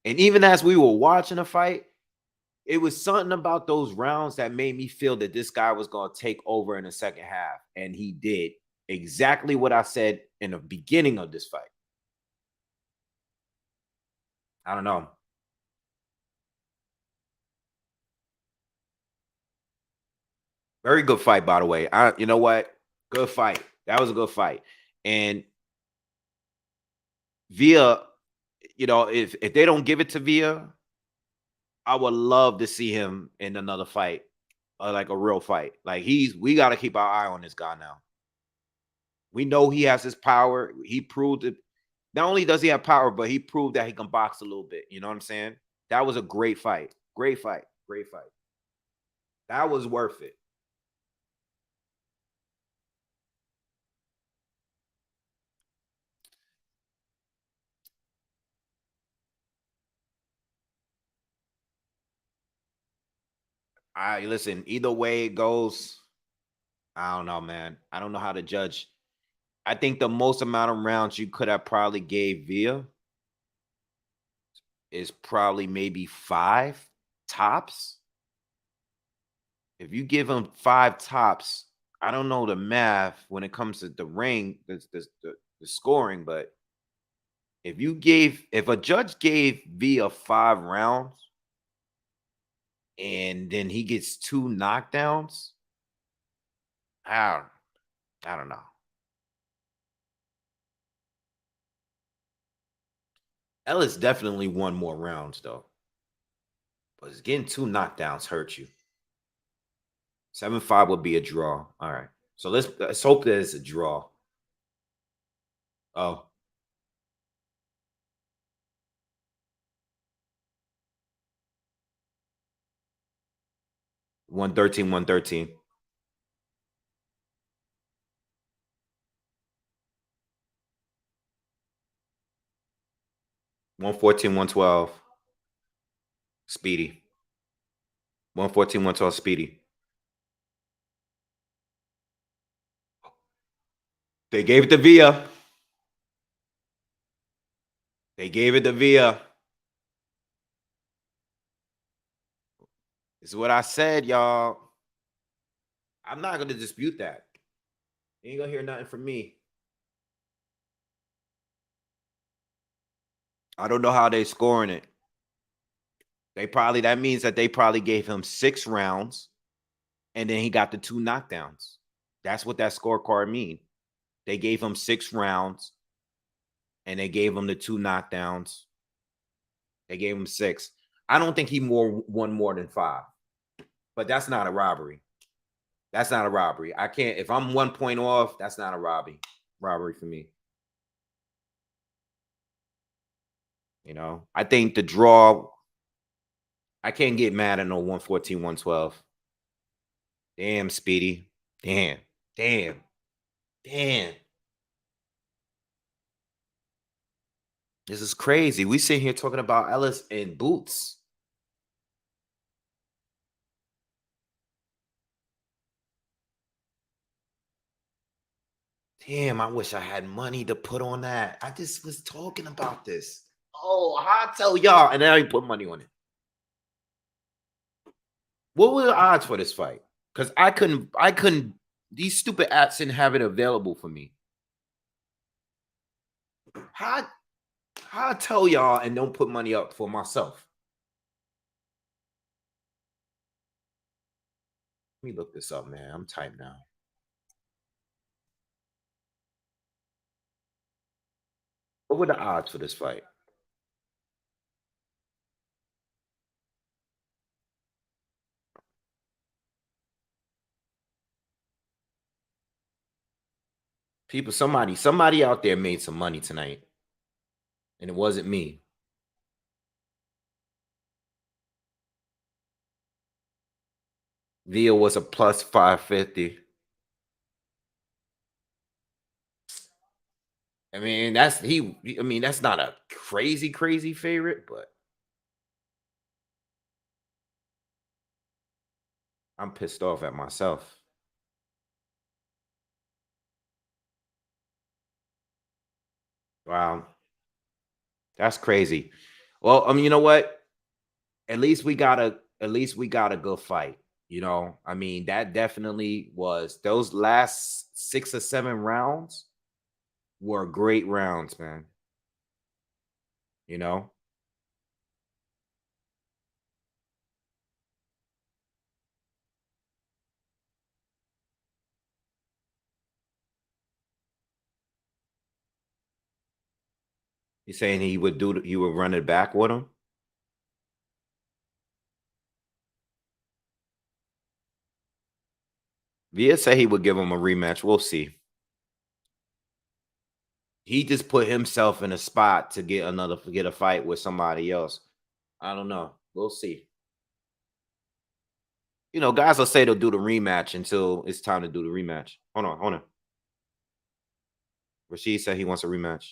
And even as we were watching the fight, it was something about those rounds that made me feel that this guy was going to take over in the second half, and he did exactly what I said in the beginning of this fight. I don't know. Very good fight, by the way. You know what? Good fight. That was a good fight. And Via, if they don't give it to Via, I would love to see him in another fight, like a real fight. Like we got to keep our eye on this guy now. We know he has his power. He proved it. Not only does he have power, but he proved that he can box a little bit. You know what I'm saying? That was a great fight. Great fight. Great fight. That was worth it. I listen, either way it goes, I don't know, man. I don't know how to judge. I think the most amount of rounds you could have probably gave Via is probably maybe 5 tops. If you give him 5 tops, I don't know the math when it comes to the ring, the scoring, but if a judge gave Via 5 rounds and then he gets 2 knockdowns, I don't, I don't know. Ellis definitely won more rounds though, but getting 2 knockdowns hurt you. 7-5 would be a draw. All right, so let's hope that it's a draw. Oh, 113, 113. 114, 112. Speedy. 114, 112. Speedy. They gave it to Via. They gave it to Via. This is what I said, y'all. I'm not gonna dispute that. You ain't gonna hear nothing from me. I don't know how they scoring it. That means that they probably gave him 6 rounds and then he got the 2 knockdowns. That's what that scorecard mean. They gave him 6 rounds and they gave him the 2 knockdowns. They gave him 6. I don't think he won more than 5. But that's not a robbery. That's not a robbery. I can't if I'm 1 point off, that's not a robbery for me. You know, I think the draw, I can't get mad at no 114, 112. Damn, Speedy. Damn. Damn. Damn. This is crazy. We sit here talking about Ellis and Boots. Damn, I wish I had money to put on that. I just was talking about this. Oh, I tell y'all, and now you put money on it. What were the odds for this fight? Because I couldn't. These stupid apps didn't have it available for me. How how I tell y'all and don't put money up for myself? Let me look this up, man. I'm tight now. What were the odds for this fight? People, somebody out there made some money tonight, and it wasn't me. Via was a plus 550. I mean, that's not a crazy favorite, but I'm pissed off at myself. Wow, that's crazy. Well, you know what? At least we got a good fight. You know, I mean, that definitely was those last 6 or 7 rounds were great rounds, man. You know, he's saying he would run it back with him. Via said he would give him a rematch. We'll see. He just put himself in a spot to get a fight with somebody else. I don't know. We'll see. You know, guys will say they'll do the rematch until it's time to do the rematch. Hold on, hold on. Rashid said he wants a rematch.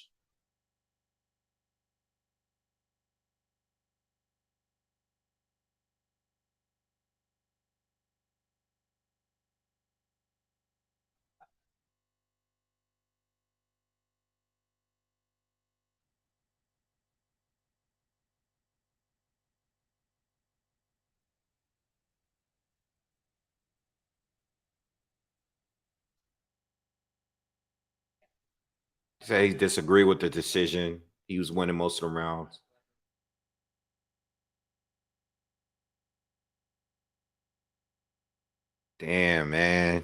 He said he disagreed with the decision. He was winning most of the rounds. Damn, man.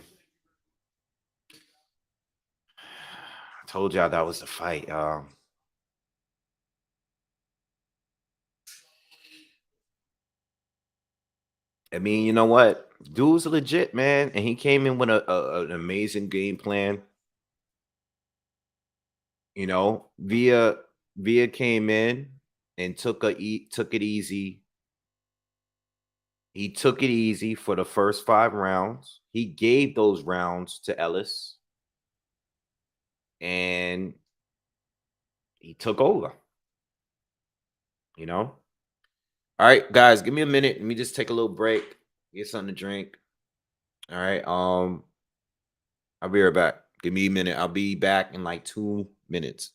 I told y'all that was the fight. I mean, you know what? Dude's legit, man. And he came in with an amazing game plan. You know, Via came in and took it easy. He took it easy for the first 5 rounds. He gave those rounds to Ellis, and he took over. You know. All right, guys, give me a minute. Let me just take a little break, get something to drink. All right. I'll be right back. Give me a minute. I'll be back in like 2 minutes.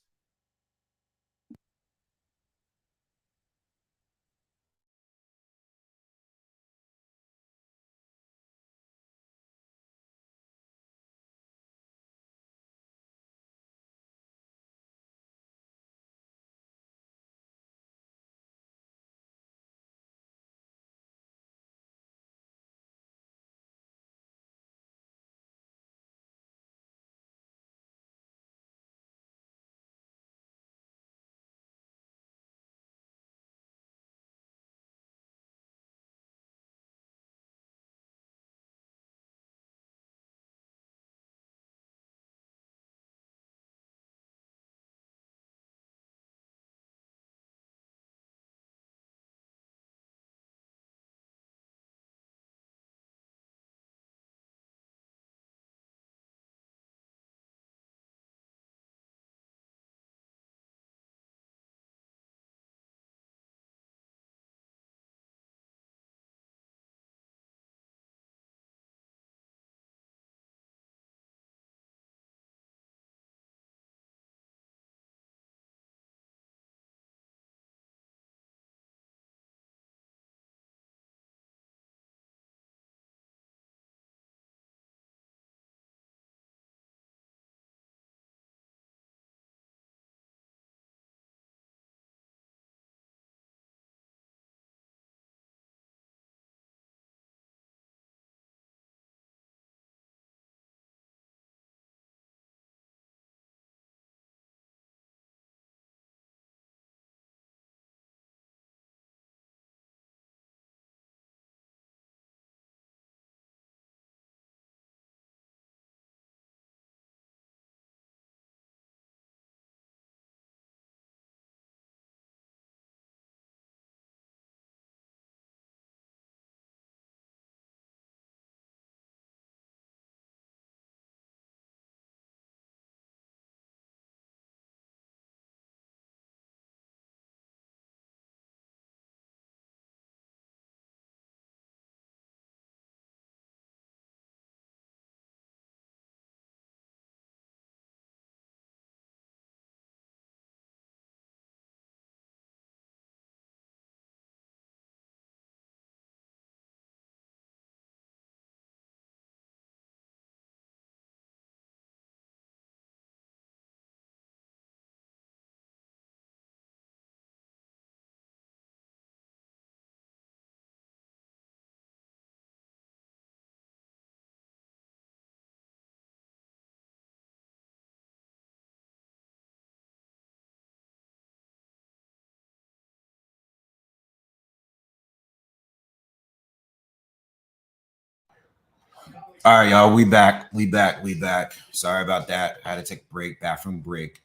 All right, y'all. We back. We back. We back. Sorry about that. I had to take a break, bathroom break,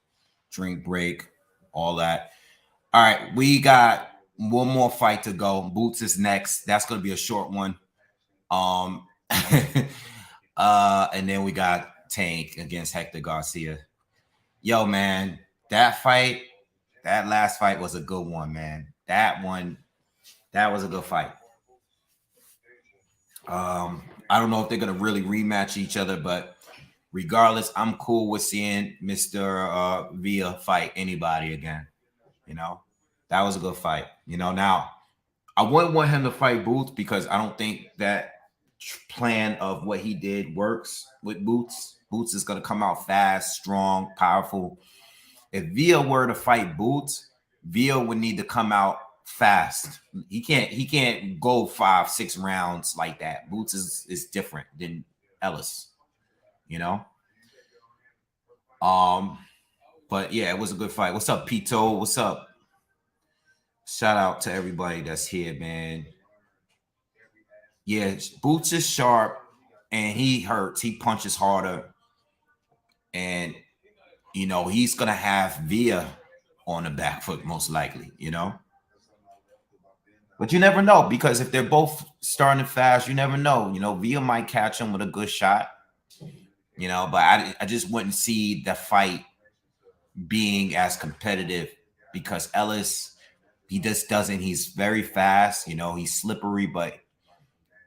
drink break, all that. All right, we got one more fight to go. Boots is next. That's gonna be a short one. Um, and then we got Tank against Hector Garcia. Yo, man, that fight, that last fight was a good one, man. That was a good fight. I don't know if they're gonna really rematch each other, but regardless, I'm cool with seeing Mr. Villa fight anybody again. You know, that was a good fight. Now I wouldn't want him to fight Boots because I don't think that plan of what he did works with Boots. Boots is gonna come out fast, strong, powerful. If Villa were to fight Boots, Villa would need to come out fast. He can't go 5-6 rounds like that. Boots is different than Ellis, you know. Um, but yeah, it was a good fight. What's up, Pito? What's up? Shout out to everybody that's here, man. Yeah, Boots is sharp and he hurts. He punches harder, and he's gonna have Villa on the back foot most likely. But you never know because if they're both starting fast, you never know. Villa might catch him with a good shot. But I just wouldn't see the fight being as competitive because Ellis, he just doesn't. He's very fast. He's slippery, but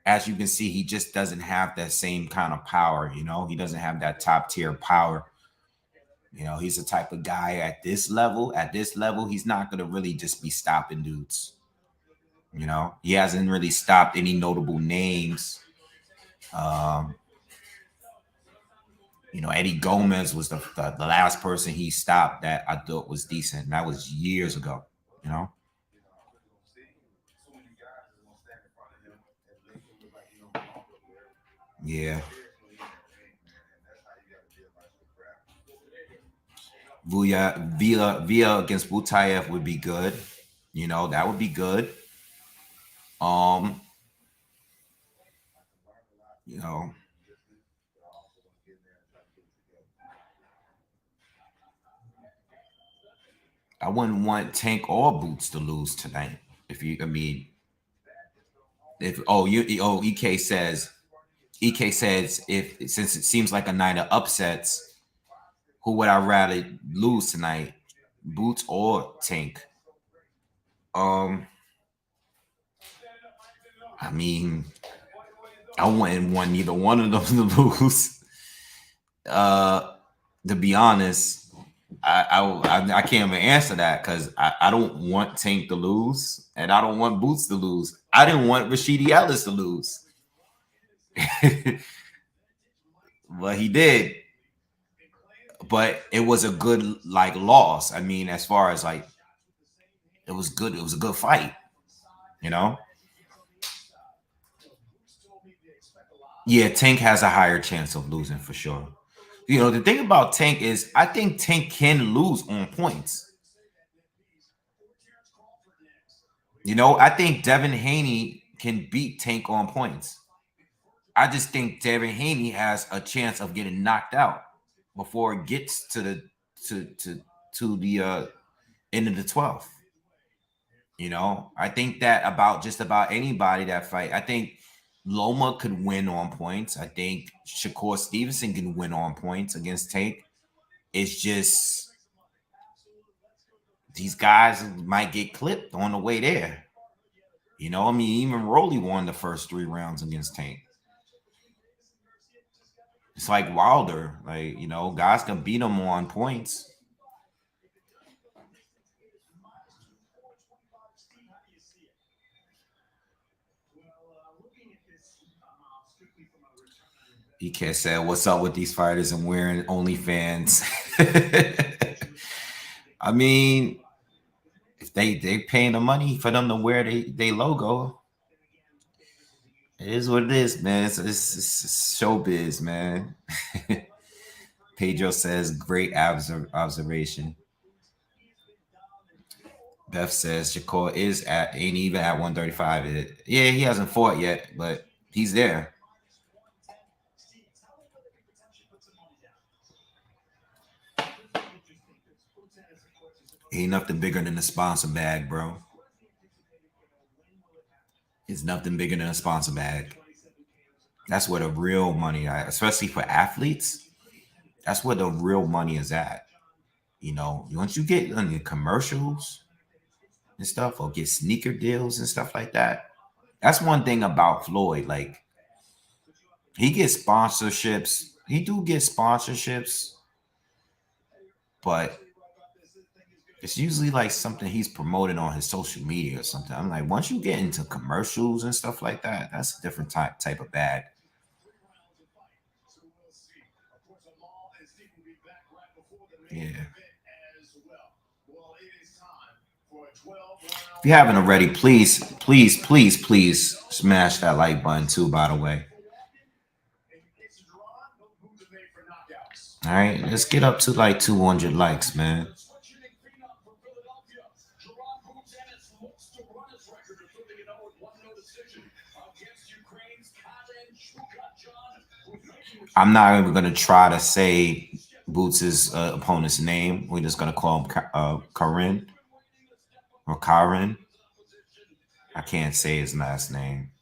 as you can see, he just doesn't have that same kind of power. He doesn't have that top tier power. He's the type of guy at this level. At this level, he's not gonna really just be stopping dudes. He hasn't really stopped any notable names. Um, Eddie Gomez was the last person he stopped that I thought was decent. And that was years ago. You know. Yeah. Villa against Butayev would be good. That would be good. Um, you know, I wouldn't want Tank or Boots to lose tonight. If EK says if since it seems like a night of upsets, who would I rather lose tonight, Boots or Tank? Um, I mean, I wouldn't want either one of them to lose. To be honest, I can't even answer that because I don't want Tank to lose and I don't want Boots to lose. I didn't want Rashidi Ellis to lose. Well, he did. But it was a good loss. I mean, as far as it was good. It was a good fight, you know? Yeah, Tank has a higher chance of losing for sure. The thing about Tank is I think Tank can lose on points. I think Devin Haney can beat Tank on points. I just think Devin Haney has a chance of getting knocked out before it gets to the end of the 12th. I think that about just about anybody that fight. I think Loma could win on points. I think Shakur Stevenson can win on points against Tank. It's just these guys might get clipped on the way there. I mean, even Rolly won the first 3 rounds against Tank. It's like Wilder. Guys can beat him on points. EK said, "What's up with these fighters and wearing OnlyFans?" I mean, if they paying the money for them to wear they logo, it is what it is, man. It's showbiz, man. Pedro says, "Great observation." Beth says, "Shakur ain't even at 135. Yeah, he hasn't fought yet, but he's there." Ain't nothing bigger than a sponsor bag, bro. It's nothing bigger than a sponsor bag. That's where the real money, especially for athletes. That's where the real money is at. You know, once you get on the commercials and stuff, or get sneaker deals and stuff like that. That's one thing about Floyd. Like, he gets sponsorships. He do get sponsorships, but it's usually like something he's promoting on his social media or something. I'm like, once you get into commercials and stuff like that, that's a different type of bag. Yeah. If you haven't already, please, please, please, please smash that like button too, by the way. All right, let's get up to like 200 likes, man. I'm not even going to try to say Boots' opponent's name. We're just going to call him Karin or Karin. I can't say his last name.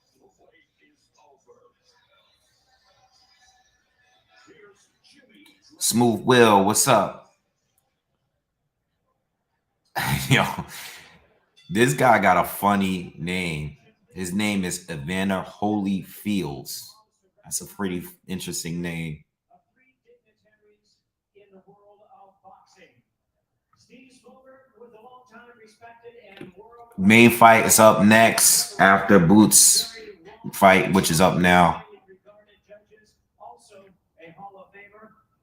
Smooth Will, what's up? Yo, this guy got a funny name. His name is Evander Holyfields. That's a pretty interesting name. Main fight is up next after Boots fight, which is up now.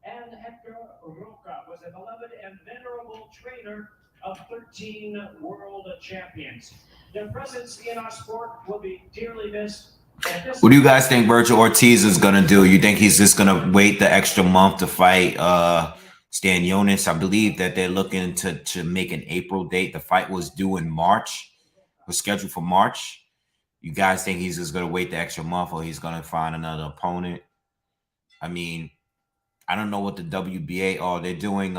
And Hector Garcia was a beloved and venerable trainer of 13 world champions. Their presence in our sport will be dearly missed. What do you guys think Virgil Ortiz is going to do? You think he's just going to wait the extra month to fight Stanionis? I believe that they're looking to make an April date. The fight was due in March. Was scheduled for March. You guys think he's just going to wait the extra month, or he's going to find another opponent? I mean, I don't know what the WBA are. They're doing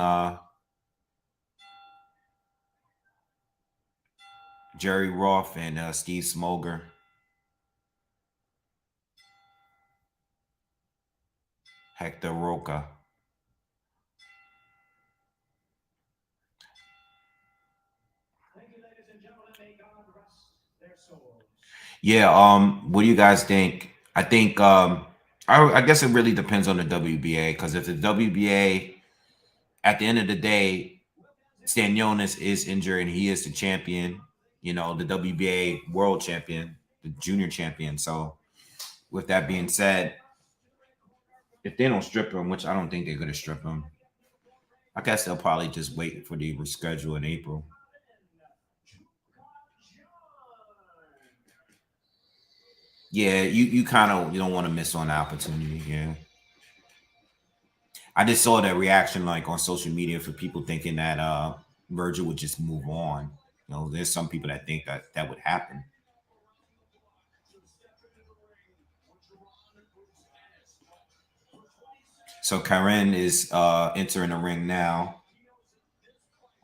Jerry Roth and Steve Smoger. Hector Roca. Yeah, what do you guys think? I think I guess it really depends on the WBA, because if the WBA, at the end of the day, Stanionis is injured and he is the champion, you know, the WBA world champion, the junior champion. So with that being said, if they don't strip him, which I don't think they're going to strip him, I guess they'll probably just wait for the reschedule in April. Yeah, you kind of, you don't want to miss on the opportunity. Yeah. I just saw that reaction like on social media for people thinking that Virgil would just move on. You know, there's some people that think that that would happen. So Karen is entering the ring now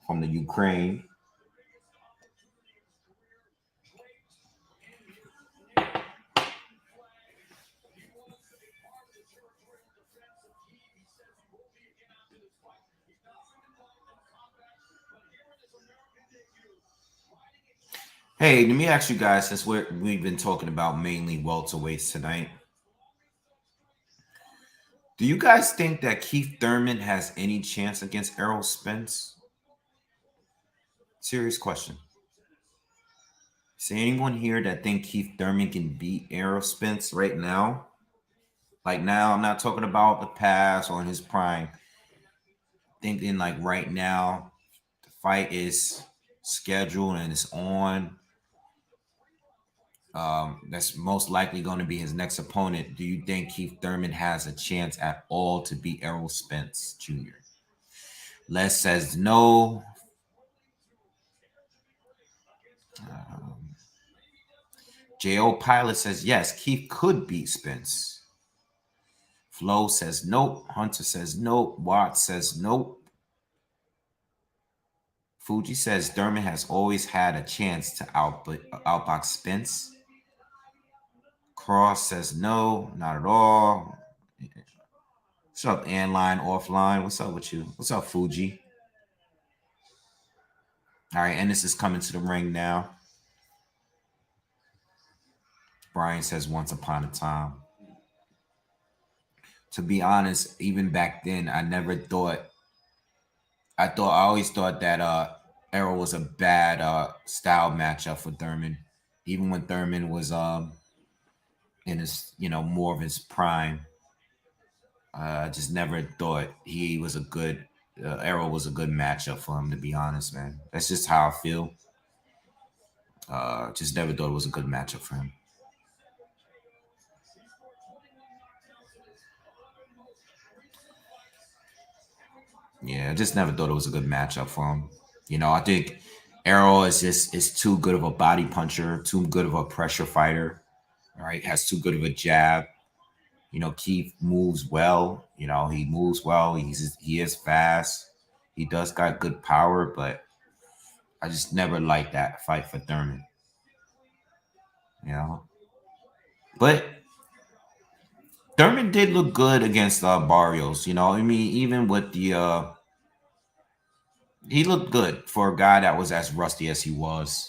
from the Ukraine. Hey, let me ask you guys, since we've been talking about mainly welterweights tonight, do you guys think that Keith Thurman has any chance against Errol Spence? Serious question. Is there anyone here that think Keith Thurman can beat Errol Spence right now? Like now, I'm not talking about the past or in his prime. Thinking like right now, the fight is scheduled and it's on. That's most likely going to be his next opponent. Do you think Keith Thurman has a chance at all to beat Errol Spence Jr.? Les says no. J.O. Pilot says yes, Keith could beat Spence. Flo says nope. Hunter says nope. Watts says nope. Fuji says Thurman has always had a chance to outbox Spence. Cross says no, not at all. What's up, Anline, offline? What's up with you? What's up, Fuji? All right, Ennis is coming to the ring now. Brian says once upon a time. To be honest, even back then, I always thought that Errol was a bad style matchup for Thurman. Even when Thurman was in his, more of his prime. I just never thought he was a good Errol was a good matchup for him, to be honest, man. That's just how I feel. Just never thought it was a good matchup for him. Yeah, I just never thought it was a good matchup for him. I think Errol is too good of a body puncher, too good of a pressure fighter. All right, has too good of a jab. Keith moves well. He moves well. He is fast. He does got good power, but I just never liked that fight for Thurman. But Thurman did look good against Barrios. I mean, even with the he looked good for a guy that was as rusty as he was.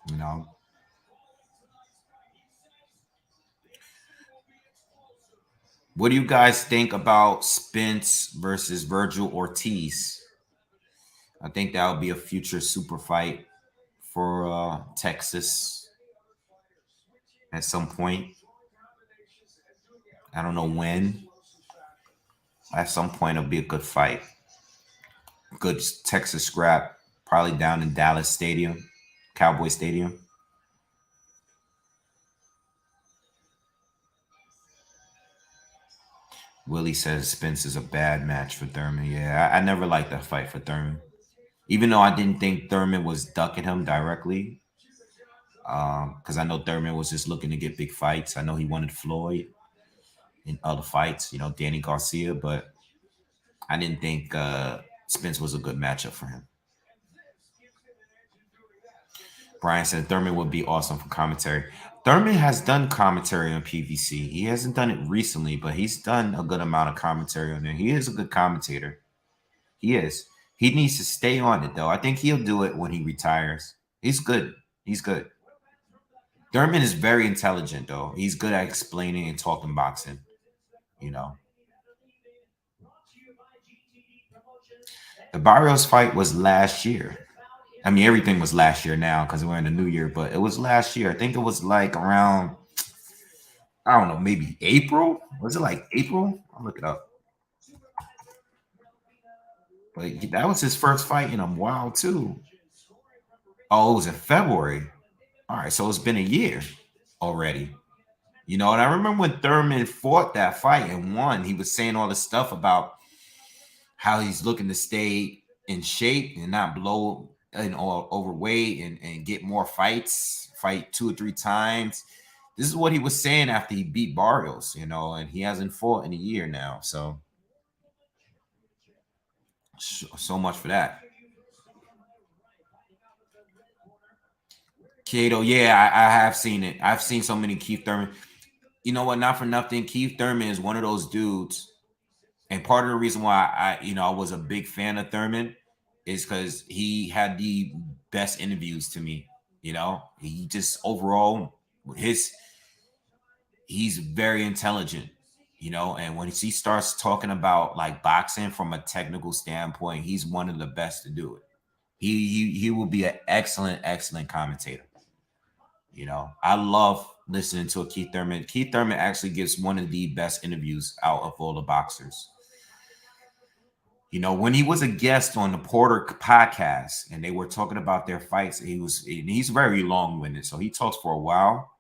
You know. What do you guys think about Spence versus Virgil Ortiz? I think that would be a future super fight for Texas at some point. I don't know when. At some point, it'll be a good fight. Good Texas scrap, probably down in Dallas Stadium, Cowboy Stadium. Willie says Spence is a bad match for Thurman. Yeah, I never liked that fight for Thurman. Even though I didn't think Thurman was ducking him directly. Because I know Thurman was just looking to get big fights. I know he wanted Floyd in other fights, Danny Garcia, but I didn't think Spence was a good matchup for him. Brian said Thurman would be awesome for commentary. Thurman has done commentary on PVC. He hasn't done it recently, but he's done a good amount of commentary on there. He is a good commentator. He is. He needs to stay on it, though. I think he'll do it when he retires. He's good. He's good. Thurman is very intelligent, though. He's good at explaining and talking boxing. The Barrios fight was last year. I mean, everything was last year now because we're in the new year, but it was last year. I think it was like around, I don't know, maybe April. Was it like April? I'll look it up. But that was his first fight in a while, too. Oh, it was in February. All right, so it's been a year already. And I remember when Thurman fought that fight and won, he was saying all this stuff about how he's looking to stay in shape and not blow and overweight and get more fights, fight 2 or 3 times. This is what he was saying after he beat Barrios, and he hasn't fought in a year now. So much for that. Kato, yeah, I have seen it. I've seen so many Keith Thurman. You know what? Not for nothing. Keith Thurman is one of those dudes. And part of the reason why I was a big fan of Thurman is because he had the best interviews to me. He just overall he's very intelligent. And when he starts talking about like boxing from a technical standpoint, he's one of the best to do it. He will be an excellent commentator. I love listening to a Keith Thurman. Keith Thurman actually gives one of the best interviews out of all the boxers. When he was a guest on the Porter podcast and they were talking about their fights, he's very long-winded, so he talks for a while.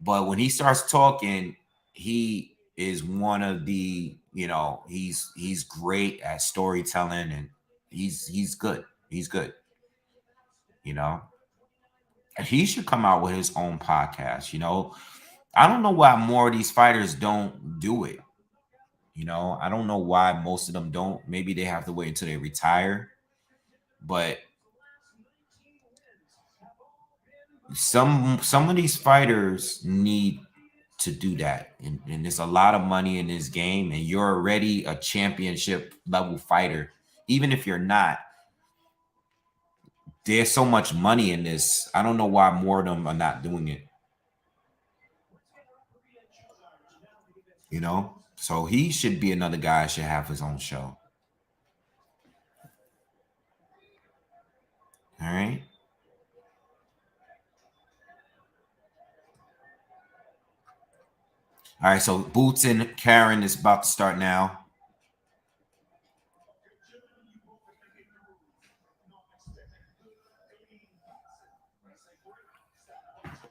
But when he starts talking, he is one of the, he's great at storytelling and he's good. He's good. And he should come out with his own podcast. I don't know why more of these fighters don't do it. You know, I don't know why most of them don't. Maybe they have to wait until they retire. But some of these fighters need to do that. And there's a lot of money in this game, and you're already a championship level fighter. Even if you're not, there's so much money in this. I don't know why more of them are not doing it. You know? So he should be another guy should have his own show. All right. All right. So Boots and Karen is about to start now.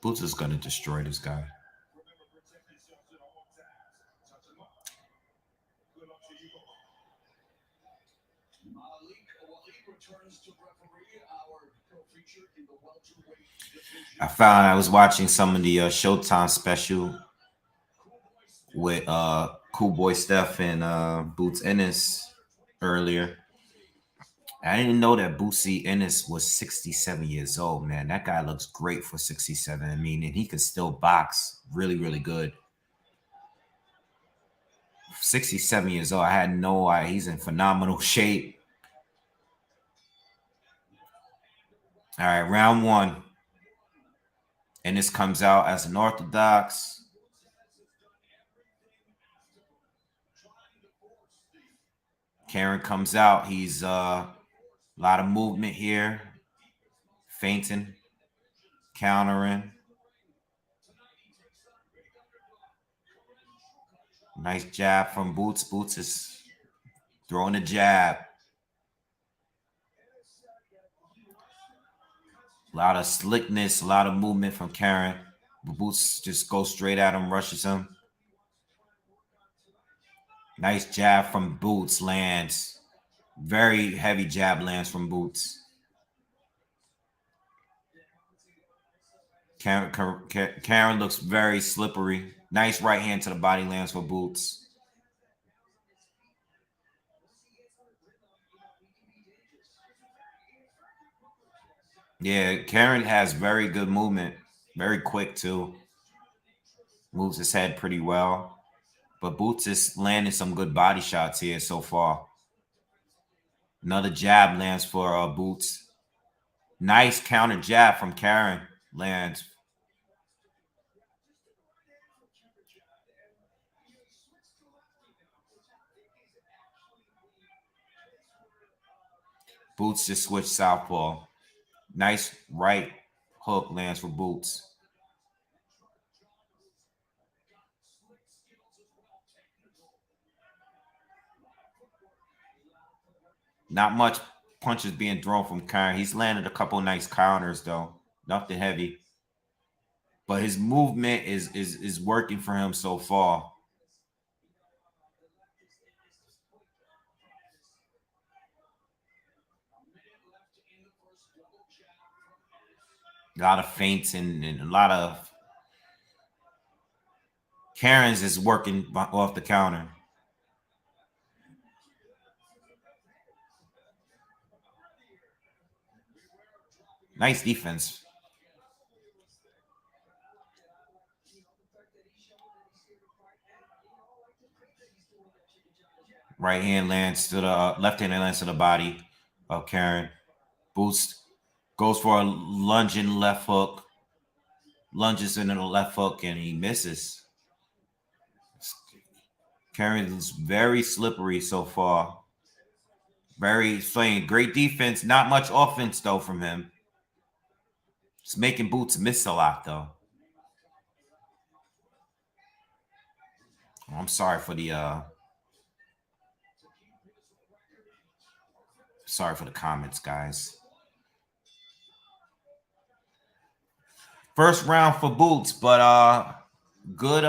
Boots is gonna destroy this guy. I was watching some of the Showtime special with Cool Boy Steph and Boots Ennis earlier. I didn't know that Bootsy Ennis was 67 years old, man. That guy looks great for 67. I mean, and he could still box really, really good. 67 years old. I had no idea. He's in phenomenal shape. All right, round one. And this comes out as an orthodox. Karen comes out. He's a lot of movement here. Feinting, countering. Nice jab from Boots. Boots is throwing a jab. A lot of slickness, a lot of movement from Karen. Boots just goes straight at him, rushes him. Nice jab from Boots lands. Very heavy jab lands from Boots. Karen looks very slippery. Nice right hand to the body lands for Boots. Yeah, Karen has very good movement. Very quick, too. Moves his head pretty well. But Boots is landing some good body shots here so far. Another jab lands for Boots. Nice counter jab from Karen lands. Boots just switched southpaw. Nice right hook lands for Boots. Not much punches being thrown from Karen. He's landed a couple nice counters though. Nothing heavy. But his movement is working for him so far. A lot of feints and a lot of Karen's is working off the counter. Nice defense. Right hand lands to the left hand lands to the body of Karen. Boost goes for a lunging left hook. Lunges into the left hook and he misses. Karen is very slippery so far. Very playing great defense. Not much offense though from him. It's making Boots miss a lot though. I'm sorry for the comments, guys. First round for Boots, but good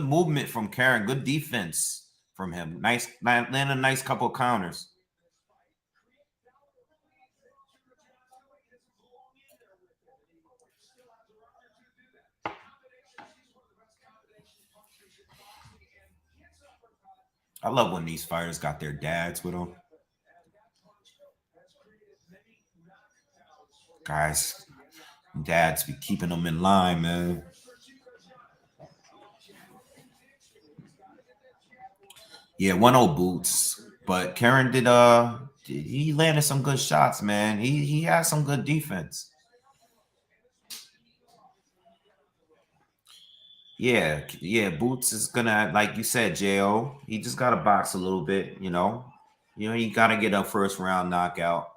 movement from Karen. Good defense from him. Nice landed a nice couple counters. I love when these fighters got their dads with them. Guys, dads be keeping them in line, man. Yeah, 1-0 Boots. But Karen he landed some good shots, man. He has some good defense. Yeah, Boots is gonna, like you said, Jo. He just gotta box a little bit, you know. You gotta get a first round knockout.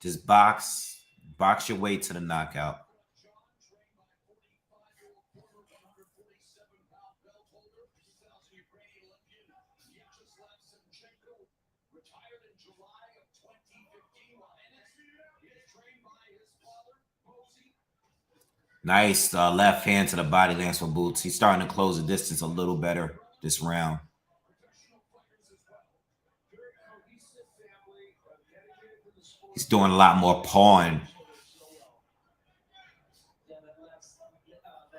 Just box your way to the knockout. Nice left hand to the body lands for Boots. He's starting to close the distance a little better this round. He's doing a lot more pawing.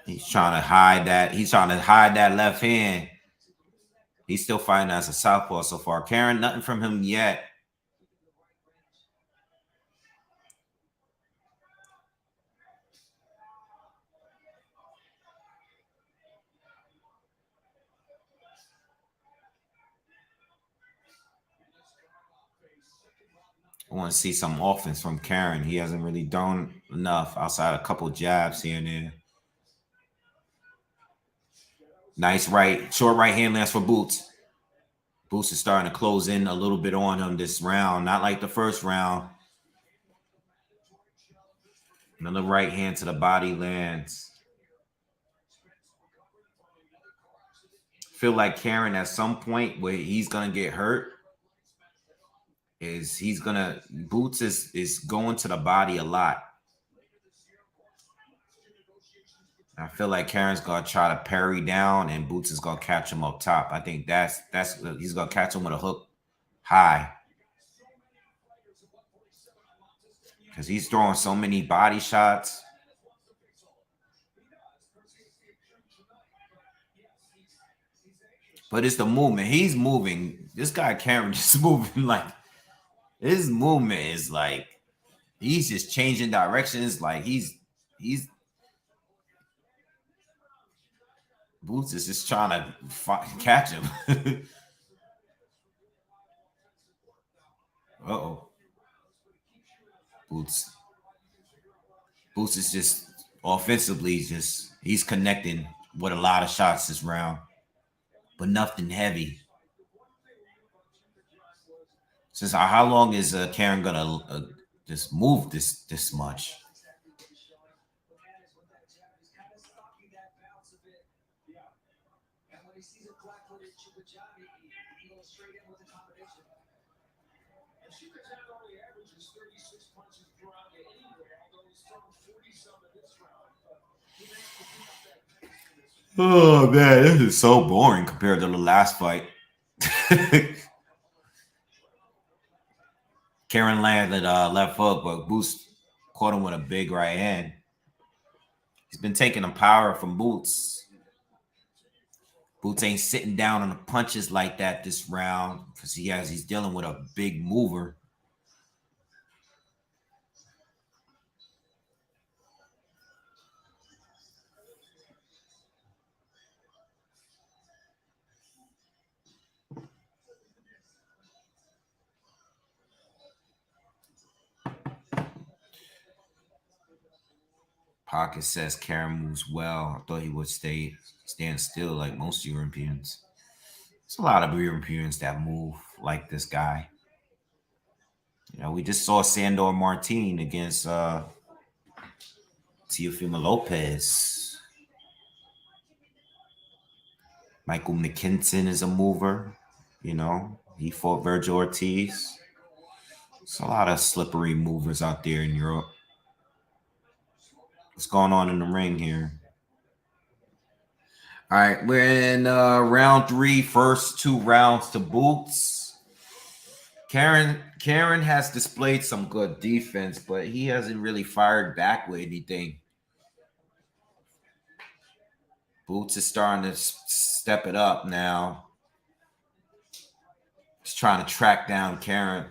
He's trying to hide that. He's trying to hide that left hand. He's still fighting as a southpaw so far. Karen, nothing from him yet. I want to see some offense from Karen. He hasn't really done enough outside a couple jabs here and there. Nice short right hand lands for Boots. Boots is starting to close in a little bit on him this round. Not like the first round. Another right hand to the body lands. Feel like Karen at some point where he's gonna get hurt is Boots is going to the body a lot. I feel like Karen's gonna try to parry down and Boots is gonna catch him up top. I think that's he's gonna catch him with a hook high. Because he's throwing so many body shots. But it's the movement. He's moving. This guy Karen just moving like his movement is like he's just changing directions. Like he's Boots is just trying to catch him. Uh-oh. Boots is just offensively he's connecting with a lot of shots this round, but nothing heavy. Since how long is Karen gonna just move this much? Oh man, this is so boring compared to the last fight. Karen landed left hook, but Boots caught him with a big right hand. He's been taking the power from Boots. Boots ain't sitting down on the punches like that this round because he's dealing with a big mover. Pocket says Karen moves well. I thought he would stand still like most Europeans. There's a lot of Europeans that move like this guy. You know, we just saw Sandor Martin against Teofimo Lopez. Michael McKinson is a mover. You know, he fought Virgil Ortiz. There's a lot of slippery movers out there in Europe. What's going on in the ring here? All right, we're in round 3, first 2 rounds to Boots. Karen has displayed some good defense, but he hasn't really fired back with anything. Boots is starting to step it up now. trying to track down Karen.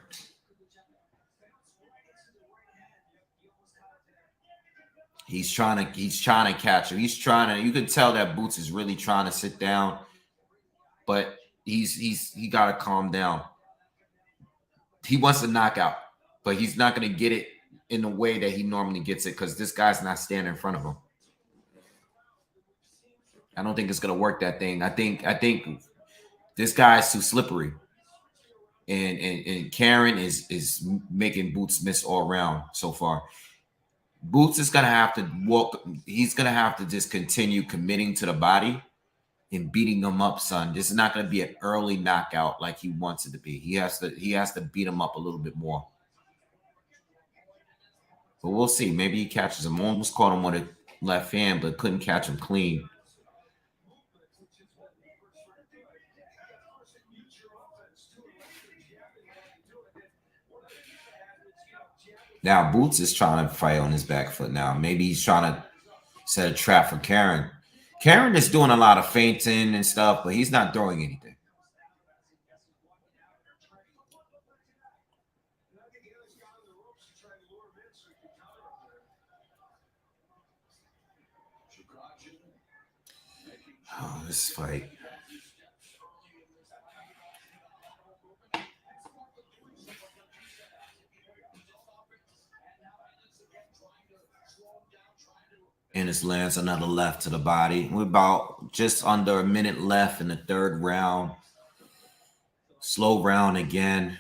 He's trying to catch him. You can tell that Boots is really trying to sit down, but he got to calm down. He wants a knockout, but he's not going to get it in the way that he normally gets it because this guy's not standing in front of him. I don't think it's going to work that thing. I think this guy's too slippery. And Karen is making Boots miss all around so far. Boots is going to have to walk. He's going to have to just continue committing to the body and beating him up, son. This is not going to be an early knockout like he wants it to be. He has to beat him up a little bit more. But we'll see. Maybe he catches him. Almost caught him with a left hand, but couldn't catch him clean. Now Boots is trying to fight on his back foot now. Maybe he's trying to set a trap for Karen. Karen is doing a lot of feinting and stuff, but he's not throwing anything. Oh, this fight. And this lands another left to the body. We're about just under a minute left in the third round. Slow round again.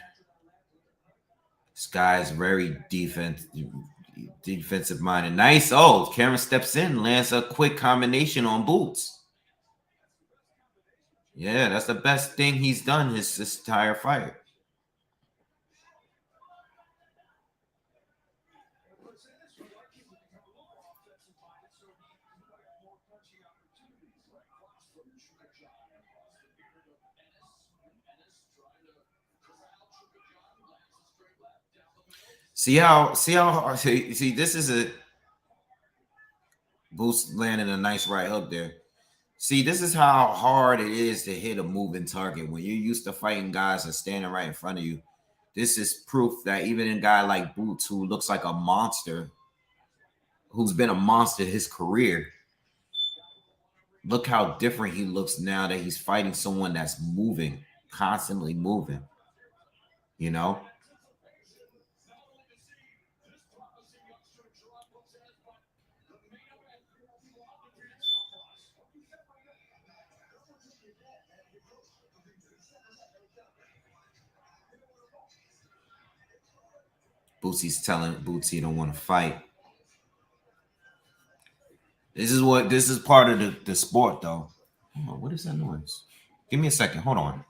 This guy's very defensive minded. Nice. Oh, Karen steps in, lands a quick combination on Boots. Yeah, that's the best thing he's done this entire fight. See this is a Boots landing a nice right hook there. See, this is how hard it is to hit a moving target when you're used to fighting guys that are standing right in front of you. This is proof that even a guy like Boots, who looks like a monster, who's been a monster his career, look how different he looks now that he's fighting someone that's moving, constantly moving, you know? Bootsy's telling Bootsy he don't want to fight. This is part of the sport, though. Oh, what is that noise? Give me a second. Hold on.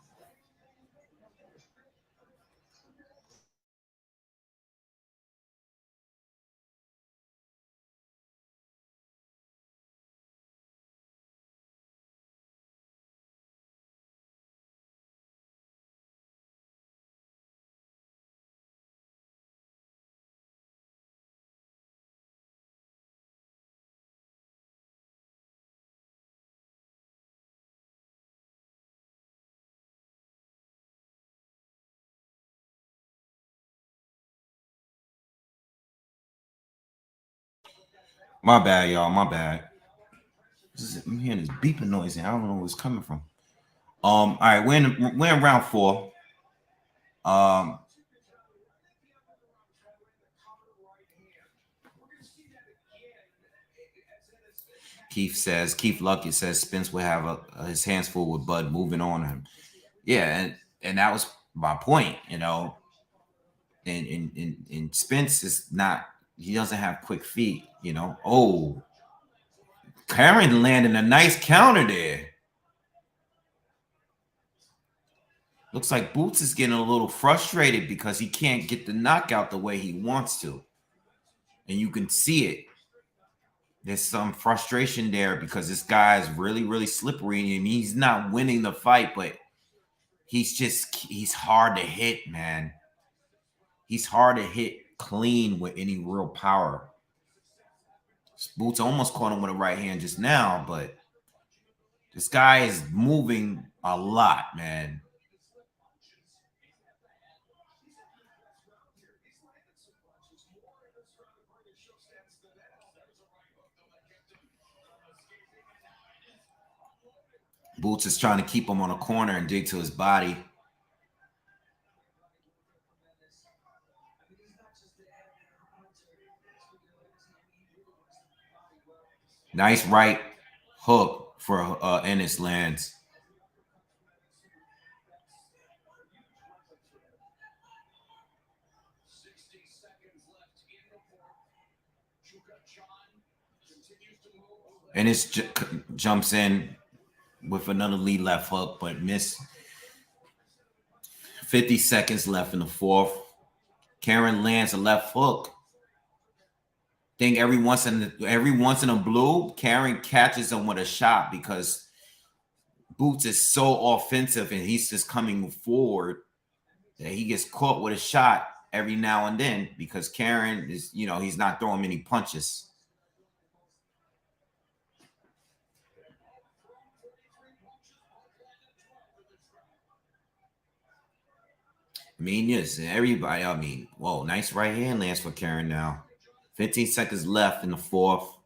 My bad, y'all. My bad. I'm hearing this beeping noise and I don't know where it's coming from. All right, we're in round 4. Keith Luckett says Spence will have his hands full with Bud moving on him. Yeah, and that was my point, you know. And Spence is not, he doesn't have quick feet, you know. Oh, Karen landing a nice counter there. Looks like Boots is getting a little frustrated because he can't get the knockout the way he wants to. And you can see it. There's some frustration there because this guy is really, really slippery and he's not winning the fight, but he's hard to hit, man. He's hard to hit clean with any real power. Boots almost caught him with a right hand just now, but this guy is moving a lot, man. Boots is trying to keep him on a corner and dig to his body. Nice right hook for Ennis lands. Ennis jumps in with another lead left hook, but missed. 50 seconds left in the fourth. Karen lands a left hook. Think every once in a blue, Karen catches him with a shot because Boots is so offensive and he's just coming forward that he gets caught with a shot every now and then because Karen is, he's not throwing many punches. Yes, everybody. Whoa, nice right hand lands for Karen now. 15 seconds left in the fourth.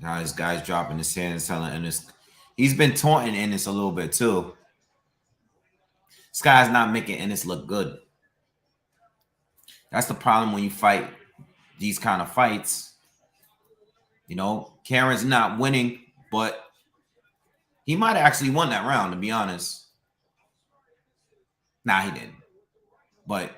Now this guy's dropping his hand and telling Ennis. He's been taunting Ennis a little bit too. This guy's not making Ennis look good. That's the problem when you fight these kind of fights. Karen's not winning, but he might have actually won that round, to be honest. Nah, he didn't. But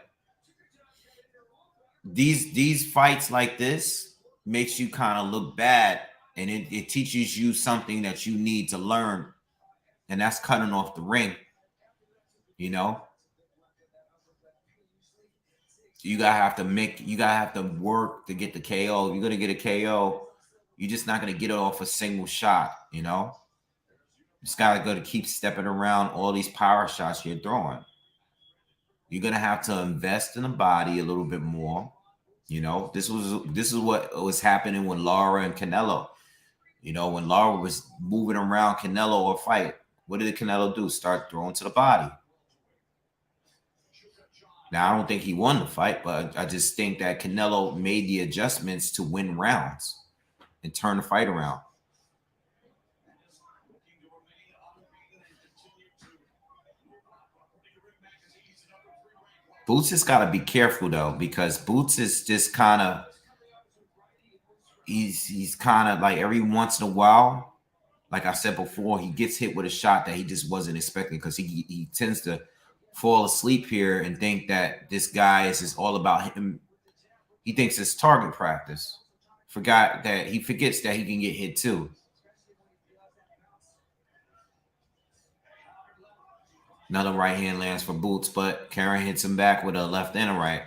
these fights like this makes you kind of look bad, and it teaches you something that you need to learn, and that's cutting off the ring. You gotta have to work to get the KO. You're gonna get a KO. You're just not gonna get it off a single shot. You just gotta keep stepping around all these power shots you're throwing. You're gonna have to invest in the body a little bit more. This is what was happening with Lara and Canelo. When Lara was moving around Canelo or fight, what did Canelo do? Start throwing to the body. Now, I don't think he won the fight, but I just think that Canelo made the adjustments to win rounds and turn the fight around. Boots just got to be careful, though, because Boots is just kind of, he's kind of like every once in a while, like I said before, he gets hit with a shot that he just wasn't expecting because he tends to fall asleep here and think that this guy is just all about him. He thinks it's target practice. He forgets that he can get hit too. Another right hand lands for Boots, but Karen hits him back with a left and a right.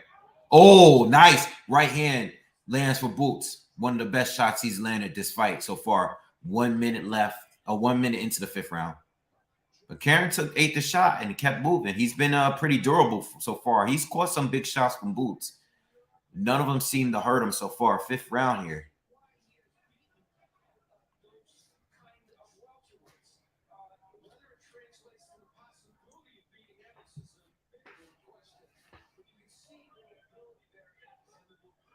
Oh, nice right hand lands for Boots. One of the best shots he's landed this fight so far. 1 minute left, 1 minute into the fifth round. But Karen ate the shot and he kept moving. He's been pretty durable so far. He's caught some big shots from Boots. None of them seem to hurt him so far. Fifth round here.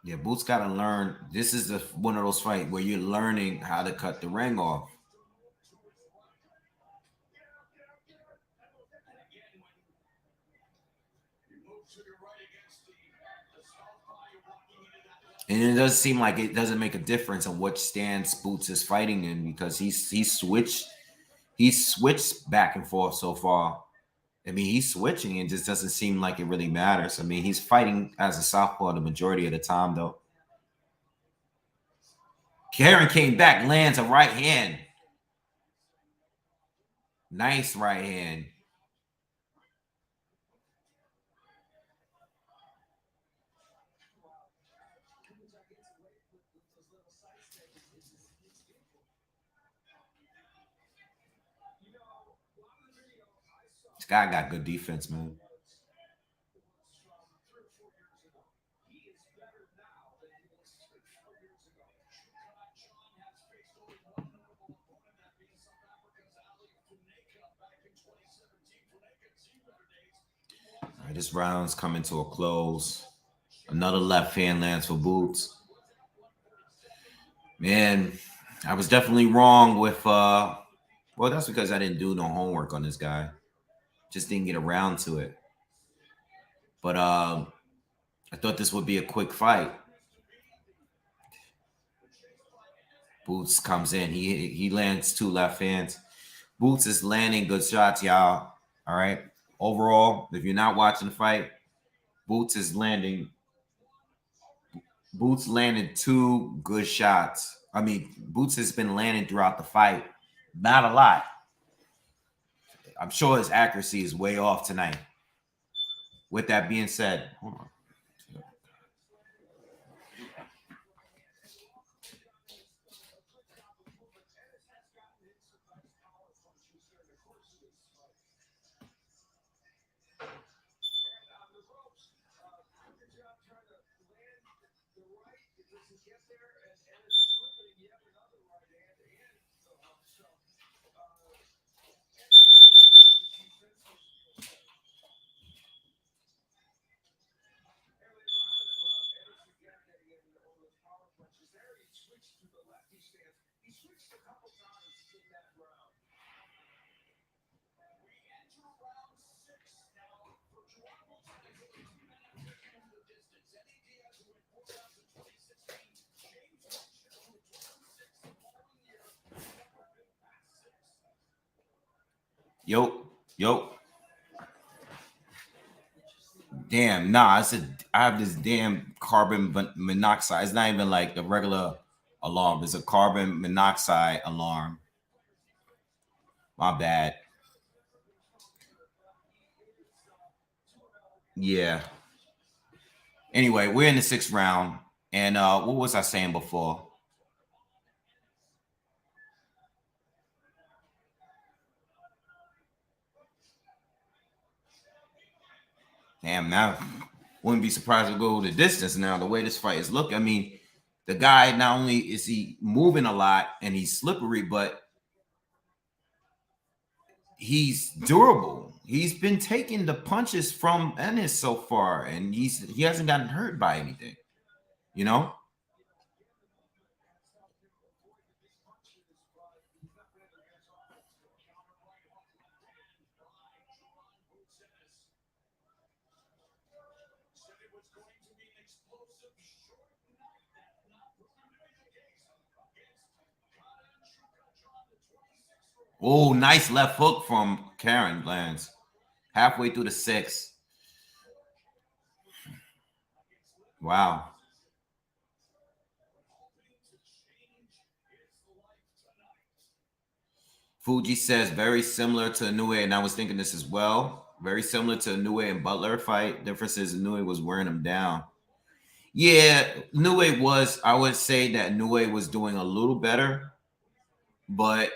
Yeah, Boots got to learn. This is one of those fights where you're learning how to cut the ring off. And it does seem like it doesn't make a difference on what stance Boots is fighting in because he's switched back and forth so far. He's switching. It just doesn't seem like it really matters. He's fighting as a southpaw the majority of the time, though. Karen came back, lands a right hand. Nice right hand. This guy got good defense, man. All right, this round's coming to a close. Another left hand lands for Boots. Man, I was definitely wrong with well, that's because I didn't do no homework on this guy. Just didn't get around to it. But I thought this would be a quick fight. Boots comes in. He lands 2 left hands. Boots is landing good shots, y'all. All right. Overall, if you're not watching the fight, Boots is landing. Boots landed 2 good shots. I mean, Boots has been landing throughout the fight. Not a lot. I'm sure his accuracy is way off tonight. With that being said, hold on. Yo. Damn, nah, I have this damn carbon monoxide. It's not even like the regular alarm. It's a carbon monoxide alarm. My bad. Yeah. Anyway, we're in the 6th round. And what was I saying before? Damn, now wouldn't be surprised to go the distance now, the way this fight is looking. I mean, the guy, not only is he moving a lot and he's slippery, but he's durable. He's been taking the punches from Ennis so far, and he hasn't gotten hurt by anything, you know? Oh, nice left hook from Karen lands halfway through the 6th. Wow. Fuji says very similar to Inoue, and I was thinking this as well. Very similar to Inoue and Butler fight. Difference is Inoue was wearing him down. Yeah, Inoue was. I would say that Inoue was doing a little better, but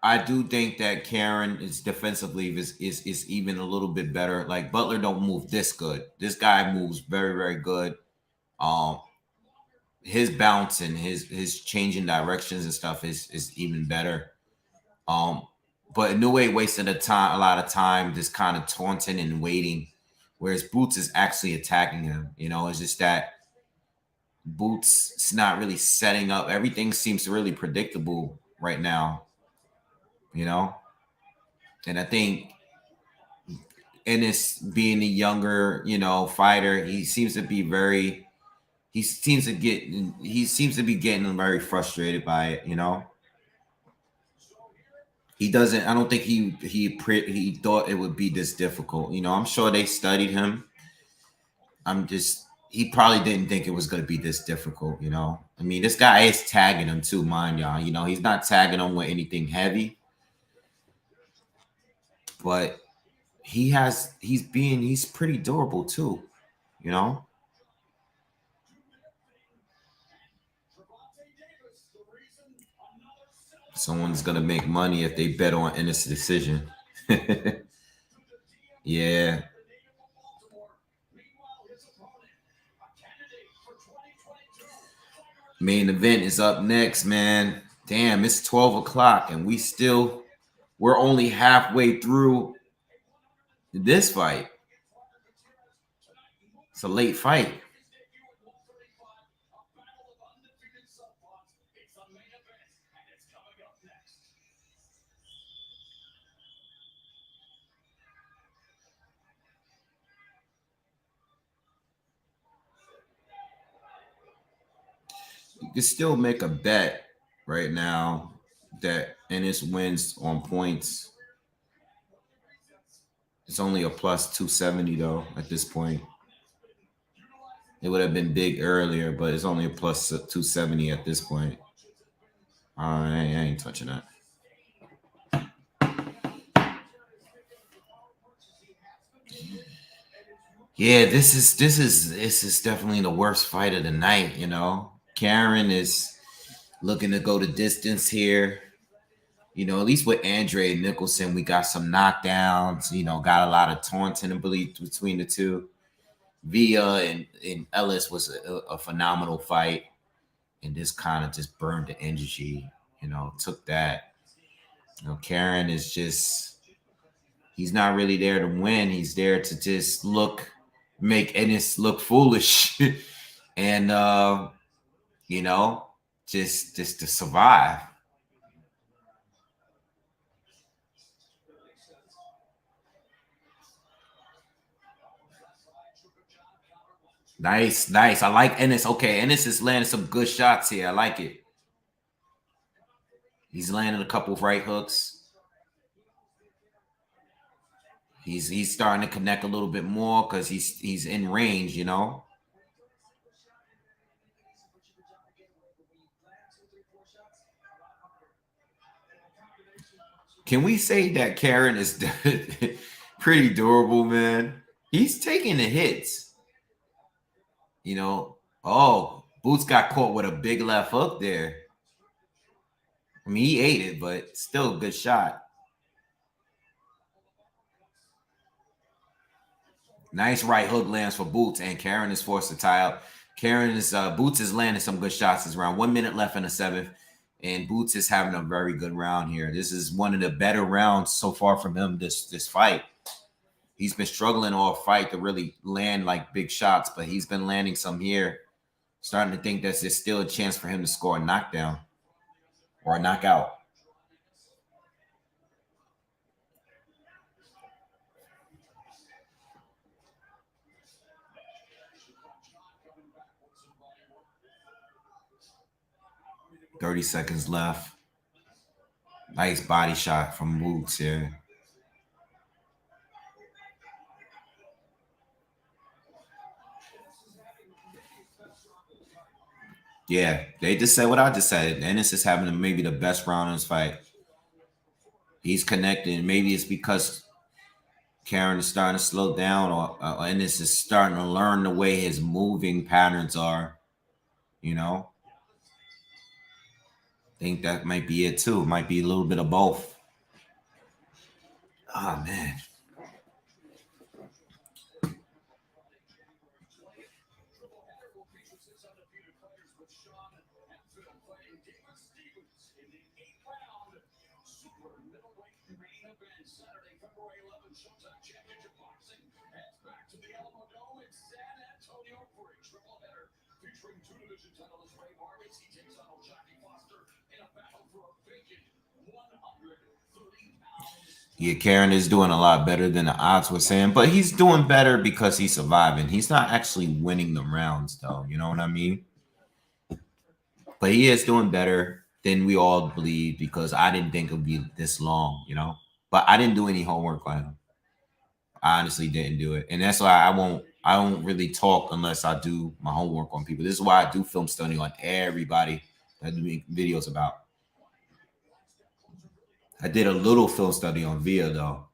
I do think that Karen is defensively is even a little bit better. Like Butler don't move this good. This guy moves very, very good. His bounce and his changing directions and stuff is even better. But Inoue wasted a lot of time just kind of taunting and waiting, whereas Boots is actually attacking him. You know, it's just that Boots is not really setting up. Everything seems really predictable right now. You know, and I think Ennis being a younger, fighter, he seems to be very. He seems to be getting very frustrated by it. He doesn't. I don't think he thought it would be this difficult. I'm sure they studied him. He probably didn't think it was going to be this difficult. I mean, this guy is tagging him too, mind y'all. He's not tagging him with anything heavy, but he's pretty durable too. Someone's gonna make money if they bet on Ennis' decision. Yeah. Main event is up next, man. Damn, it's 12 o'clock and we're only halfway through this fight. It's a late fight. You can still make a bet right now that Ennis wins on points. It's only a plus 270 though at this point. It would have been big earlier, but it's only a plus 270 at this point. I ain't touching that. Yeah, this is definitely the worst fight of the night. You know, Karen is looking to go the distance here. You know, at least with Andre Nicholson, we got some knockdowns. You know, got a lot of taunting ability between the two. Villa and Ellis was a phenomenal fight, and this kind of just burned the energy. You know, took that. You know, Karen is just he's not really there to win. He's there to just make Ennis look foolish, and you know, just to survive. Nice, nice. I like Ennis. Okay, Ennis is landing some good shots here. I like it. He's landing a couple of right hooks. He's starting to connect a little bit more because he's in range, you know. Can we say that Karen is pretty durable, man? He's taking the hits. You know, oh, Boots got caught with a big left hook there. I mean, he ate it, but still a good shot. Nice right hook lands for Boots, and Karen is forced to tie up. Boots is landing some good shots. There's around 1 minute left in the seventh, and Boots is having a very good round here. This is one of the better rounds so far from him this fight. He's been struggling all fight to really land like big shots, but he's been landing some here. Starting to think that there's still a chance for him to score a knockdown or a knockout. "30 seconds left." Nice body shot from Boots here. Yeah, they just said what I just said. Ennis is having maybe the best round in this fight. He's connecting. Maybe it's because Karen is starting to slow down, or Ennis is starting to learn the way his moving patterns are. You know, I think that might be it too. It might be a little bit of both. Oh man. Yeah, Karen is doing a lot better than the odds were saying, but he's doing better because he's surviving. He's not actually winning the rounds, though. You know what I mean? But he is doing better than we all believe because I didn't think it would be this long, you know? But I didn't do any homework on him. I honestly didn't do it. And that's why I don't really talk unless I do my homework on people. This is why I do film study on everybody that I do make videos about. I did a little film study on Via though.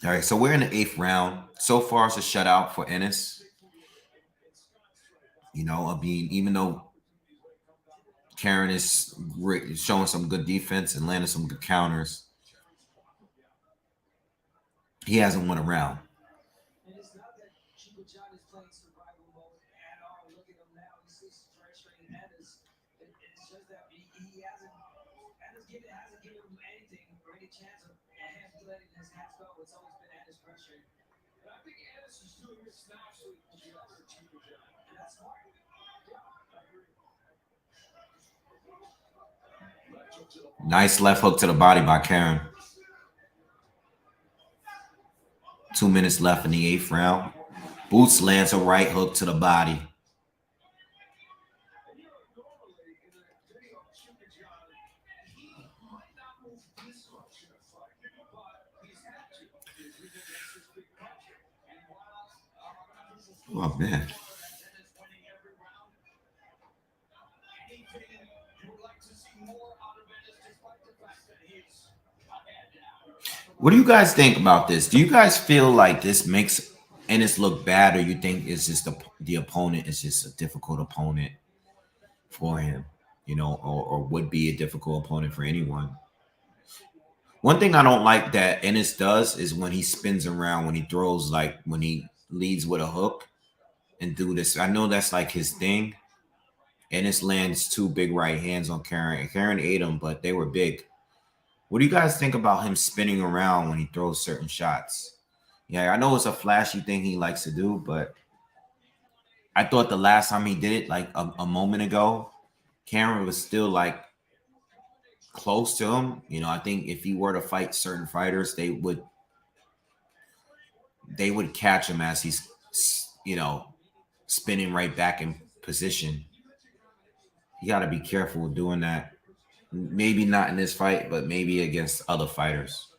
All right, so we're in the eighth round. So far, it's a shutout for Ennis. You know, I mean, even though Karen is showing some good defense and landing some good counters, he hasn't won a round. Nice left hook to the body by Karen. 2 minutes left in the 8th round. Boots lands a right hook to the body. Oh, man. What do you guys think about this? Do you guys feel like this makes Ennis look bad, or you think it's just the opponent is just a difficult opponent for him, or would be a difficult opponent for anyone? One thing I don't like that Ennis does is when he spins around, when he throws, like when he leads with a hook and do this. I know that's like his thing. Ennis lands 2 big right hands on Karen. Karen ate him, but they were big. What do you guys think about him spinning around when he throws certain shots? Yeah, I know it's a flashy thing he likes to do, but I thought the last time he did it, like a moment ago, Karen was still like close to him. I think if he were to fight certain fighters, they would catch him as he's spinning right back in position. You got to be careful doing that. Maybe not in this fight, but maybe against other fighters.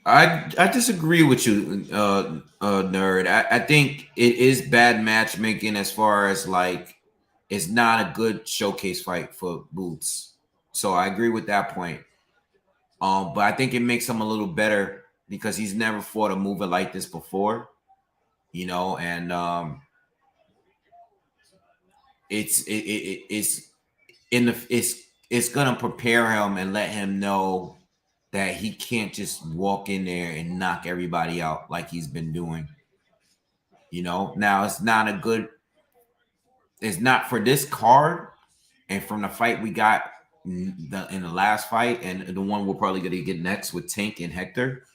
I disagree with you, nerd. I think it is bad matchmaking as far as like it's not a good showcase fight for Boots. So I agree with that point. But I think it makes him a little better because he's never fought a mover like this before, and it's in the it's gonna prepare him and let him know that he can't just walk in there and knock everybody out like he's been doing. Now it's not for this card, and from the fight we got in the last fight and the one we're probably gonna get next with Tank and Hector.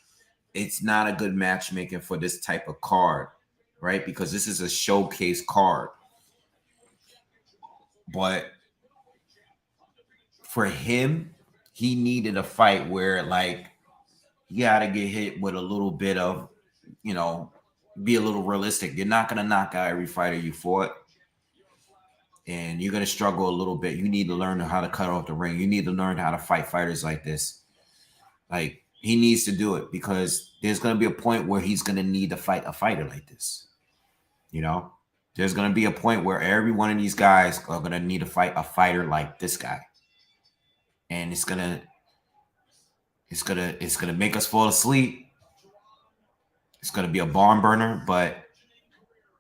It's not a good matchmaking for this type of card, right? Because this is a showcase card. But for him, he needed a fight where like you gotta get hit with a little bit of, be a little realistic. You're not gonna knock out every fighter you fought. And you're gonna struggle a little bit. You need to learn how to cut off the ring. You need to learn how to fight fighters like this. Like he needs to do it because there's gonna be a point where he's gonna need to fight a fighter like this. There's gonna be a point where every one of these guys are gonna need to fight a fighter like this guy. And it's gonna make us fall asleep. It's gonna be a barn burner, but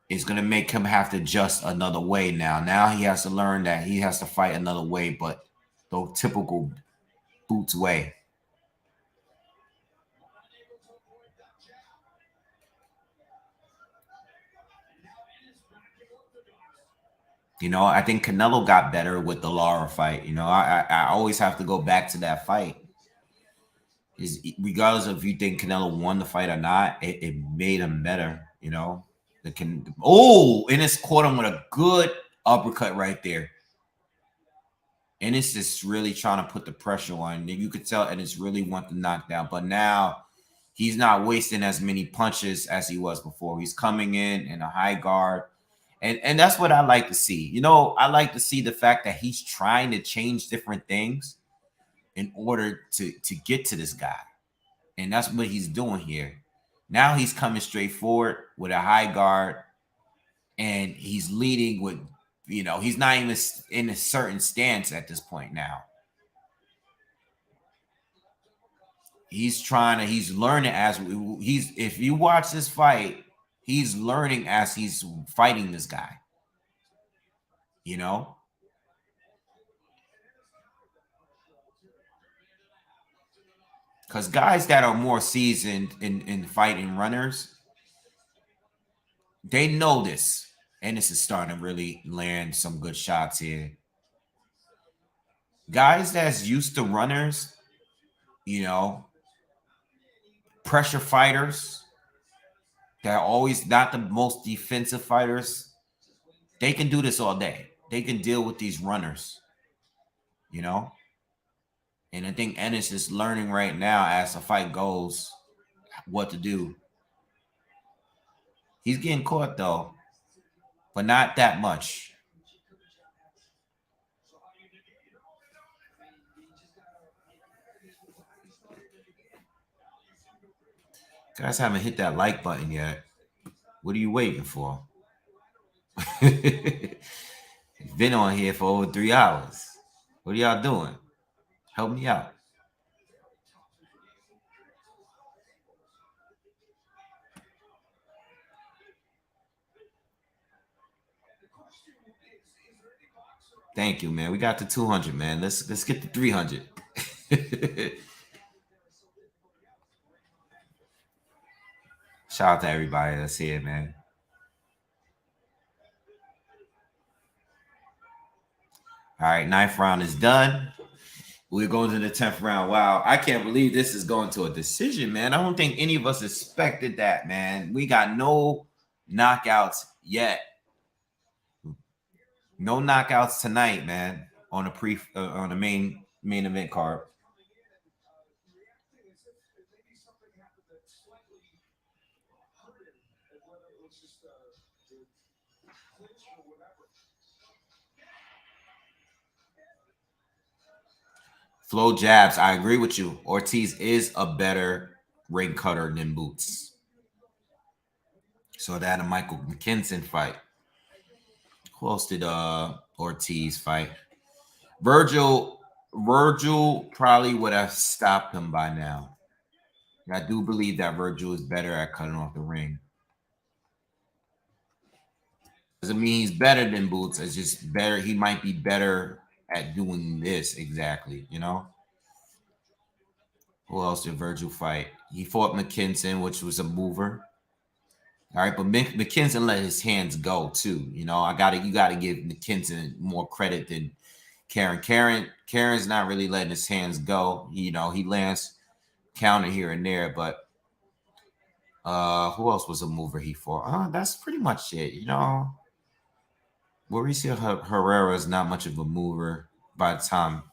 it's gonna make him have to adjust another way now. Now he has to learn that he has to fight another way, but the typical Boots way. I think Canelo got better with the Lara fight. I always have to go back to that fight. Is regardless of if you think Canelo won the fight or not, it made him better. And it's caught him with a good uppercut right there. And it's just really trying to put the pressure on. You could tell, and it's really want the knockdown. But now he's not wasting as many punches as he was before. He's coming in a high guard. And that's what I like to see. I like to see the fact that he's trying to change different things in order to get to this guy. And that's what he's doing here. Now he's coming straight forward with a high guard. And he's leading with, he's not even in a certain stance at this point now. He's learning if you watch this fight, he's learning as he's fighting this guy. Because guys that are more seasoned in fighting runners, they know this. Ennis is starting to really land some good shots here. Guys that's used to runners, you know, pressure fighters, they're always not the most defensive fighters. They can do this all day. They can deal with these runners, you know? And I think Ennis is learning right now as the fight goes what to do. He's getting caught though, but not that much. Guys haven't hit that like button yet. What are you waiting for? It's been on here for over 3 hours. What are y'all doing? Help me out. Thank you, man. We got to 200, man. Let's get to 300. Shout out to everybody that's here, man. All right, 9th round is done. We're going to the 10th round. Wow, I can't believe this is going to a decision, man. I don't think any of us expected that, man. We got no knockouts yet. No knockouts tonight, man. On the main event card. Flow jabs. I agree with you. Ortiz is a better ring cutter than Boots. So that a Michael McKinson fight. Who else did Ortiz fight? Virgil probably would have stopped him by now. I do believe that Virgil is better at cutting off the ring. Doesn't mean he's better than Boots. It's just better. He might be better at doing this exactly, you know? Who else did Virgil fight? He fought McKinson, which was a mover. All right, but McKinson let his hands go too. You know, you gotta give McKinson more credit than Karen. Karen's not really letting his hands go. You know, he lands counter here and there, but who else was a mover he fought? That's pretty much it. You know, Mauricio Herrera is not much of a mover by the time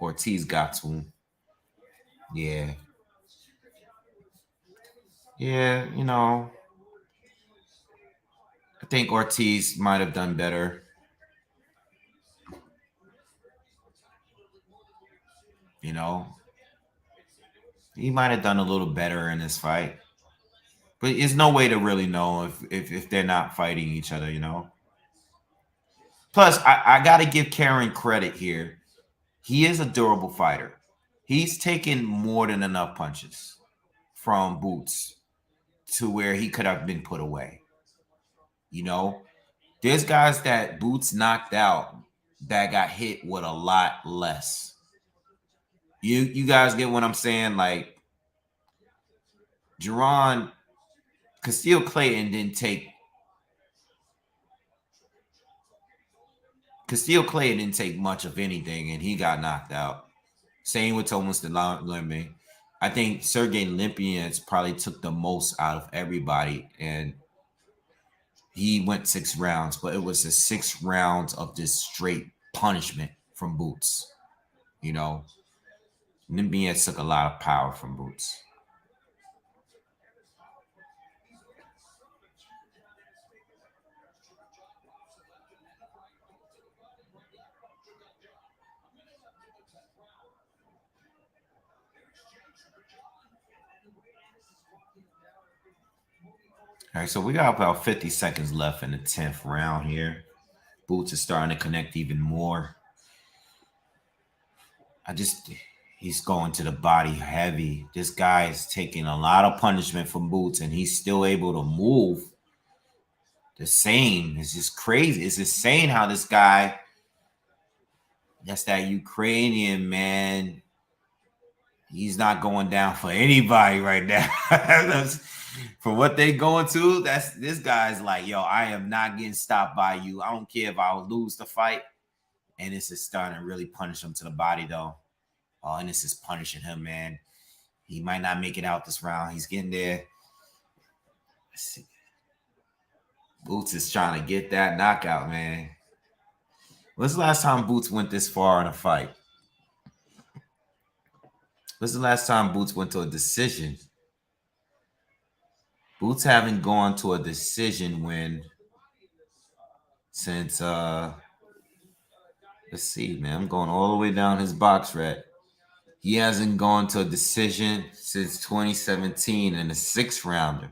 Ortiz got to him. Yeah. Yeah, you know, I think Ortiz might have done better. You know, he might have done a little better in this fight. But there's no way to really know if they're not fighting each other, you know. Plus, I got to give Karen credit here. He is a durable fighter. He's taken more than enough punches from Boots to where he could have been put away. You know, there's guys that Boots knocked out that got hit with a lot less. You guys get what I'm saying? Like, Jerron Castillo Clayton didn't take much of anything, and he got knocked out. Same with Thomas DeLemme. I think Sergey Olympians probably took the most out of everybody, and he went 6 rounds, but it was the 6 rounds of this straight punishment from Boots. You know, Olympians took a lot of power from Boots. All right, so we got about 50 seconds left in the 10th round here. Boots is starting to connect even more. He's going to the body heavy. This guy's taking a lot of punishment from Boots, and he's still able to move the same. It's just crazy. It's insane how this guy, that's that Ukrainian man, he's not going down for anybody right now. For what they going to, this guy's like, yo, I am not getting stopped by you. I don't care if I lose the fight. And this is starting to really punish him to the body, though. Oh, and this is punishing him, man. He might not make it out this round. He's getting there. Let's see. Boots is trying to get that knockout, man. When's the last time Boots went this far in a fight? When's the last time Boots went to a decision? Boots haven't gone to a decision win since let's see, man. I'm going all the way down his box red. He hasn't gone to a decision since 2017 in the 6th rounder.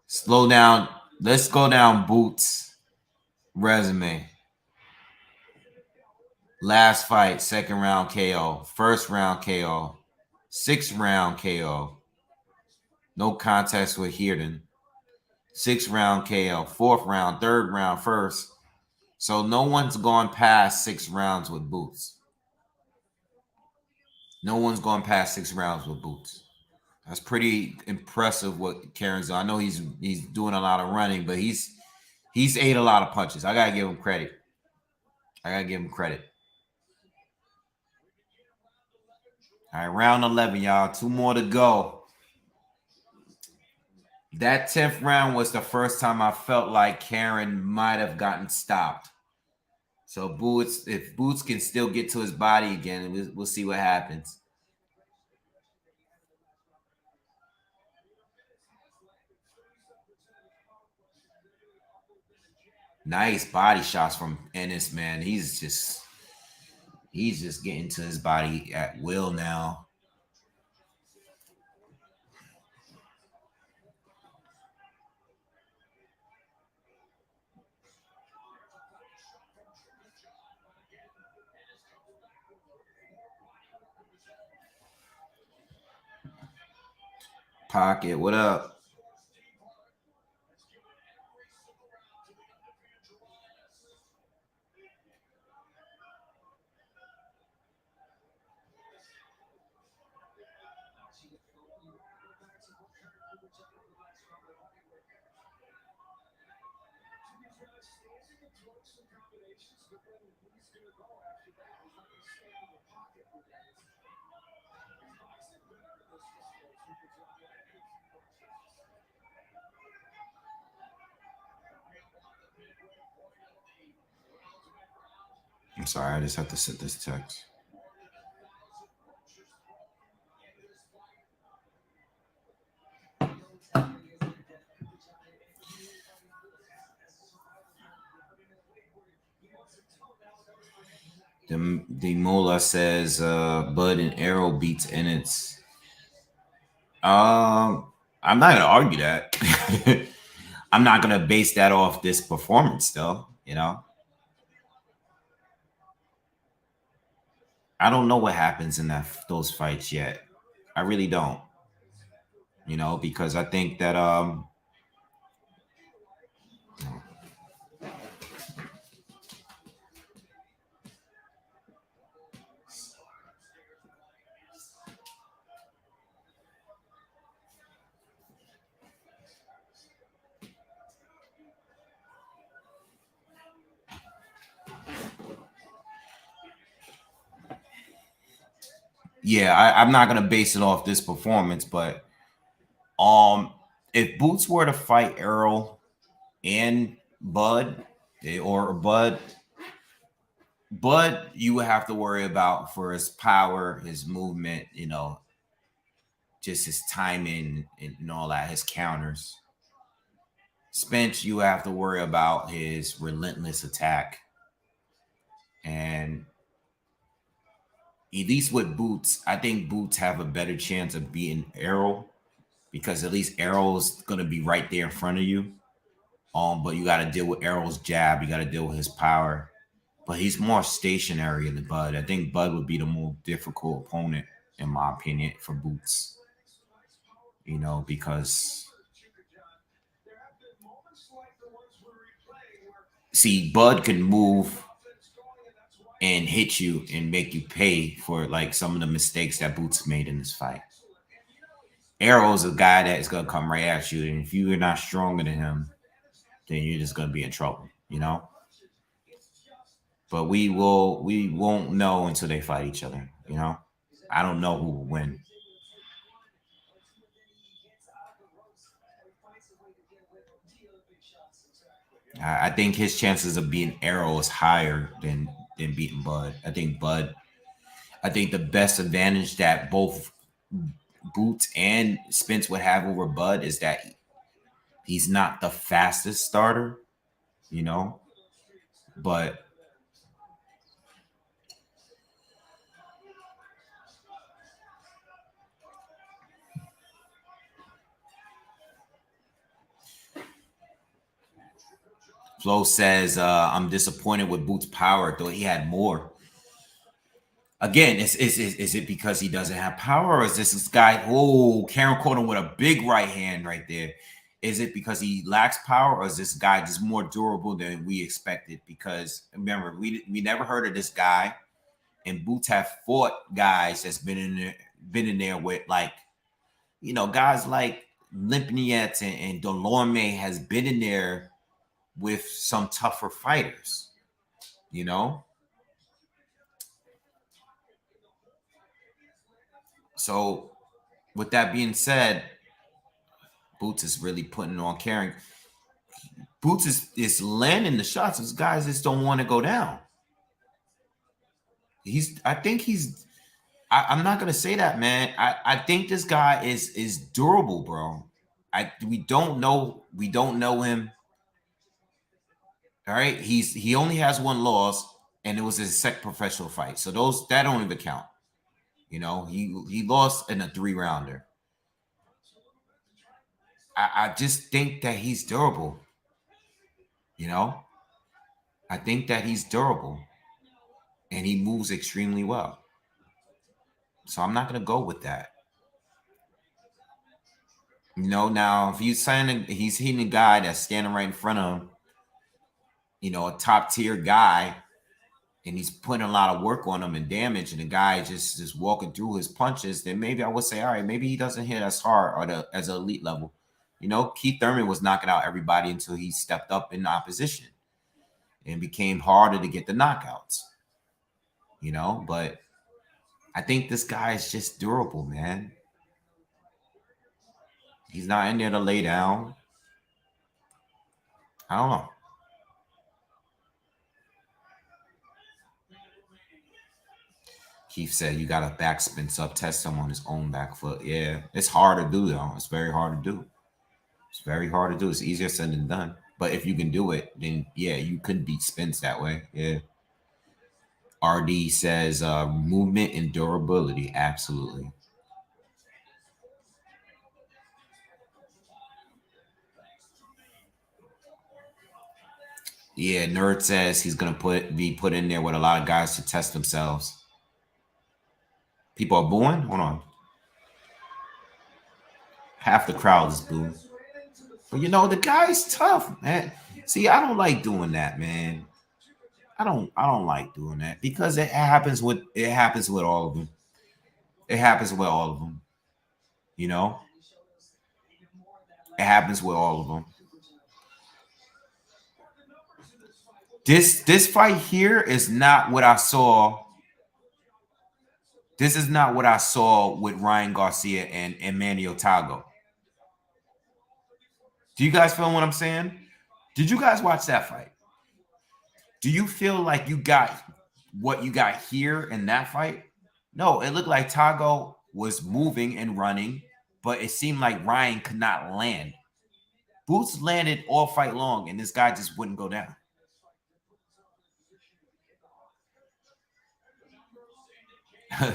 Slow down. Let's go down Boots' resume. Last fight, 2nd round KO. 1st round KO. 6th round KO. No contest with Hearden. 6th round KO. 4th round, 3rd round, 1st. So no one's gone past 6 rounds with Boots. No one's gone past 6 rounds with Boots. That's pretty impressive what Karen's done. I know he's doing a lot of running, but he's ate a lot of punches. I gotta give him credit. All right, round 11, y'all. 2 more to go. That 10th round was the first time I felt like Karen might have gotten stopped. So Boots, if Boots can still get to his body again, we'll see what happens. Nice body shots from Ennis, man. He's just getting to his body at will now. Pocket, what up? I'm sorry, I just have to send this text. The Mola says Bud and Arrow beats Ennis. I'm not gonna argue that. I'm not gonna base that off this performance, though. You know, I don't know what happens in those fights yet. I really don't. You know, because I think that yeah, I'm not gonna base it off this performance, but if Boots were to fight Errol and Bud, or Bud, you would have to worry about for his power, his movement, you know, just his timing and all that, his counters. Spence, you have to worry about his relentless attack. And at least with Boots, I think Boots have a better chance of beating Errol because at least Errol's going to be right there in front of you. But you got to deal with Errol's jab. You got to deal with his power. But he's more stationary than Bud. I think Bud would be the more difficult opponent, in my opinion, for Boots. You know, because see, Bud can move and hit you and make you pay for like some of the mistakes that Boots made in this fight. Arrow's a guy that is gonna come right at you, and if you're not stronger than him, then you're just gonna be in trouble, you know. But we won't know until they fight each other, you know. I don't know who will win. I think his chances of beating Arrow is higher than beating Bud. I think the best advantage that both Boots and Spence would have over Bud is that he's not the fastest starter, you know, but Flo says, I'm disappointed with Boots' power, though he had more. Again, is it because he doesn't have power, or is this guy? Oh, Karen caught him with a big right hand right there. Is it because he lacks power, or is this guy just more durable than we expected? Because remember, we never heard of this guy, and Boots have fought guys that's been in there with like, you know, guys like Limpniet and Delorme has been in there with some tougher fighters, you know. So with that being said, Boots is really putting on Karen. Boots is landing the shots. These guys just don't want to go down. I think I'm not gonna say that, man. I think this guy is durable, bro. We don't know him. All right. He only has one loss, and it was his second professional fight. So that don't even count. You know, he lost in a 3-rounder. I just think that he's durable. You know, I think that he's durable and he moves extremely well. So I'm not going to go with that. You know, now if he's hitting a guy that's standing right in front of him, you know, a top tier guy, and he's putting a lot of work on him and damage, and the guy just walking through his punches, then maybe I would say, all right, maybe he doesn't hit as hard or as an elite level. You know, Keith Thurman was knocking out everybody until he stepped up in opposition and became harder to get the knockouts. You know, but I think this guy is just durable, man. He's not in there to lay down. I don't know. Keith said you got to backspin sub test him on his own back foot. Yeah, it's hard to do though. It's very hard to do. It's very hard to do. It's easier said than done. But if you can do it, then yeah, you could beat Spence that way. Yeah. RD says movement and durability. Absolutely. Yeah, Nerd says he's gonna be put in there with a lot of guys to test themselves. People are booing? Hold on. Half the crowd is booing. But you know, the guy's tough, man. See, I don't like doing that, man. I don't like doing that because it happens with all of them. It happens with all of them. You know? It happens with all of them. This fight here is not what I saw. This is not what I saw with Ryan Garcia and Manny Otago. Do you guys feel what I'm saying? Did you guys watch that fight? Do you feel like you got what you got here in that fight? No, it looked like Tago was moving and running, but it seemed like Ryan could not land. Boots landed all fight long, and this guy just wouldn't go down.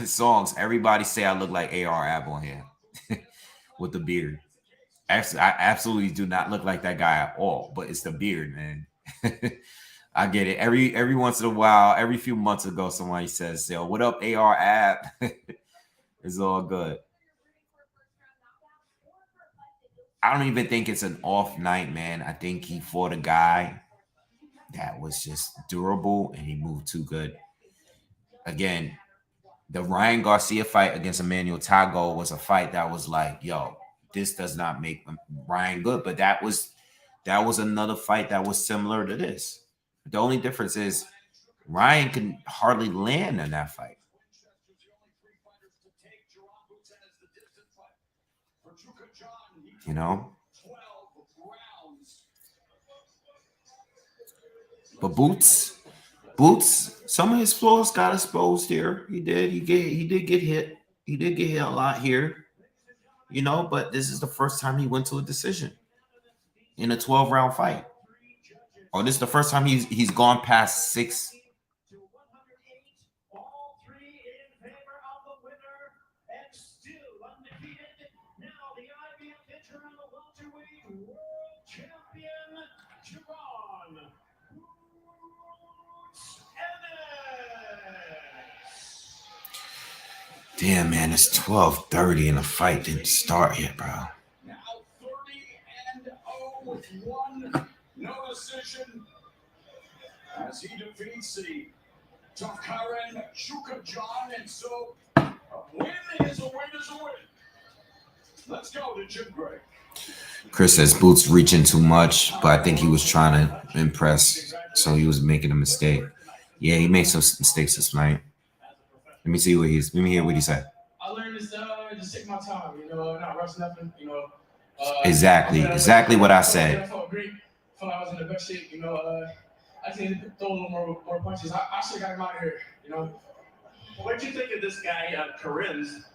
Songs. Everybody say I look like AR Ab on here with the beard. Actually, I absolutely do not look like that guy at all, but it's the beard, man. I get it. Every once in a while, every few months ago, somebody says, "Yo, what up, AR Ab?" It's all good. I don't even think it's an off night, man. I think he fought a guy that was just durable and he moved too good. Again, The Ryan Garcia fight against Emmanuel Tago was a fight that was like, yo, this does not make Ryan good. But that was another fight that was similar to this. The only difference is Ryan can hardly land in that fight. You know? But Boots, some of his flaws got exposed here. He did. He did get hit. He did get hit a lot here. You know, but this is the first time he went to a decision in a 12-round fight. Oh, this is the first time he's gone past 6. Damn, man, it's 12:30 and the fight didn't start yet, bro. Now 30-0 with 1 no decision as he defeats the tough Karen Chukajan, and so a win is a win is a win. Let's go to gym break. Chris says Boots reaching too much, but I think he was trying to impress, so he was making a mistake. Yeah, he made some mistakes this night. Let me see what let me hear what he said. I learned this just take my time, not rush nothing, Exactly what I said. I felt great. I felt like I was in the best shape, I just need to throw a little more punches. I should have got him out of here, What did you think of this guy, Corinne's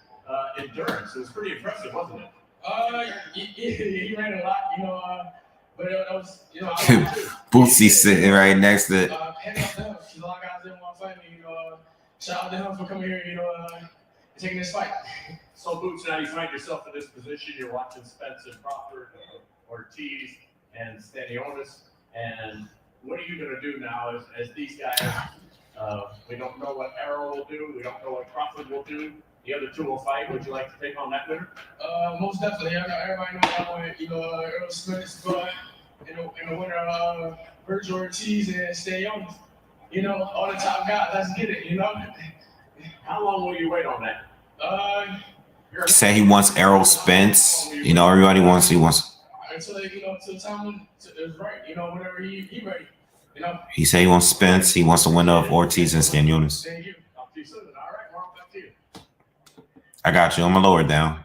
endurance? It was pretty impressive, wasn't it? He ran a lot, but it was, Bootsy sitting right next to it. Head up to him. A lot of guys didn't want to fight me, Shout out to him for coming here, taking this fight. So, Boots, now you find yourself in this position. You're watching Spence and Crawford, Ortiz, and Stanionis. And what are you going to do now as these guys? We don't know what Arrow will do. We don't know what Crawford will do. The other two will fight. Would you like to take on that winner? Most definitely. I know everybody knows I want, Errol Spence, but in the winner, Virgil Ortiz and Stanionis. All the top guys. Let's get it. How long will you wait on that? Say he wants Errol Spence. Everybody wants. He wants. Until till the time is right. Whenever he ready. He said he wants Spence. He wants the winner of Ortiz and Stanionis. Thank you. Talk to you soon. All right, we're on back to you. I got you. I'm gonna lower it down.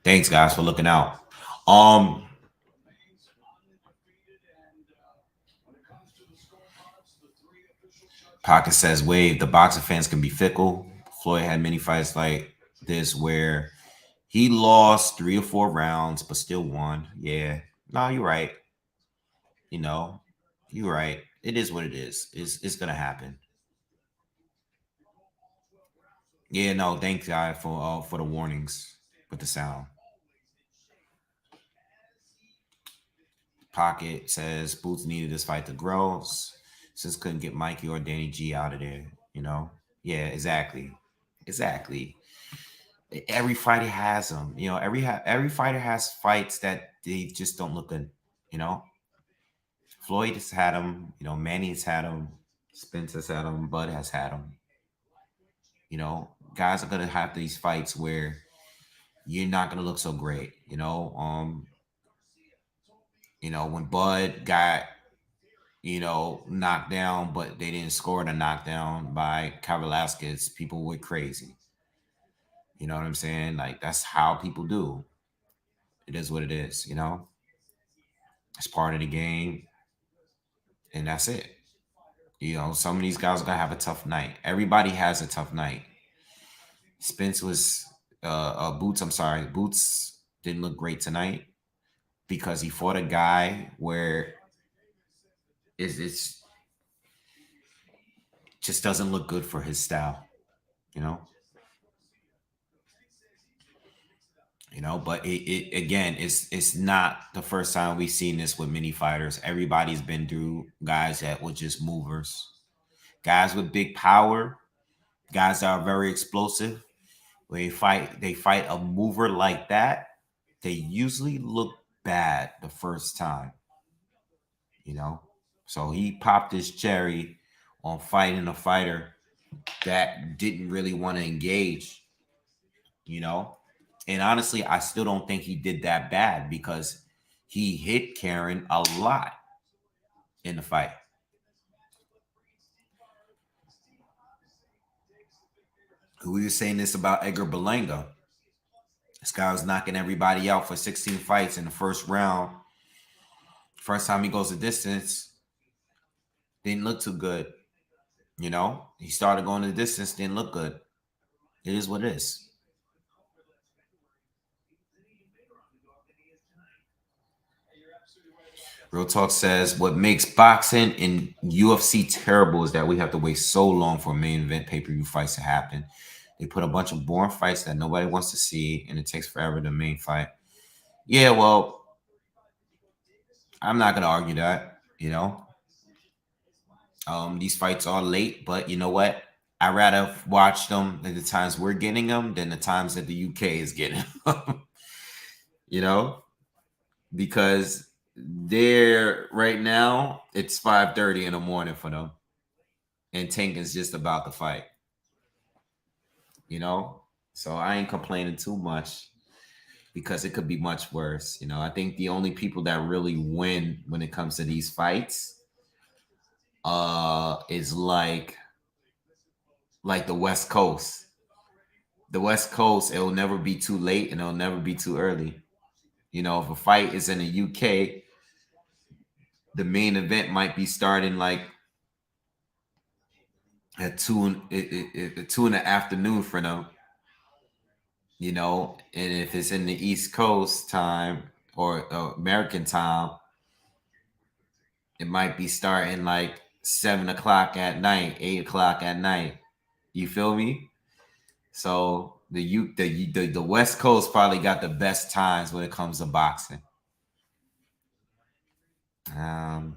Thanks, guys, for looking out. Pocket says, Wave, the boxing fans can be fickle. Floyd had many fights like this where he lost 3 or 4 rounds, but still won. Yeah. No, you're right. You're right. It is what it is. It's going to happen. Yeah, no, thanks, guy, for the warnings with the sound. Pocket says, Boots needed this fight to grow. Since couldn't get Mikey or Danny G out of there, Yeah, exactly. Every fighter has them, every fighter has fights that they just don't look good, Floyd has had them, Manny has had them, Spence has had them, Bud has had them. Guys are gonna have these fights where you're not gonna look so great, when Bud got knocked down, but they didn't score the knockdown by Kai Velasquez, people went crazy. You know what I'm saying? Like, that's how people do. It is what it is, It's part of the game. And that's it. Some of these guys are going to have a tough night. Everybody has a tough night. Spence was, Boots didn't look great tonight because he fought a guy where it's just doesn't look good for his style, but it's not the first time we've seen this with many fighters. Everybody's been through guys that were just movers, guys with big power, guys that are very explosive. When they fight a mover like that, they usually look bad the first time, So he popped his cherry on fighting a fighter that didn't really want to engage, you know. And honestly, I still don't think he did that bad because he hit Karen a lot in the fight. We were saying this about Edgar Berlanga. This guy was knocking everybody out for 16 fights in the first round. First time he goes the distance, didn't look too good. You know, he started going the distance, didn't look good. It is what it is. Real Talk says what makes boxing and UFC terrible is that we have to wait so long for main event pay-per-view fights to happen. They put a bunch of boring fights that nobody wants to see, and it takes forever to main fight. Yeah, well, I'm not gonna argue that. You know, these fights are late, but you know what? I'd rather watch them at the times we're getting them than the times that the UK is getting them. You know, because they're right now it's 5:30 in the morning for them, and Tank is just about to fight. You know, so I ain't complaining too much because it could be much worse. You know, I think the only people that really win when it comes to these fights is like the West Coast. The West Coast, it'll never be too late and it'll never be too early. You know, if a fight is in the UK, the main event might be starting like at two in the afternoon for them. You know, and if it's in the East Coast time or American time, it might be starting like 7 o'clock at night, 8 o'clock at night. You feel me? So the West Coast probably got the best times when it comes to boxing. Um,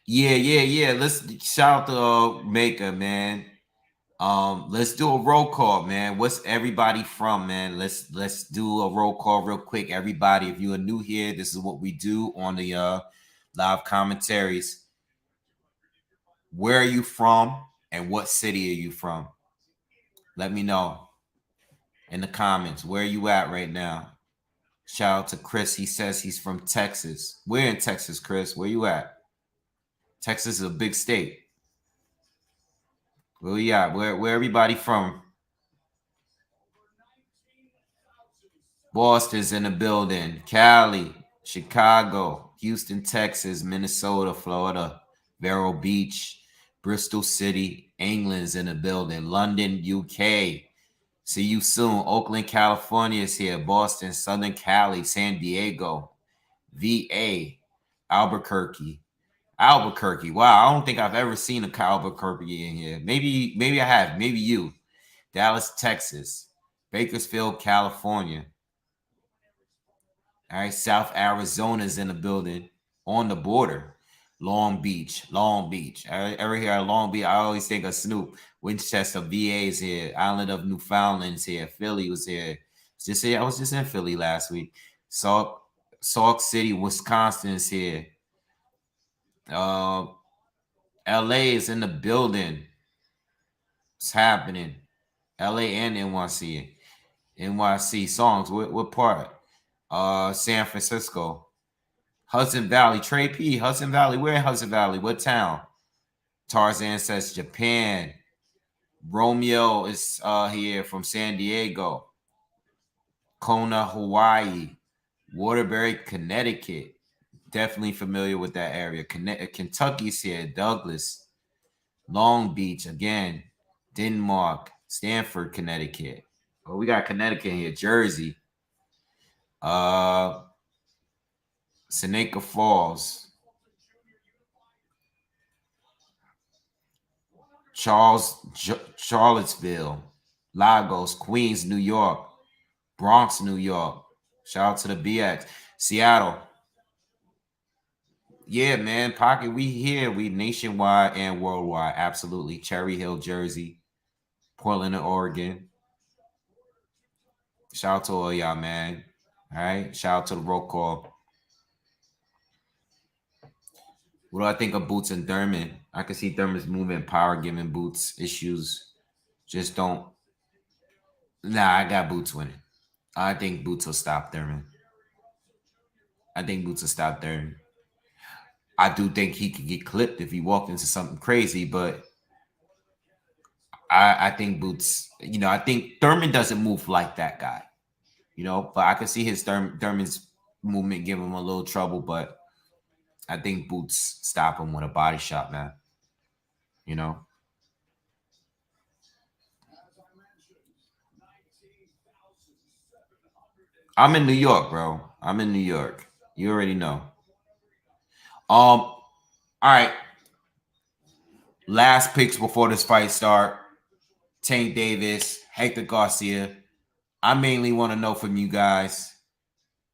yeah. Let's shout out to Maker, man. Let's do a roll call, man. What's everybody from, man? Let's do a roll call real quick. Everybody, if you are new here, this is what we do on the live commentaries. Where are you from and what city are you from? Let me know in the comments. Where are you at right now? Shout out to Chris. He says he's from Texas. We're in Texas, Chris. Where you at? Texas is a big state. Where you at? Where everybody from? Boston's in the building. Cali, Chicago, Houston, Texas, Minnesota, Florida, Vero Beach, Bristol City, England's in the building. London, UK. See you soon. Oakland, California is here. Boston, Southern Cali, San Diego, VA, Albuquerque. Albuquerque. Wow, I don't think I've ever seen a Albuquerque in here. Maybe I have. Maybe you. Dallas, Texas. Bakersfield, California. All right, South Arizona's in the building on the border. Long Beach. All right, ever hear of Long Beach? I always think of Snoop. Winchester, VA is here. Island of Newfoundland's here. Philly was here. I was just in Philly last week. Sauk City, Wisconsin is here. LA is in the building. What's happening? LA and NYC. NYC songs. What part? San Francisco. Hudson Valley. Trey P. Hudson Valley. Where in Hudson Valley? What town? Tarzan says Japan. Romeo is here from San Diego. Kona, Hawaii. Waterbury, Connecticut. Definitely familiar with that area. Kentucky's here. Douglas. Long Beach again. Denmark. Stamford, Connecticut. Oh, we got Connecticut here. Jersey. Seneca Falls. Charlottesville, Lagos, Queens, New York, Bronx, New York. Shout out to the BX. Seattle. Yeah, man. Pocket, we here. We nationwide and worldwide. Absolutely. Cherry Hill, Jersey. Portland, Oregon. Shout out to all y'all, man. All right. Shout out to the roll call. What do I think of Boots and Thurman? I can see Thurman's movement power giving Boots issues. Just don't. Nah, I got Boots winning. I think Boots will stop Thurman. I think Boots will stop Thurman. I do think he could get clipped if he walked into something crazy, but I think Boots, I think Thurman doesn't move like that guy, but I can see his Thurman's movement give him a little trouble, but I think Boots stop him with a body shot, man. I'm in New York, bro. I'm in New York. You already know. All right. Last picks before this fight start. Tank Davis, Hector Garcia. I mainly want to know from you guys,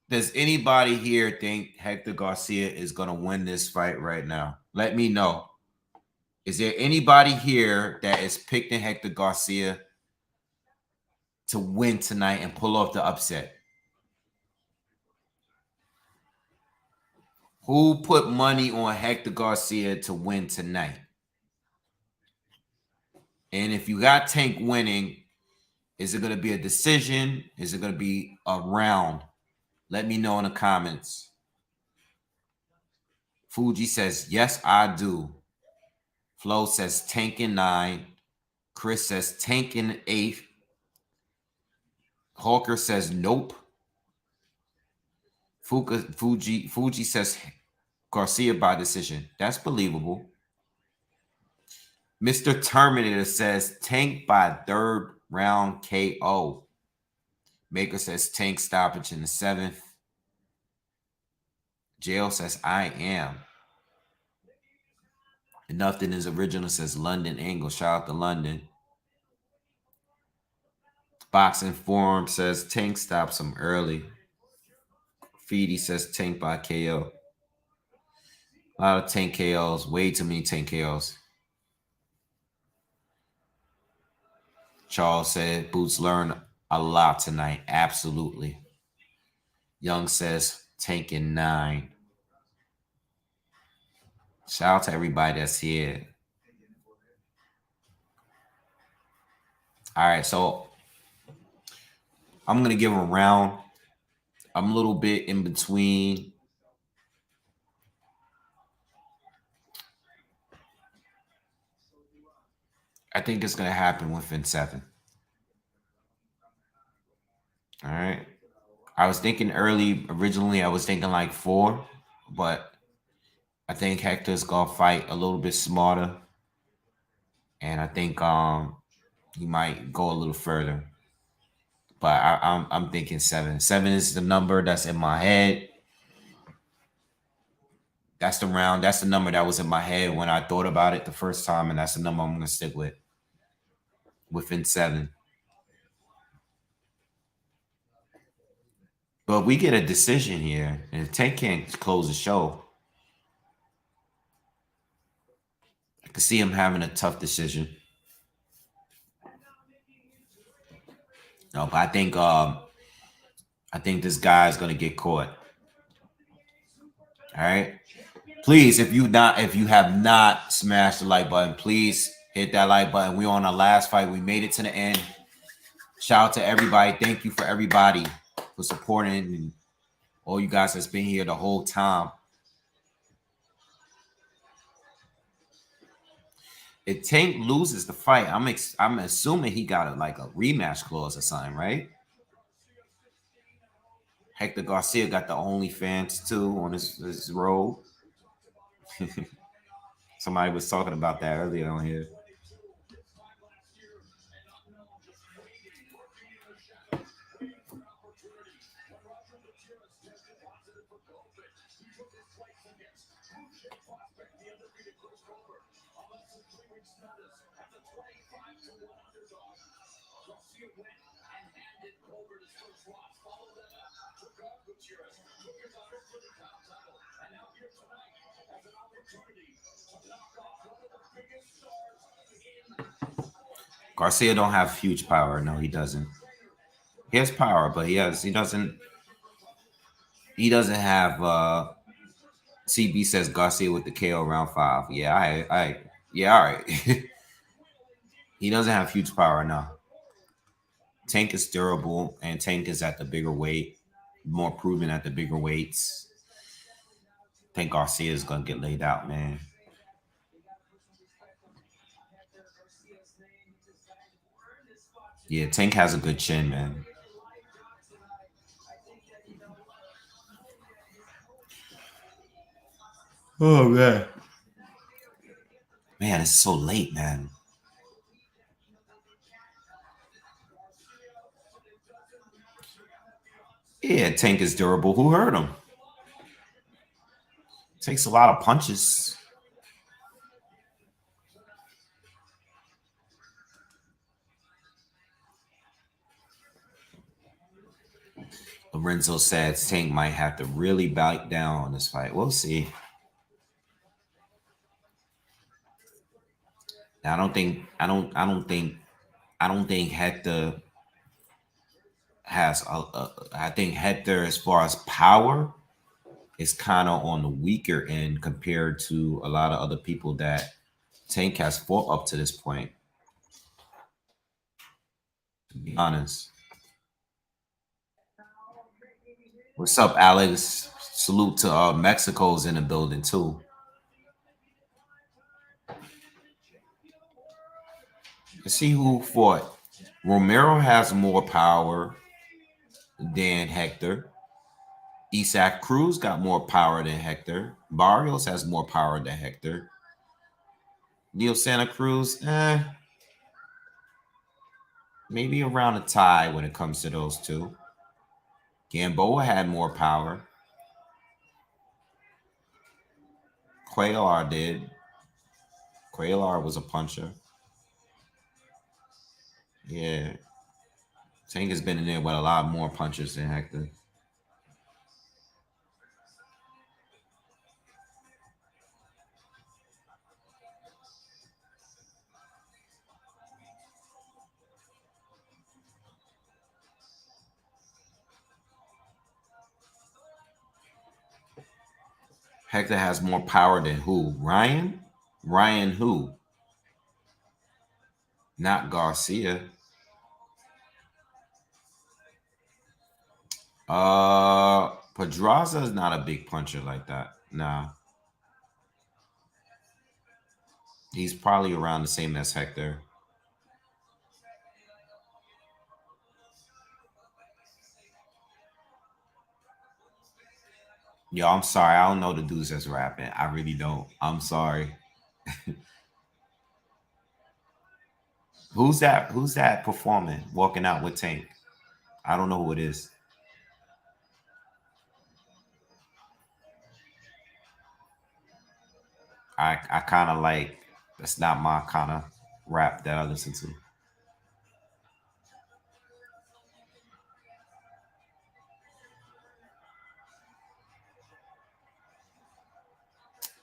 does anybody here think Hector Garcia is going to win this fight right now? Let me know. Is there anybody here that is picking Hector Garcia to win tonight and pull off the upset? Who put money on Hector Garcia to win tonight? And if you got Tank winning, is it going to be a decision? Is it going to be a round? Let me know in the comments. Fuji says, yes, I do. Flo says Tank in 9. Chris says Tank in 8. Hawker says nope. Fuji says Garcia by decision. That's believable. Mr. Terminator says Tank by 3rd round KO. Maker says Tank stoppage in the 7th. Jail says I am. And Nothing is original says London Angle. Shout out to London. Boxing Forum says Tank stops him early. Feedy says Tank by KO. A lot of Tank KOs. Way too many Tank KOs. Charles said Boots learn a lot tonight. Absolutely. Young says Tank in 9. Shout out to everybody that's here. All right, so I'm going to give a round. I'm a little bit in between. I think it's going to happen within 7. All right. I was thinking originally I was thinking like 4, but I think Hector's going to fight a little bit smarter. And I think he might go a little further. But I'm thinking 7. 7 is the number that's in my head. That's the round. That's the number that was in my head when I thought about it the first time, and that's the number I'm going to stick with. Within 7. But we get a decision here, and if Tank can't close the show, I can see him having a tough decision. No, but I think this guy is going to get caught. All right. Please, if you have not smashed the like button, please hit that like button. We're on our last fight. We made it to the end. Shout out to everybody. Thank you for everybody for supporting and all you guys that's been here the whole time. If Tank loses the fight, I'm assuming he got a rematch clause or something, right? Hector Garcia got the OnlyFans too on his road. Somebody was talking about that earlier on here. Garcia don't have huge power. No, he doesn't. He has power, but he doesn't have CB says Garcia with the KO round 5. Yeah, yeah, all right. He doesn't have huge power now. Tank is durable, and Tank is at the bigger weight, more proven at the bigger weights. I think Garcia is gonna get laid out, man. Yeah, Tank has a good chin, man. Oh man. Man, it's so late, man. Yeah, Tank is durable. Who hurt him? Takes a lot of punches. Lorenzo said Tank might have to really bite down on this fight. We'll see. I don't think Hector has I think Hector, as far as power, is kind of on the weaker end compared to a lot of other people that Tank has fought up to this point. To be honest. What's up, Alex? Salute to Mexico's in the building too. Let's see who fought. Romero has more power than Hector. Isaac Cruz got more power than Hector. Barrios has more power than Hector. Neil Santa Cruz, maybe around a tie when it comes to those two. Gamboa had more power. Cuellar did. Cuellar was a puncher. Yeah. Tank has been in there with a lot more punches than Hector. Hector has more power than who? Ryan? Ryan who? Not Garcia. Pedraza is not a big puncher like that. Nah. He's probably around the same as Hector. Yo, I'm sorry. I don't know the dudes that's rapping. I really don't. I'm sorry. Who's that? Who's that performing? Walking out with Tank? I don't know who it is. I kind of like, that's not my kind of rap that I listen to.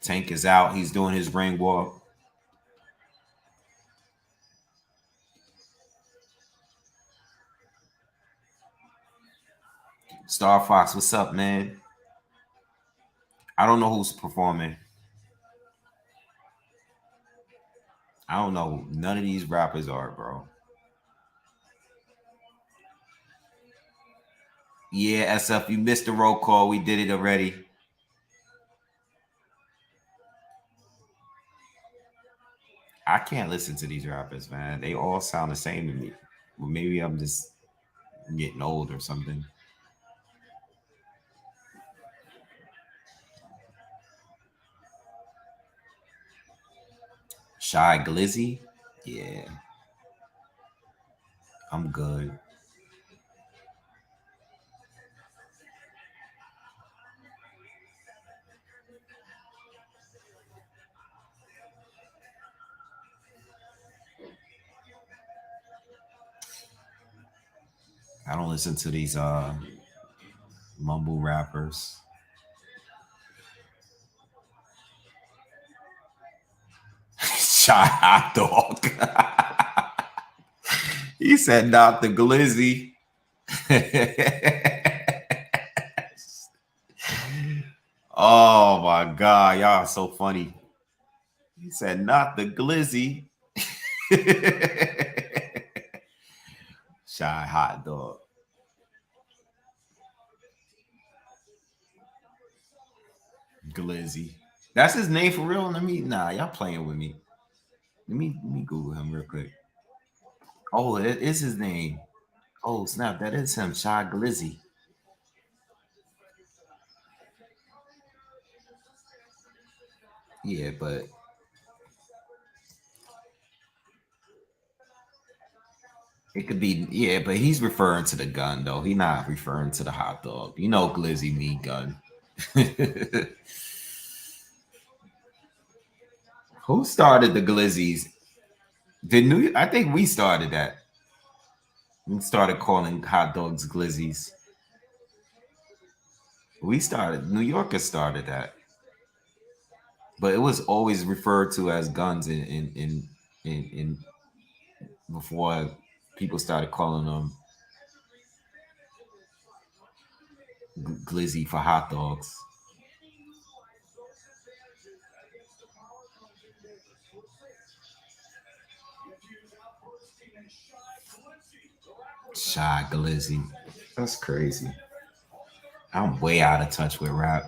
Tank is out. He's doing his ring walk. Star Fox, what's up, man? I don't know who's performing. I don't know. None of these rappers are, bro. Yeah, SF, you missed the roll call. We did it already. I can't listen to these rappers, man. They all sound the same to me. Well, maybe I'm just getting old or something. Shy Glizzy? Yeah. I'm good. I don't listen to these mumble rappers. Shy Hot Dog. He said Dr. Glizzy. Oh Oh my God, y'all are so funny. He said, not the glizzy. Shy hot dog. Glizzy. That's his name for real? Nah, y'all playing with me. Let me Google him real quick. Oh, it is his name. Oh, snap, that is him, Shy Glizzy. Yeah, but it could be, yeah, but he's referring to the gun though. He's not referring to the hot dog. You know, Glizzy mean gun. Who started the glizzies? I think we started that. We started calling hot dogs glizzies. New Yorkers started that. But it was always referred to as guns in before people started calling them glizzy for hot dogs. Shy glizzy. That's crazy. I'm way out of touch with rap.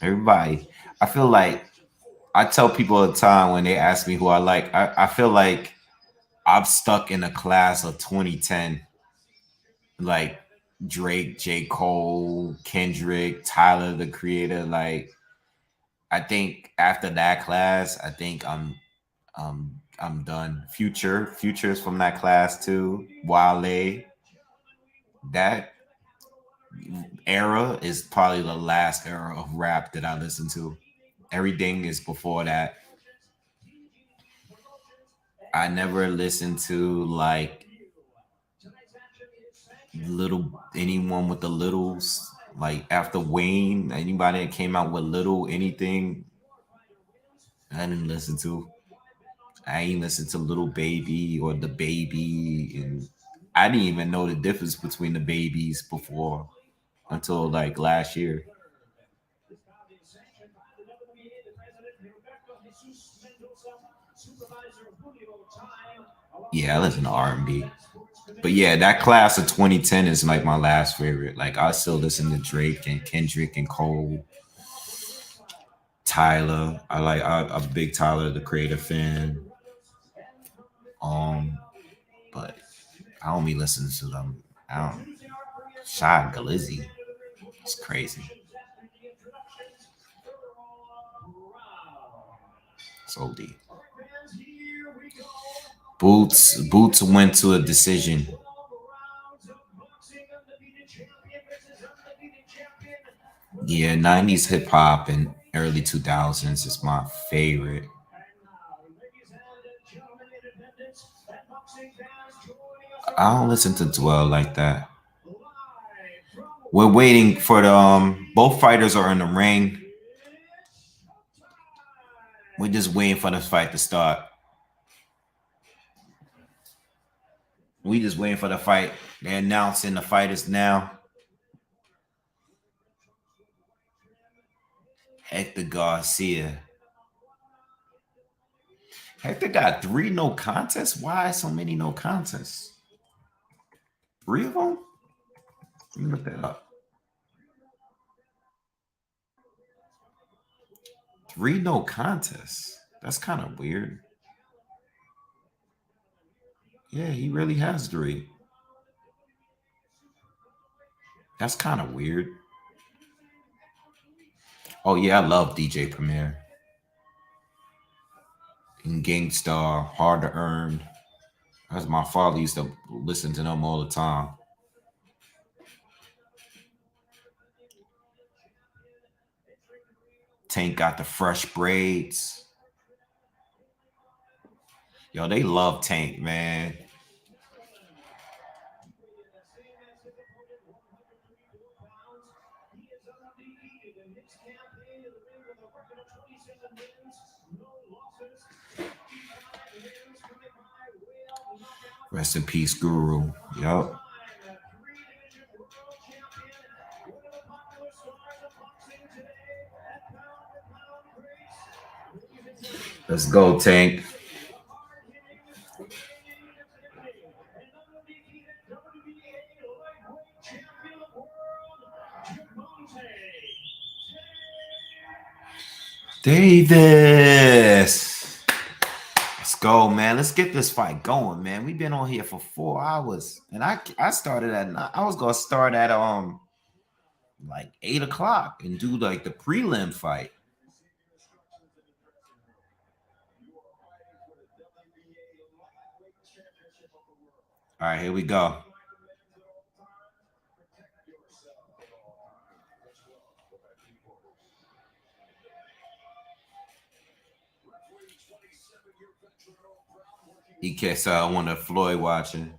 Everybody, I feel like I tell people all the time when they ask me who I like, I feel like I'm stuck in a class of 2010. Like Drake, J. Cole, Kendrick, Tyler the Creator. Like I think after that class, I think I'm done. Future's from that class too. Wale. That era is probably the last era of rap that I listen to. Everything is before that. I never listened to like anyone with the littles. Like after Wayne, anybody that came out with little anything, I didn't listen to. I ain't listened to Little Baby or The Baby, and I didn't even know the difference between the babies before until like last year. Yeah, I listen to R&B. But yeah, that class of 2010 is like my last favorite. Like I still listen to Drake and Kendrick and Cole, Tyler. I'm a big Tyler the Creator fan. But I don't be listening to them. I don't. Shy Glizzy. It's crazy. It's OD. Boots went to a decision. Yeah, 90s hip hop and early 2000s is my favorite. I don't listen to Dwell like that. We're waiting for the both fighters are in the ring. We're just waiting for the fight to start. We just waiting for the fight. They're announcing the fighters now. Hector Garcia. Hector got 3 no contests. Why so many no contests? 3 of them? Let me look that up. 3 no contests. That's kind of weird. Yeah, he really has 3. That's kind of weird. Oh yeah, I love DJ Premier. And Gangstar, Hard to Earn. As my father used to listen to them all the time. Tank got the fresh braids. Yo, they love Tank, man. Rest in peace, Guru. Yup. Let's go, Tank. Davis. Let's go, man. Let's get this fight going, man. We've been on here for 4 hours. And I started at 9. I was gonna start at like 8 o'clock and do like the prelim fight. All right, here we go. He guess I wonder if Floyd watching.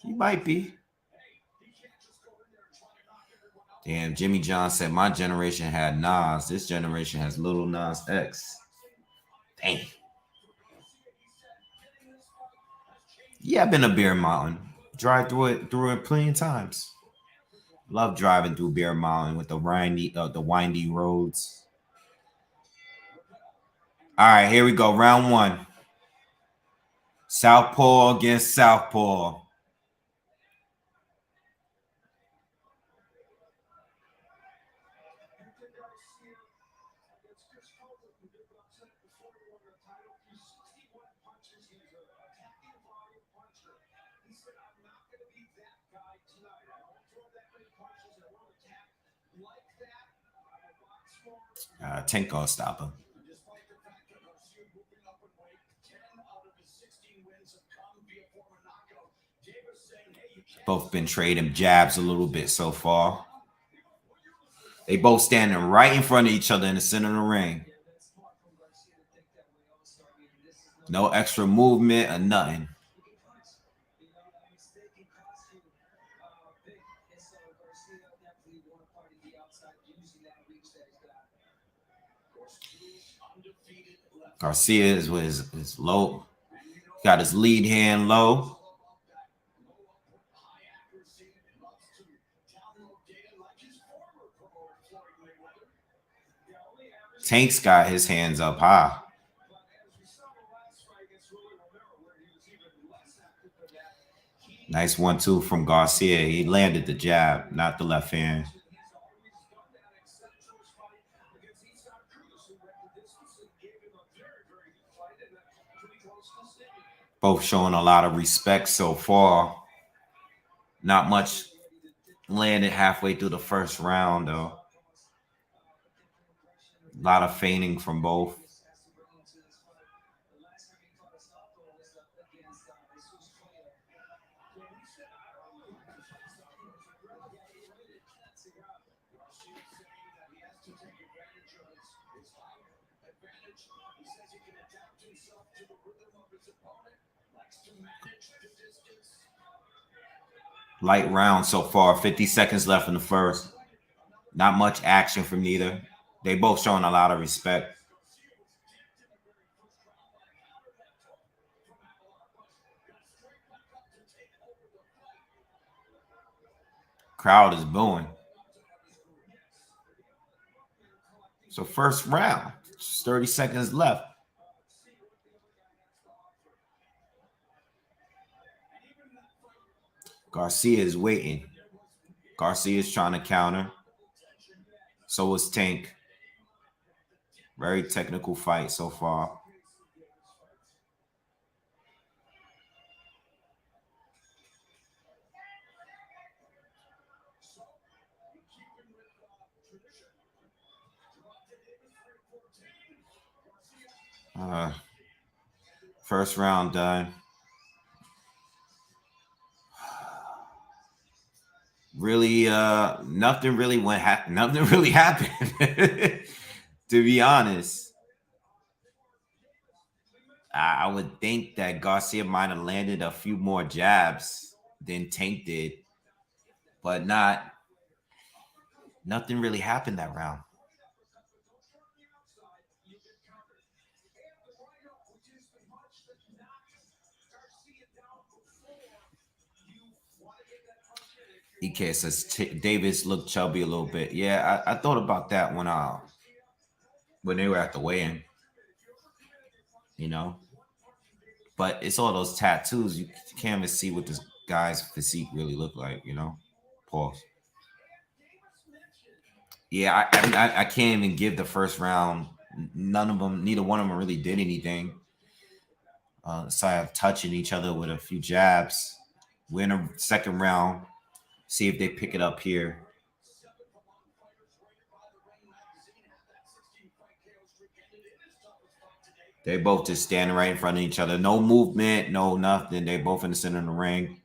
He might be. Damn, Jimmy John said my generation had Nas. This generation has Little Nas X. Damn. Yeah, I've been to Bear Mountain. Drive through it plenty of times. Love driving through Bear Mountain with the windy roads. All right, here we go. Round 1. Southpaw against Southpaw. Tank gonna stop him. Both been trading jabs a little bit so far. They both standing right in front of each other in the center of the ring. No extra movement or nothing. Garcia is with his low. Got his lead hand low. Tank's got his hands up high. Nice 1-2 from Garcia. He landed the jab, not the left hand. Both showing a lot of respect so far. Not much landed halfway through the first round, though. A lot of feigning from both. Light round so far. 50 seconds left in the first. Not much action from neither. They both showing a lot of respect. Crowd is booing. So first round. Just 30 seconds left. Garcia is waiting. Garcia is trying to counter. So is Tank. Very technical fight so far. First round done. Really, nothing really nothing really happened. To be honest, I would think that Garcia might have landed a few more jabs than Tank did, but nothing really happened that round. EK says Davis looked chubby a little bit. Yeah, I thought about that when they were at the weigh-in, you know. But it's all those tattoos. You can't even see what this guy's physique really look like, you know. Pause. Yeah, I can't even give the first round. None of them, neither one of them really did anything. Aside of touching each other with a few jabs. We're in a second round. See if they pick it up here. They both just standing right in front of each other. No movement, no nothing. They both in the center of the ring.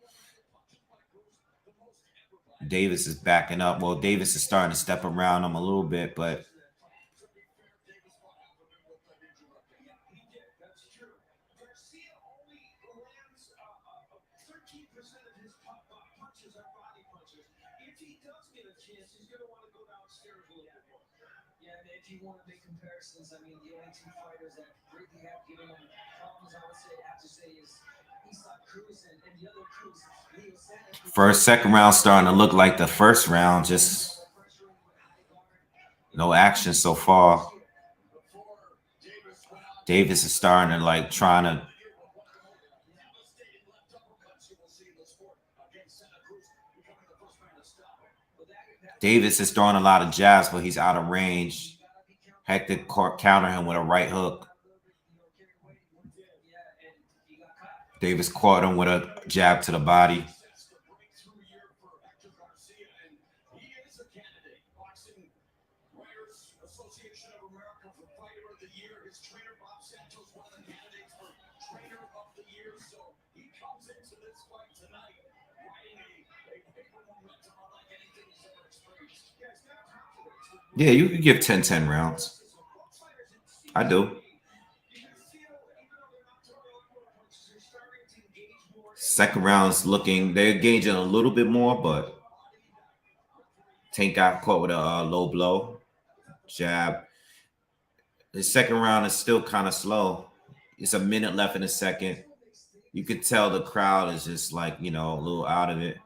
Davis is backing up. Well, Davis is starting to step around him a little bit, but if you want to make comparisons, I mean, the only two fighters that really have given him problems, I would have to say is Cruz and the other Cruz. First, second round starting to look like the first round. Just no action so far. Davis is starting to like trying to. Davis is throwing a lot of jabs, but he's out of range. Hector counter him with a right hook. Davis caught him with a jab to the body. Yeah, you can give 10-10 rounds. I do. Second round's looking, they're engaging a little bit more, but Tank got caught with a low blow. Jab. The second round is still kind of slow. It's a minute left in the second. You could tell the crowd is just like, you know, a little out of it.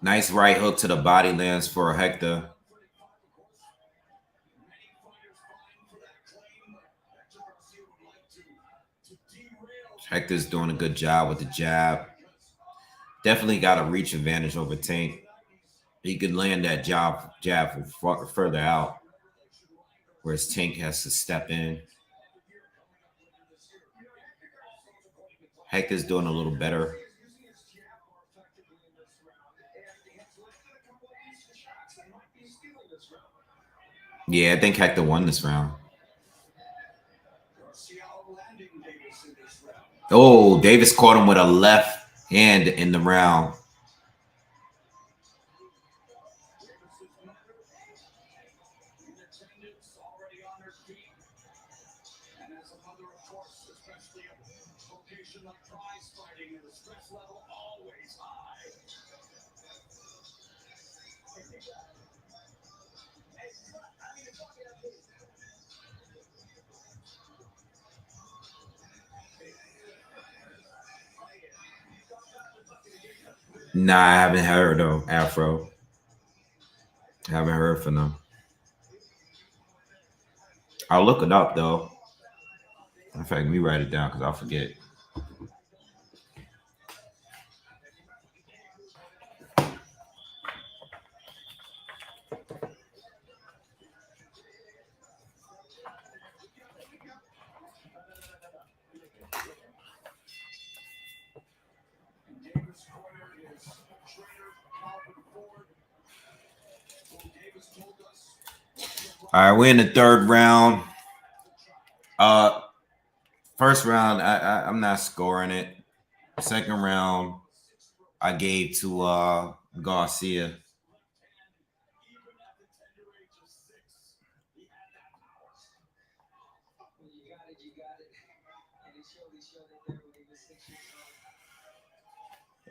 Nice right hook to the body lands for Hector. Hector's doing a good job with the jab. Definitely got a reach advantage over Tank. He could land that jab from further out, whereas Tank has to step in. Hector's doing a little better. Yeah, I think Hector won this round. Oh, Davis caught him with a left hand in the round. Nah, I haven't heard of Afro. I haven't heard from them. I'll look it up though. In fact, let me write it down because I'll forget. All right, we're in the third round. First round, I'm not scoring it. Second round, I gave to Garcia.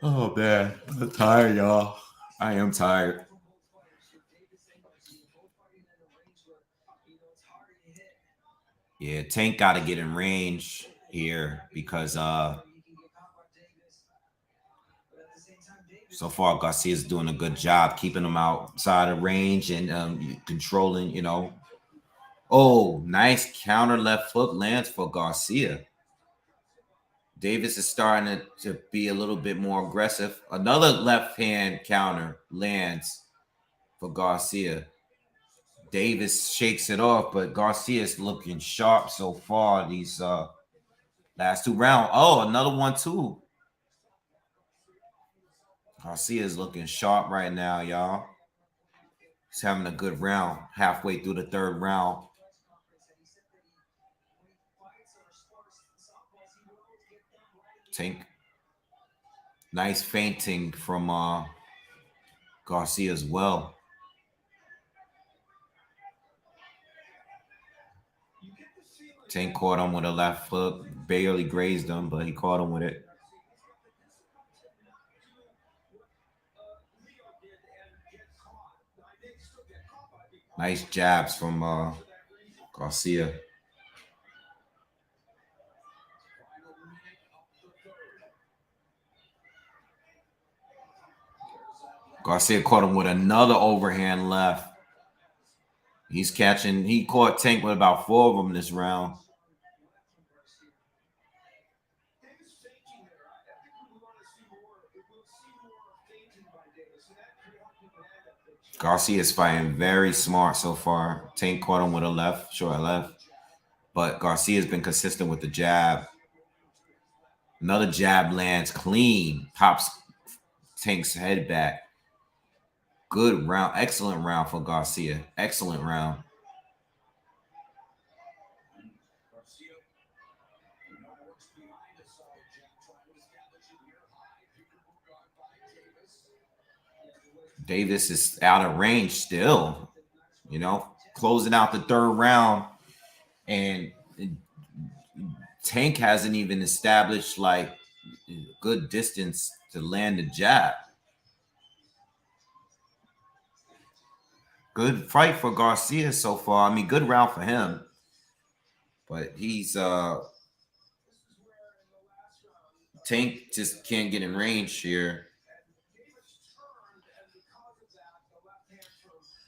Oh man, I'm tired, y'all. I am tired. Yeah, Tank got to get in range here because so far Garcia's doing a good job keeping him outside of range and controlling, you know. Oh, nice counter left hook lands for Garcia. Davis is starting to be a little bit more aggressive. Another left hand counter lands for Garcia. Davis shakes it off, but Garcia is looking sharp so far these last 2 rounds. Oh, another one too. Garcia is looking sharp right now, y'all. He's having a good round halfway through the 3rd round. Tank. Nice feinting from Garcia as well. Tank caught him with a left hook. Barely grazed him, but he caught him with it. Nice jabs from Garcia. Garcia caught him with another overhand left. He's catching. He caught Tank with about 4 of them this round. Garcia is fighting very smart so far. Tank caught him with a left, short left. But Garcia's been consistent with the jab. Another jab lands clean. Pops Tank's head back. Good round. Excellent round for Garcia. Excellent round. Davis is out of range still, you know, closing out the 3rd round. And Tank hasn't even established like good distance to land the jab. Good fight for Garcia so far. I mean, good round for him. But he's Tank just can't get in range here.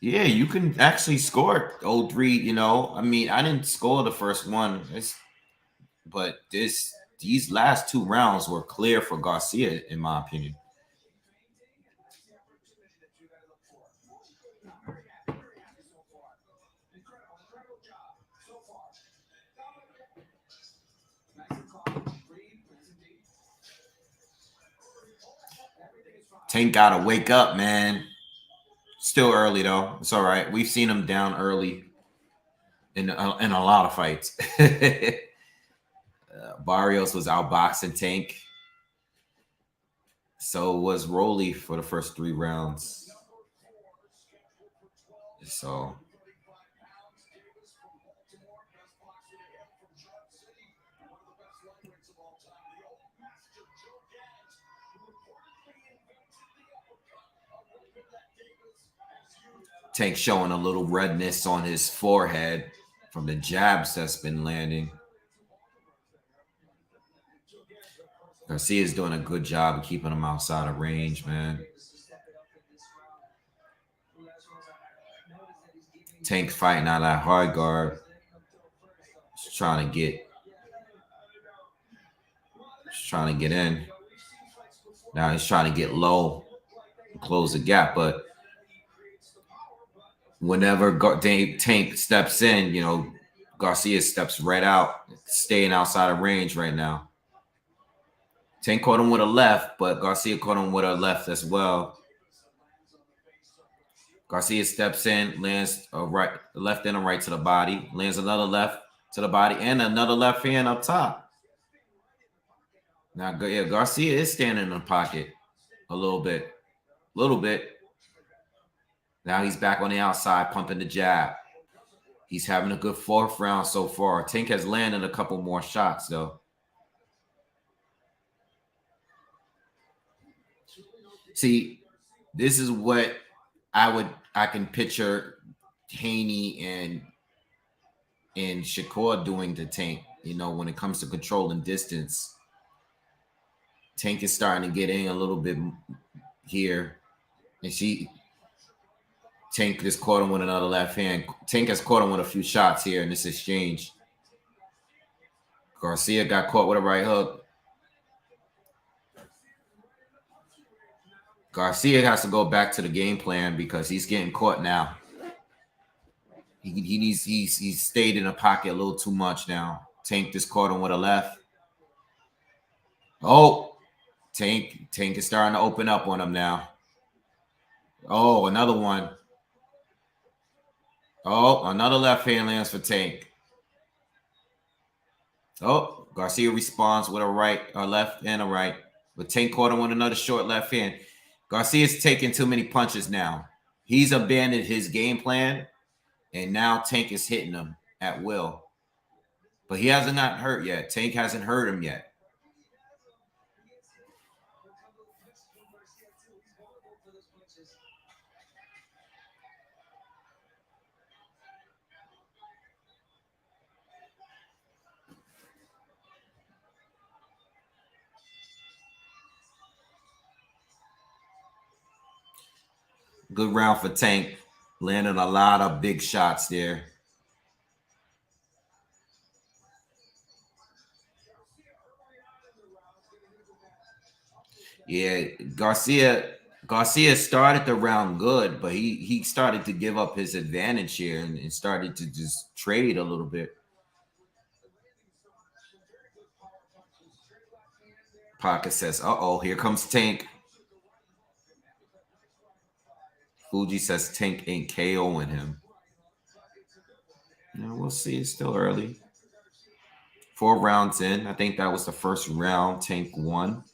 Yeah, you can actually score 0-3, you know. I mean, I didn't score the first one. But these last 2 rounds were clear for Garcia, in my opinion. Tank gotta wake up, man. Still early though. It's all right. We've seen him down early in a lot of fights. Barrios was outboxing Tank. So was Rolly for the first 3 rounds. So Tank showing a little redness on his forehead from the jabs that's been landing. Garcia's doing a good job of keeping him outside of range, man. Tank's fighting out that hard guard. He's trying to get in. Now he's trying to get low, close the gap, but whenever Tank steps in, you know, Garcia steps right out, staying outside of range right now. Tank caught him with a left, but Garcia caught him with a left as well. Garcia steps in, lands a left and a right to the body, lands another left to the body, and another left hand up top. Now, yeah, Garcia is standing in the pocket a little bit. Now he's back on the outside, pumping the jab. He's having a good 4th round so far. Tank has landed a couple more shots, though. See, this is what I can picture Haney and and Shakur doing to Tank. You know, when it comes to controlling distance, Tank is starting to get in a little bit here, and Tank just caught him with another left hand. Tank has caught him with a few shots here in this exchange. Garcia got caught with a right hook. Garcia has to go back to the game plan because he's getting caught now. He's stayed in the pocket a little too much now. Tank just caught him with a left. Oh, Tank is starting to open up on him now. Oh, another one. Oh, another left hand lands for Tank. Oh, Garcia responds with a left and a right. But Tank caught him with another short left hand. Garcia's taking too many punches now. He's abandoned his game plan, and now Tank is hitting him at will. But he hasn't gotten hurt yet. Tank hasn't hurt him yet. Good round for Tank. Landing a lot of big shots there. Yeah, Garcia started the round good, but he started to give up his advantage here and started to just trade a little bit. Pocket says, uh-oh, here comes Tank. Fuji says Tank ain't KOing him. Yeah, we'll see. It's still early. 4 rounds in. I think that was the first round. Tank won.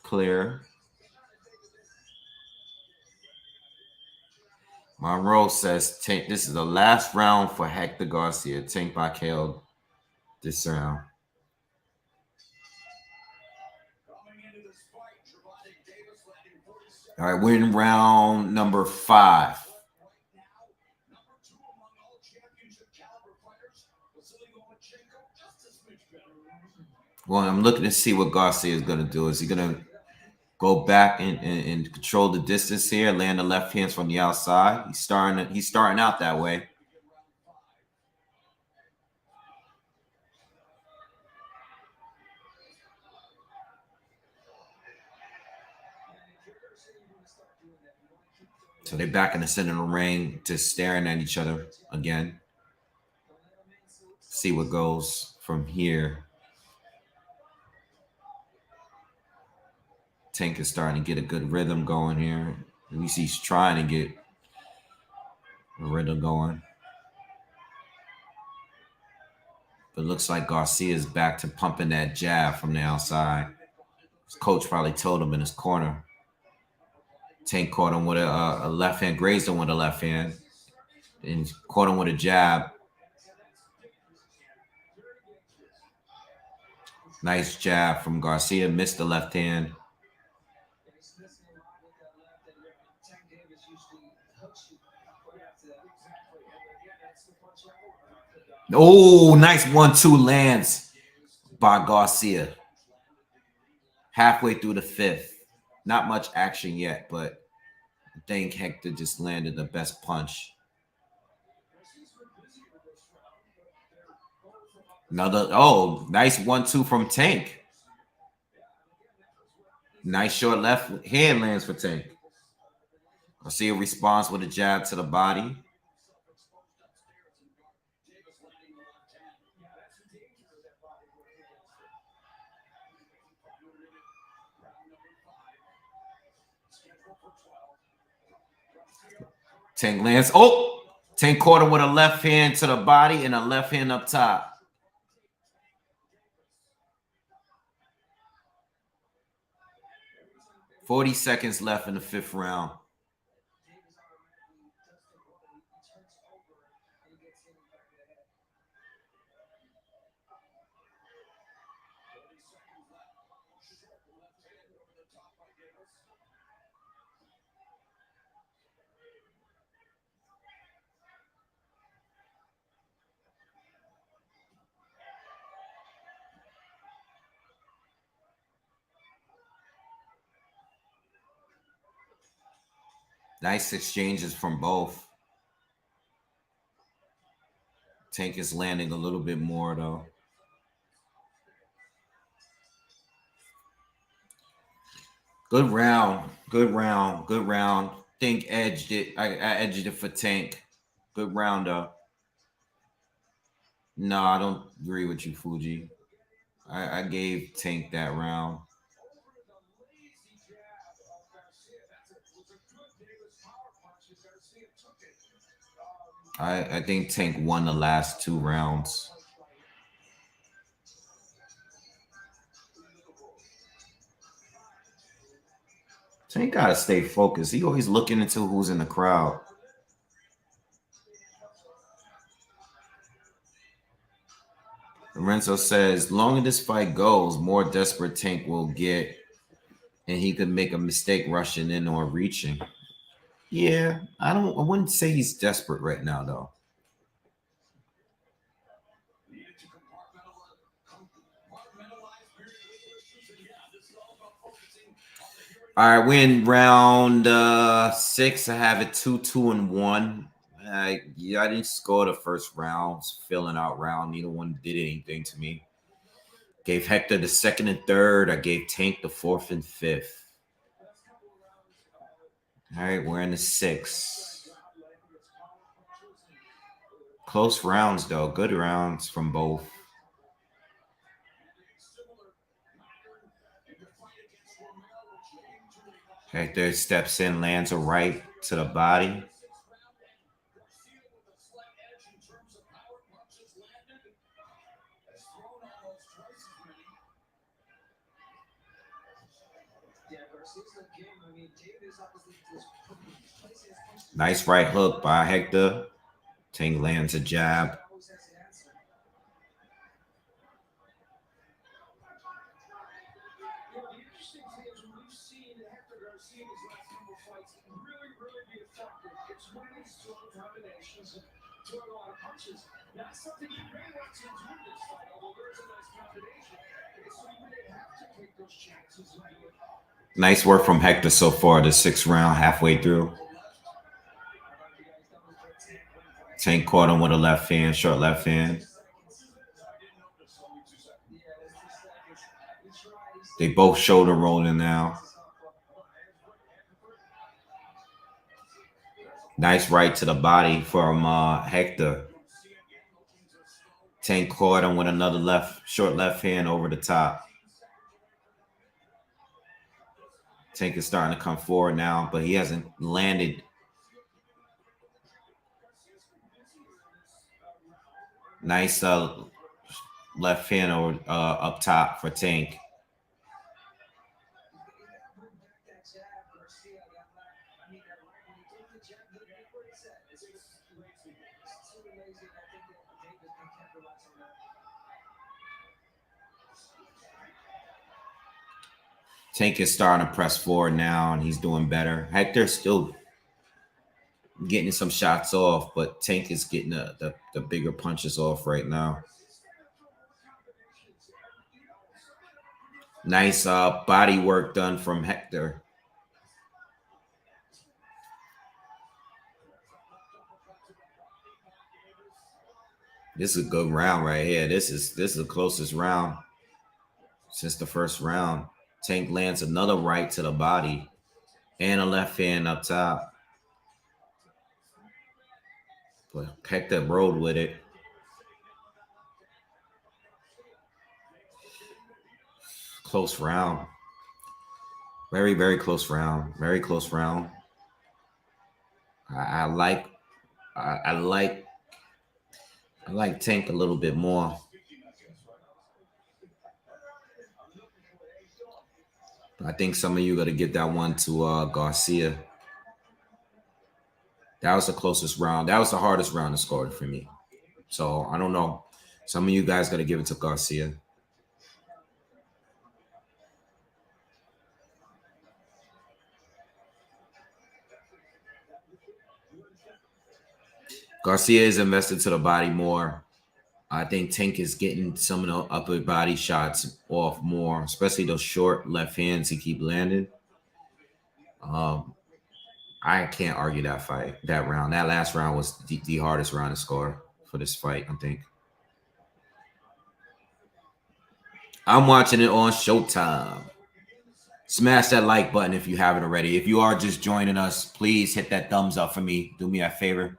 Clear. Monroe says Tank. This is the last round for Hector Garcia. Tank by KO this round. All right, we're in round number 5. Well, I'm looking to see what Garcia is going to do. Is he going to go back and control the distance here, land the left hands from the outside? He's starting out that way. So they're back in the center of the ring, just staring at each other again. See what goes from here. Tank is starting to get a good rhythm going here. At least he's trying to get a rhythm going. But it looks like Garcia is back to pumping that jab from the outside. His coach probably told him in his corner. Tank caught him with a left hand, grazed him with a left hand, and caught him with a jab. Nice jab from Garcia, missed the left hand. Oh, nice 1-2 lands by Garcia. Halfway through the 5th. Not much action yet, but I think Hector just landed the best punch. Another, nice 1-2 from Tank. Nice short left hand lands for Tank. Garcia responds with a jab to the body. Tank lands. Oh, Tank caught him with a left hand to the body and a left hand up top. $40 seconds left in the 5th round. Nice exchanges from both. Tank is landing a little bit more though. Good round. Good round. Good round. Think edged it. I edged it for Tank. Good round though. No, I don't agree with you, Fuji. I gave Tank that round. I think Tank won the last 2 rounds. Tank gotta stay focused. He always looking into who's in the crowd. Lorenzo says, long as this fight goes, more desperate Tank will get, and he could make a mistake rushing in or reaching. Yeah, I wouldn't say he's desperate right now though. All right, we're in round 6. I have it 2-2-1. I didn't score the first round. It's filling out round. Neither one did anything to me. Gave Hector the 2nd and 3rd. I gave Tank the 4th and 5th. All right, we're in the 6th. Close rounds though. Good rounds from both. Hector steps in, lands a right to the body. Nice right hook by Hector. Tank lands a jab. The interesting thing is we've seen Hector Garcia in his last couple of fights really be effective. It's when he's throwing combinations and throwing a lot of punches. Not something you may want to do in this fight, although there's a nice combination. So you may have to take those chances and do it. Nice work from Hector so far. The 6th round, halfway through. Tank caught him with a left hand, short left hand. They both shoulder rolling now. Nice right to the body from Hector. Tank caught him with another short left hand over the top. Tank is starting to come forward now, but he hasn't landed. Nice left hand over up top for Tank. Tank is starting to press forward now, and he's doing better. Hector's still getting some shots off, but Tank is getting the bigger punches off right now. Nice body work done from Hector. This is a good round right here. This is the closest round since the first round. Tank lands another right to the body and a left hand up top. But Hector rode with it. Close round. Very close round. Very close round. I like Tank a little bit more. I think some of you got to get that one to Garcia. That was the closest round. That was the hardest round to score for me. So I don't know. Some of you guys got to give it to Garcia. Garcia is invested to the body more. I think Tank is getting some of the upper body shots off more, especially those short left hands he keep landing. I can't argue that fight, that round. That last round was the hardest round to score for this fight, I think. I'm watching it on Showtime. Smash that like button if you haven't already. If you are just joining us, please hit that thumbs up for me. Do me a favor.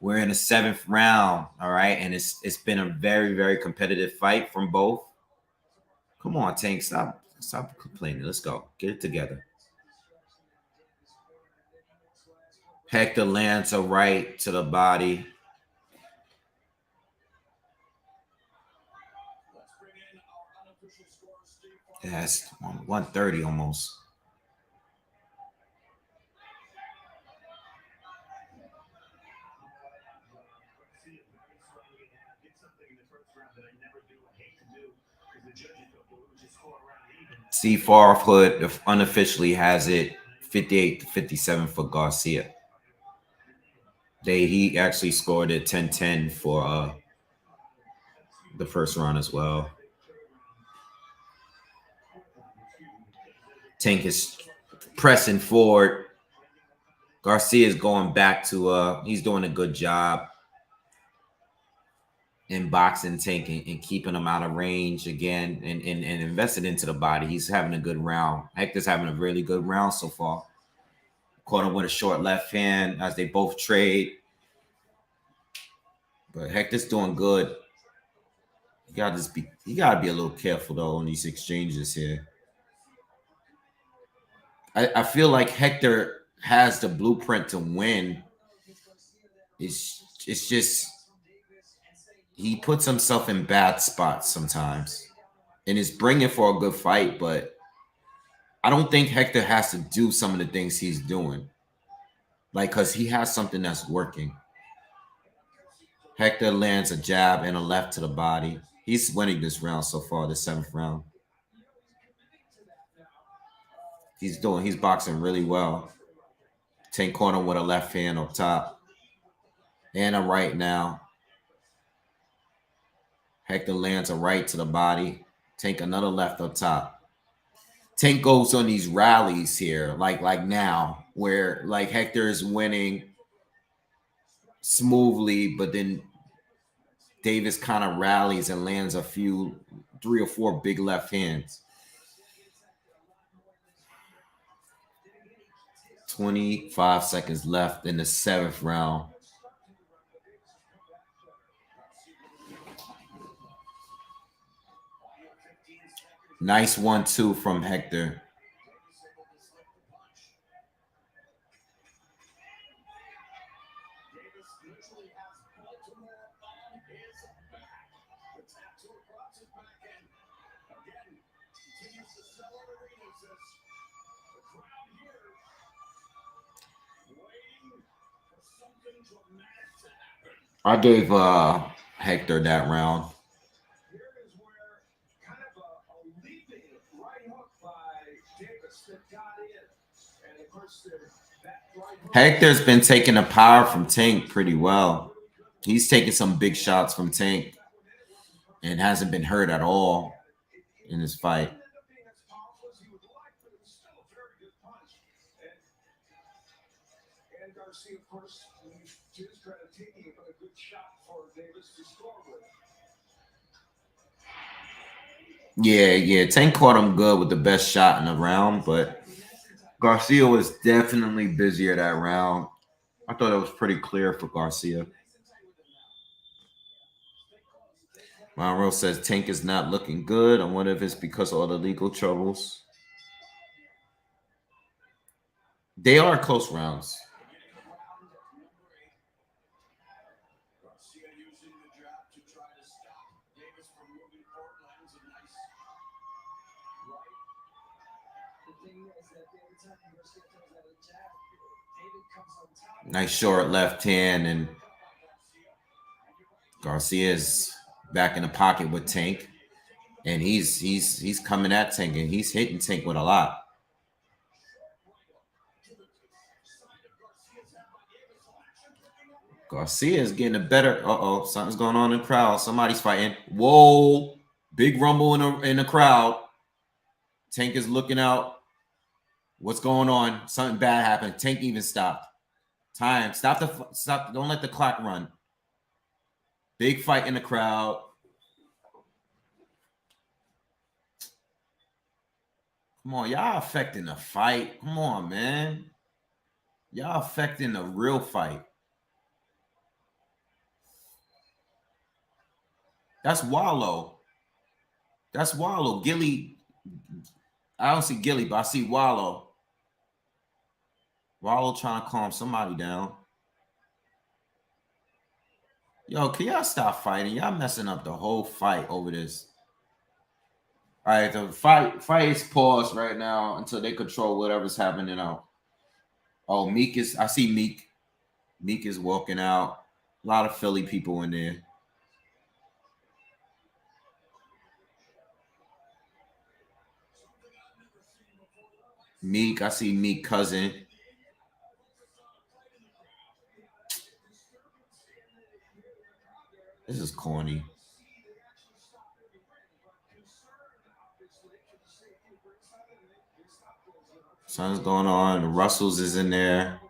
We're in the 7th round, all right? And it's been a very, very competitive fight from both. Come on, Tank. Stop complaining. Let's go. Get it together. Hector lands a right to the body. Yeah, it's 130 almost. See, Farfoot unofficially has it 58-57 for Garcia. He actually scored it 10-10 for the first round as well. Tank is pressing forward. Garcia is going back to he's doing a good job in boxing Tank and keeping him out of range again and invested into the body. He's having a good round. Hector's having a really good round so far. Caught him with a short left hand as they both trade. But Hector's doing good. You gotta be a little careful though on these exchanges here. I feel like Hector has the blueprint to win. It's just he puts himself in bad spots sometimes, and is bringing for a good fight. But I don't think Hector has to do some of the things he's doing, like because he has something that's working. Hector lands a jab and a left to the body. He's winning this round so far, the 7th round. He's boxing really well. Tank corner with a left hand up top. And a right now. Hector lands a right to the body. Tank another left up top. Tank goes on these rallies here, like now, where like Hector is winning smoothly, but then Davis kind of rallies and lands a few 3 or 4 big left hands. 25 seconds left in the 7th round. Nice 1-2 from Hector. I gave Hector that round. Hector's been taking the power from Tank pretty well. He's taking some big shots from Tank and hasn't been hurt at all in this fight. Yeah. Tank caught him good with the best shot in the round, but Garcia was definitely busier that round. I thought it was pretty clear for Garcia. Monroe says Tank is not looking good. I wonder if it's because of all the legal troubles. They are close rounds. Nice short left hand, and Garcia's back in the pocket with Tank, and he's coming at Tank, and he's hitting Tank with a lot. Garcia is getting a better. Something's going on in the crowd. Somebody's fighting. Whoa, big rumble in the crowd. Tank is looking out. What's going on? Something bad happened. Tank even stopped. Time. Stop. Don't let the clock run. Big fight in the crowd. Come on, y'all affecting the fight. Come on, man. Y'all affecting the real fight. That's Wallow. That's Wallow. Gilly. I don't see Gilly, but I see Wallow. Wallow trying to calm somebody down. Yo, can y'all stop fighting? Y'all messing up the whole fight over this. All right, the fight is paused right now until they control whatever's happening now. Oh, I see Meek. Meek is walking out. A lot of Philly people in there. Meek, I see Meek cousin. This is corny. Something's going on. The Russells is in there.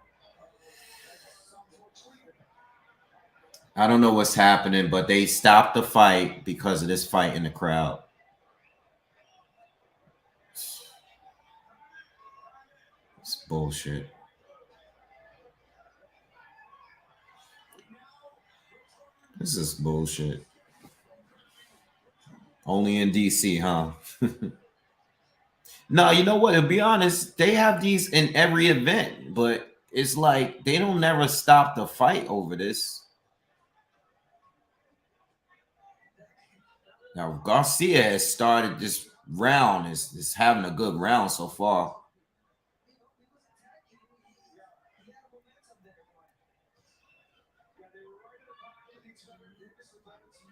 I don't know what's happening, but they stopped the fight because of this fight in the crowd. It's bullshit. This is bullshit. Only in DC, huh? No, you know what? To be honest, they have these in every event, but it's like they don't never stop the fight over this. Now, Garcia has started this round, is having a good round so far.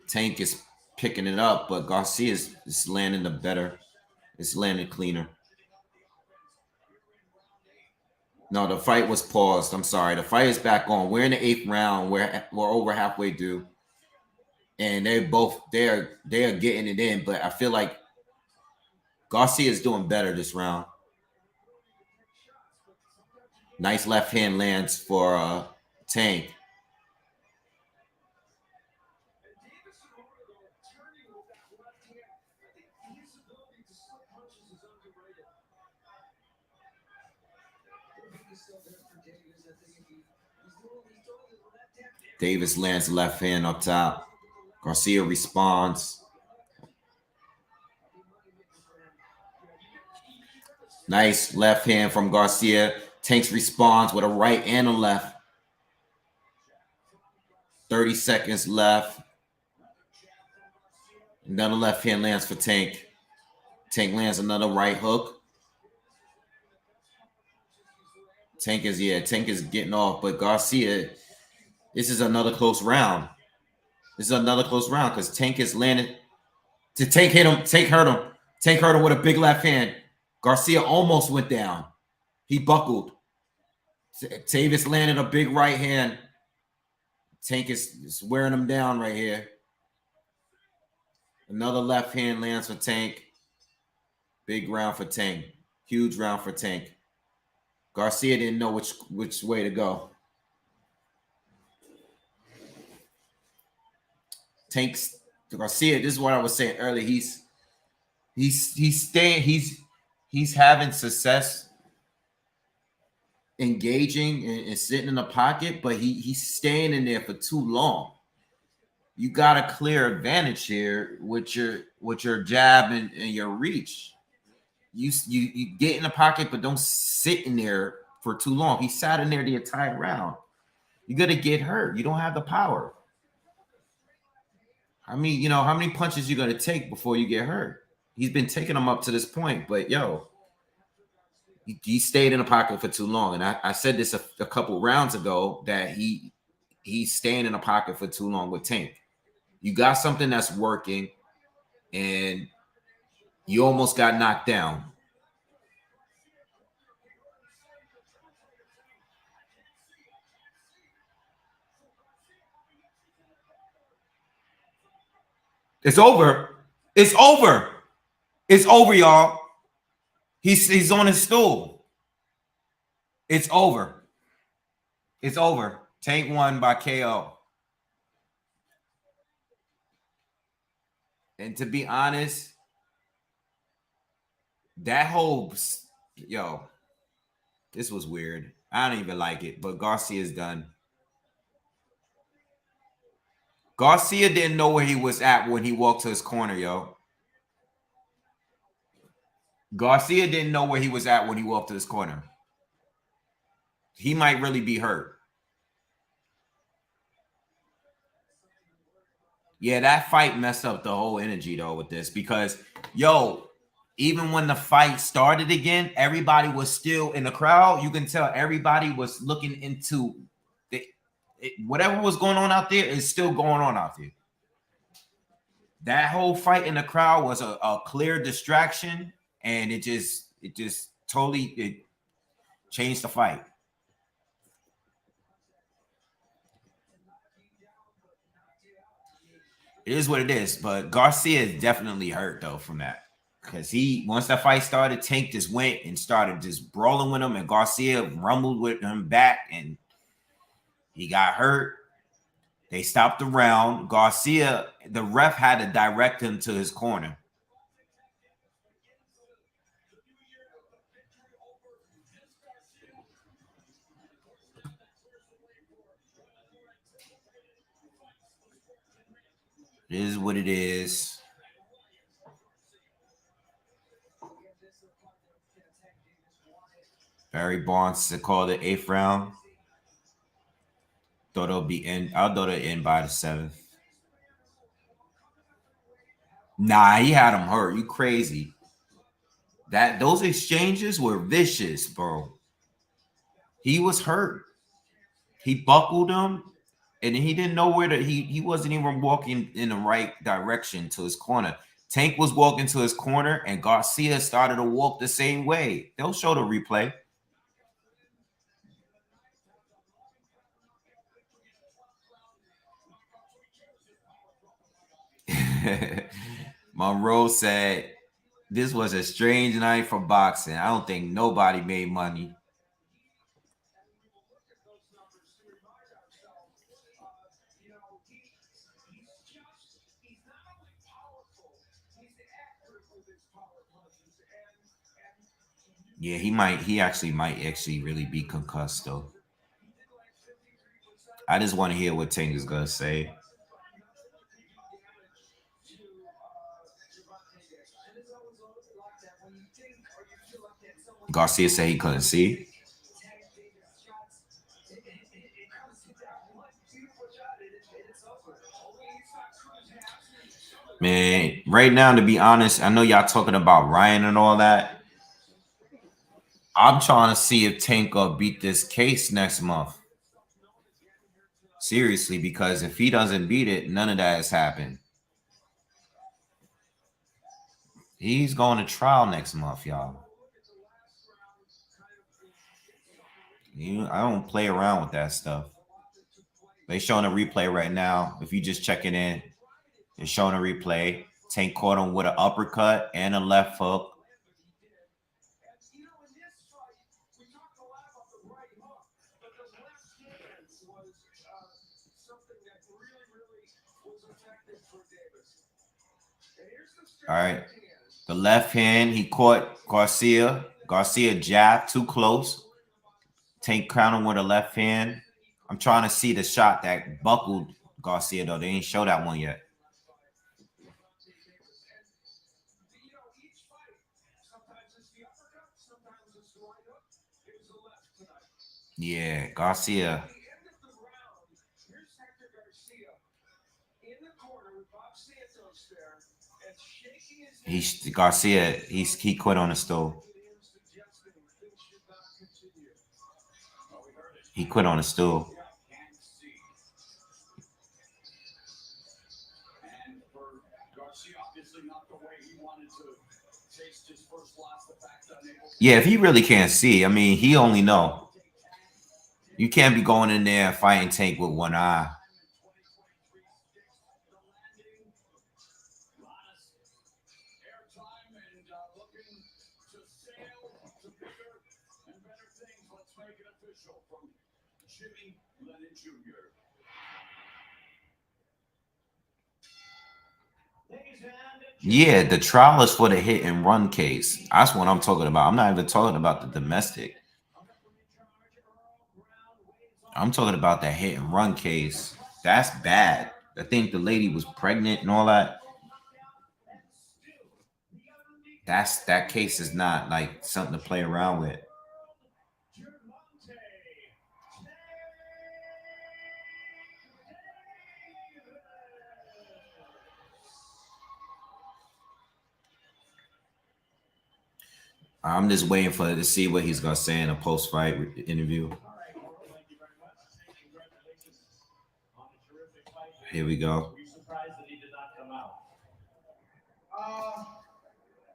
Tank is picking it up, but Garcia is landing the better. It's landing cleaner. No, the fight was paused. I'm sorry. The fight is back on. We're in the 8th round. We're over halfway through. And they're getting it in, but I feel like Garcia is doing better this round. Nice left hand lands for Tank. Davis lands the left hand up top. Garcia responds. Nice left hand from Garcia. Tanks responds with a right and a left. 30 seconds left. Another left hand lands for Tank. Tank lands another right hook. Tank is getting off, but Garcia, this is another close round. This is another close round because Tank is landing. Tank hit him. Tank hurt him. Tank hurt him with a big left hand. Garcia almost went down. He buckled. Tavis landed a big right hand. Tank is wearing him down right here. Another left hand lands for Tank. Big round for Tank. Huge round for Tank. Garcia didn't know which way to go. Garcia, this is what I was saying earlier. He's having success engaging and sitting in the pocket, but he's staying in there for too long. You got a clear advantage here with your jab and your reach. You get in the pocket, but don't sit in there for too long. He sat in there the entire round. You're gonna get hurt. You don't have the power. I mean, how many punches you gonna take before you get hurt? He's been taking them up to this point, but he stayed in the pocket for too long. And I said this a couple rounds ago that he's staying in the pocket for too long with Tank. You got something that's working, and you almost got knocked down. It's over. It's over. It's over, y'all. He's on his stool. It's over. It's over. Tank won by KO. And to be honest, that whole this was weird. I don't even like it, but Garcia's done. Garcia didn't know where he was at when he walked to his corner, yo. Garcia didn't know where he was at when he walked to his corner. He might really be hurt. Yeah, that fight messed up the whole energy, though, with this. Because, yo, even when the fight started again, everybody was still in the crowd. You can tell everybody was looking into whatever was going on out there is still going on out there. That whole fight in the crowd was a clear distraction, and it just totally changed the fight. It is what it is, but Garcia is definitely hurt though from that, because once that fight started, Tank just went and started just brawling with him, and Garcia rumbled with him back, and he got hurt. They stopped the round. Garcia, the ref had to direct him to his corner. It is what it is. Barry Bonds to call the 8th round. Thought it'll be in. I thought it'd end by the 7th. Nah, he had him hurt. You crazy? Those exchanges were vicious, bro. He was hurt. He buckled him, and he didn't know where to. He wasn't even walking in the right direction to his corner. Tank was walking to his corner, and Garcia started to walk the same way. They'll show the replay. Monroe said, "This was a strange night for boxing. I don't think nobody made money." Yeah, he actually might really be concussed though. I just want to hear what Tank is gonna say. Garcia said he couldn't see. Man, right now, to be honest, I know y'all talking about Ryan and all that. I'm trying to see if Tank will beat this case next month. Seriously, because if he doesn't beat it, none of that has happened. He's going to trial next month, y'all. I don't play around with that stuff. They showing a replay right now. If you just checking in, they're showing a replay. Tank caught him with an uppercut and a left hook. All right. The left hand, he caught Garcia. Garcia jabbed too close. Tank crowned him with a left hand. I'm trying to see the shot that buckled Garcia, though. They ain't show that one yet. Yeah, Garcia. He quit on the stool. He quit on the stool. Yeah, if he really can't see, I mean, he only know. You can't be going in there and fighting Tank with one eye. make it official from Jimmy Lennon Jr. Yeah, the trial is for the hit and run case. That's what I'm talking about. I'm not even talking about the domestic. I'm talking about the hit and run case. That's bad. I think the lady was pregnant and all that. That case is not like something to play around with. I'm just waiting for to see what he's gonna say in a post-fight interview. Here we go. Were you surprised that he did not come out?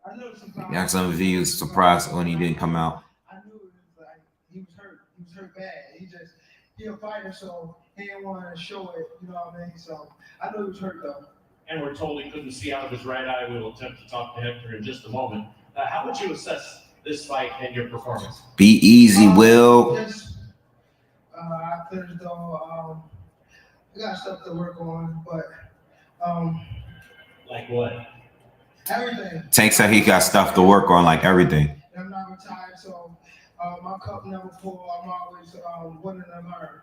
I know sometimes. Yeah, some of you was surprised when he didn't come out. I knew it was like he was hurt. He was hurt bad. He a fighter, so he didn't want to show it. You know what I mean? So I knew he was hurt though. And we're told he couldn't see out of his right eye. We will attempt to talk to Hector in just a moment. How would you assess this fight and your performance? Be easy, Will. I feel as though I got stuff to work on, but like what? Everything. Tank said he got stuff to work on, like everything. I'm not retired, so my cup never full. I'm always winning and learning.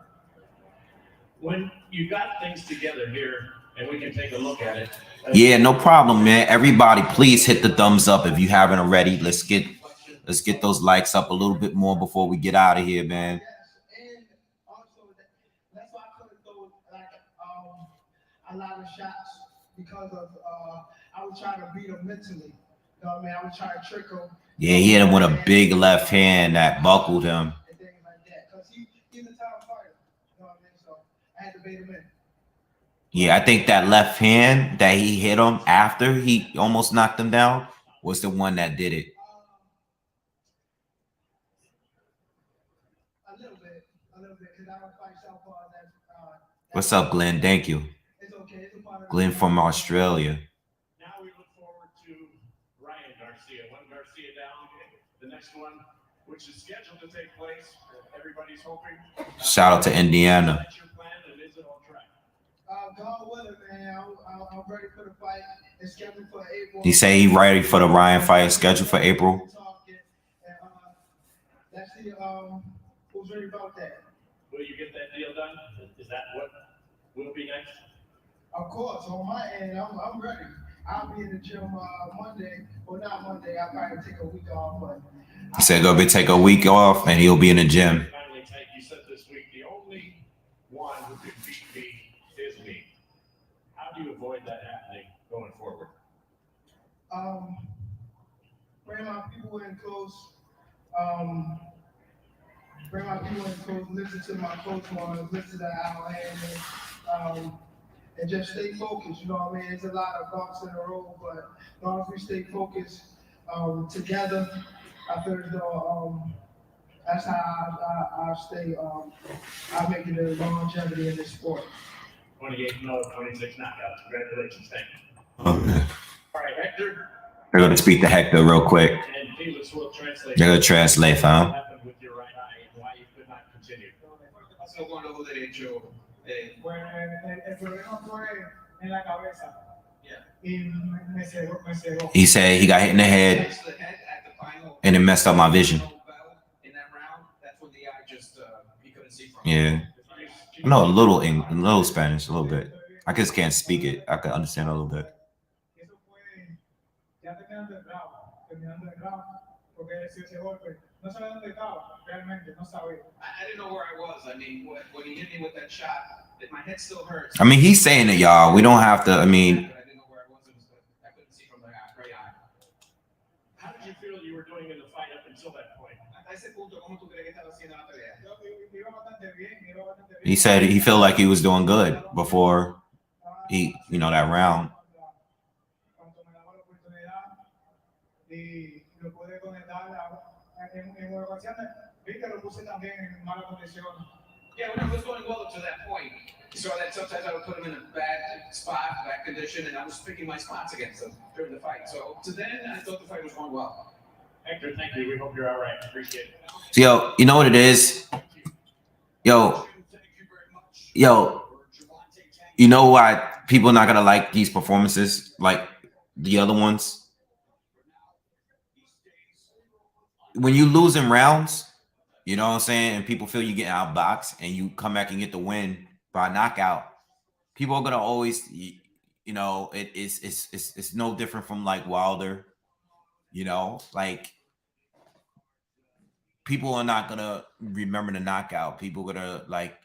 When you got things together here, and we can take a look at it. Yeah, no problem, man. Everybody, please hit the thumbs up if you haven't already. Let's get those likes up a little bit more before we get out of here, man. Yes, and also that's why I couldn't throw like a lot of shots because of I was trying to beat him mentally. You know what I mean? I was trying to trick him. Yeah, he hit him with a big left hand that buckled him. And things like that, because he's a top fighter. You know what I mean? So I had to bait him in. Yeah, I think that left hand that he hit him after he almost knocked him down was the one that did it. A little bit, because I don't fight southpaw. What's up, Glenn? Thank you. It's okay. It's a part of Glenn from Australia. Now we look forward to Ryan Garcia. One Garcia down. The next one, which is scheduled to take place. Everybody's hoping. Shout out to Indiana. That's your plan, and is it on track? God willing, man. I'm ready for the fight. It's scheduled for April. He say he ready for the Ryan fight scheduled for April. That's the who's ready about that? Will you get that deal done? Is that what will be next? Of course, on my end, I'm ready. I'll be in the gym Monday. Well, not Monday. I'll probably take a week off, but He said go take a week off and he'll be in the gym. Finally, Tank, you said this week the only one who can beat me is me. How do you avoid that happening going forward? Bring my people in close. Bring my people in close. Listen to my coach one. Listen to our hand. And just stay focused. You know what I mean? It's a lot of bumps in the road, but as long as we stay focused together, I feel as though that's how I stay. I make it a longevity in this sport. 28-0, 26 knockouts. Congratulations, Tank. Okay. All right, Hector. We're gonna speak to Hector real quick. And Felix will translate. They're gonna translate, fam. What happened with your right eye and why you could not continue? Pasó con el ojo derecho. Bueno, el problema fue en la cabeza. Yeah. Y me cegó. He said he got hit in the head Touched the head at the final. and it messed up my vision. In that round, that's when the eye just he couldn't see from. Yeah. I know a little Spanish, a little bit. I just can't speak it. I can understand a little bit. Eso fue ya terminando el round, porque recibió ese golpe. No sabía dónde estaba, realmente, no sabía. I didn't know where I was. I mean, when he hit me with that shot, my head still hurts. I mean, he's saying it, y'all. We don't have to. I mean, I didn't know where I was. I couldn't see from the right eye. How did you feel you were doing in the fight up until that point? Hasta ese punto, ¿cómo tú crees que estaba haciendo la pelea? Iba bastante bien, iba bastante bien. he said he felt like he was doing good before that round. Cuando me daba la oportunidad y lo pude conectar en buenas condiciones, vi que lo puse también en malas condiciones. Yeah, when I was going well up to that point, you saw that sometimes I would put him in a bad spot, bad condition, and I was picking my spots against him during the fight. So to then, I thought the fight was going well. Hector, thank you. We hope you're all right. Appreciate it. So, yo, you know what it is? Yo, you know why people are not gonna like these performances like the other ones? When you lose in rounds, you know what I'm saying, and people feel you get outboxed and you come back and get the win by knockout, people are gonna always, you know, it's no different from like Wilder, you know, like people are not gonna remember the knockout. People are gonna like,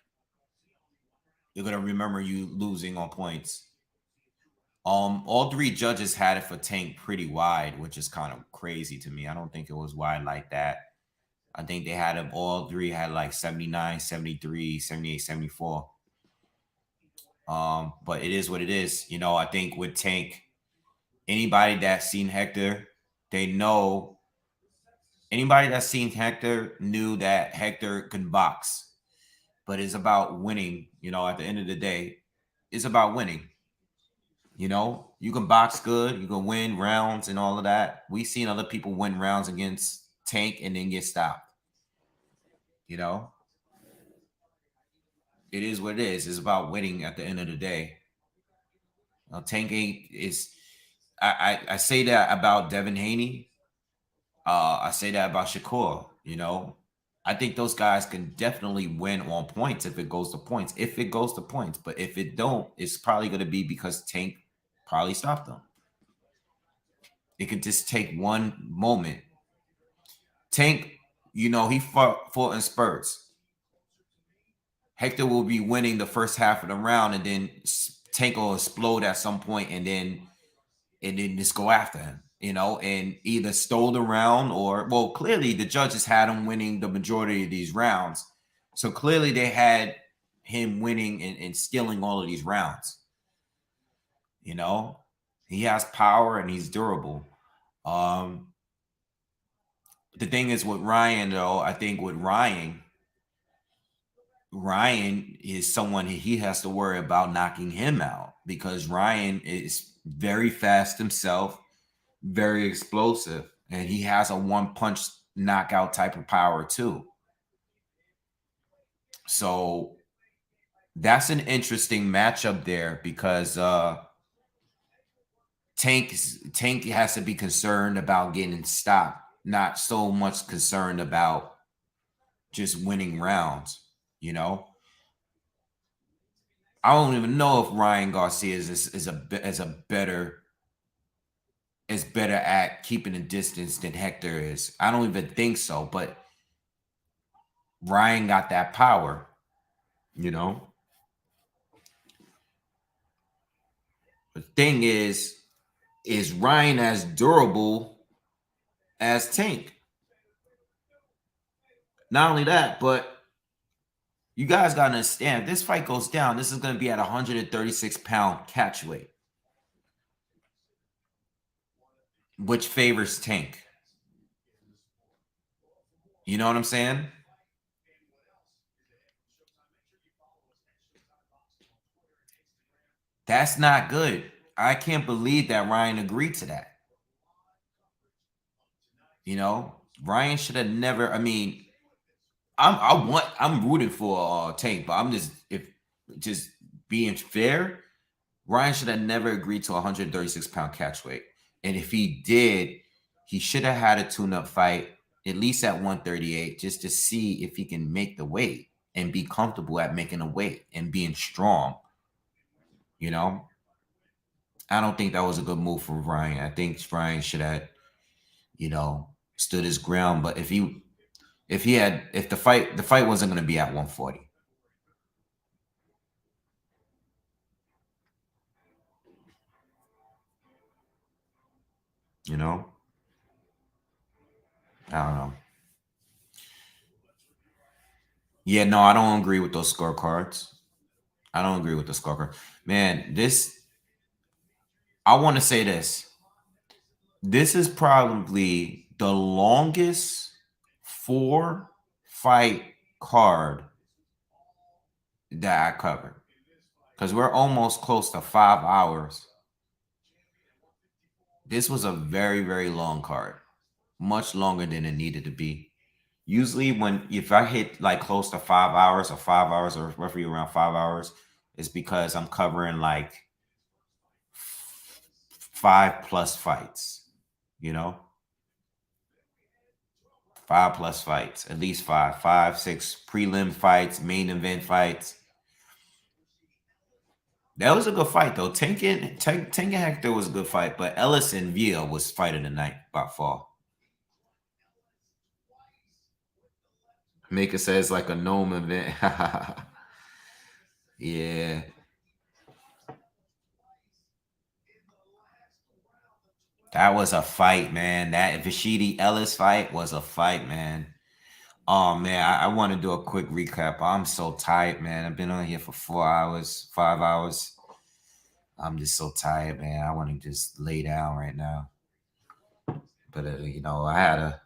they're gonna remember you losing on points. All three judges had it for Tank pretty wide, which is kind of crazy to me. I don't think it was wide like that. I think they had them, all three had like 79, 73, 78, 74. But it is what it is. You know, I think with Tank, anybody that's seen Hector, they know, anybody that's seen Hector knew that Hector can box, but it's about winning. You know, at the end of the day, it's about winning. You know, you can box good, you can win rounds and all of that. We've seen other people win rounds against Tank and then get stopped. You know, it is what it is. It's about winning at the end of the day. Tank ain't is. I say that about Devin Haney. I say that about Shakur. You know, I think those guys can definitely win on points if it goes to points. If it goes to points, but if it don't, it's probably going to be because Tank probably stopped them. It could just take one moment. Tank, you know, he fought in spurts. Hector will be winning the first half of the round, and then Tank will explode at some point, and then just go after him, you know, and either stole the round or, well, clearly the judges had him winning the majority of these rounds. So clearly they had him winning and stealing all of these rounds. You know, he has power and he's durable. The thing is with Ryan, though, I think with Ryan is someone he has to worry about knocking him out, because Ryan is very fast himself, very explosive, and he has a one-punch knockout type of power too. So that's an interesting matchup there, because Tank has to be concerned about getting stopped, not so much concerned about just winning rounds. You know, I don't even know if Ryan Garcia is better at keeping a distance than Hector is. I don't even think so, but Ryan got that power, you know. The thing is Ryan as durable as Tank? Not only that, but you guys got to understand, if this fight goes down, this is going to be at 136-pound catch weight, which favors Tank. You know what I'm saying? That's not good. I can't believe that Ryan agreed to that. You know, Ryan should have never. I mean, I'm rooting for Tank, but I'm just being fair. Ryan should have never agreed to a 136-pound catch weight, and if he did, he should have had a tune-up fight at least at 138, just to see if he can make the weight and be comfortable at making a weight and being strong. You know, I don't think that was a good move for Ryan. I think Ryan should have, you know, stood his ground. But if the fight wasn't going to be at 140. You know, I don't know. Yeah, no, I don't agree with those scorecards. I don't agree with the scorecard. Man, I want to say this. This is probably the longest 4-fight card that I covered, because we're almost close to 5 hours. This was a very, very long card. much longer than it needed to be. Usually, if I hit like close to 5 hours or roughly around 5 hours, it's because I'm covering like 5+ fights. You know, 5+ fights, at least 6 prelim fights, main event fights. That was a good fight though. Tank and Hector was a good fight, but Ellis and Villa was fight of the night by far. Maker says like a gnome event. Yeah. That was a fight, man. That Vashidi Ellis fight was a fight, man. Oh man, I want to do a quick recap. I'm so tired, man. I've been on here for 4 hours, 5 hours. I'm just so tired, man. I want to just lay down right now. But you know, I had a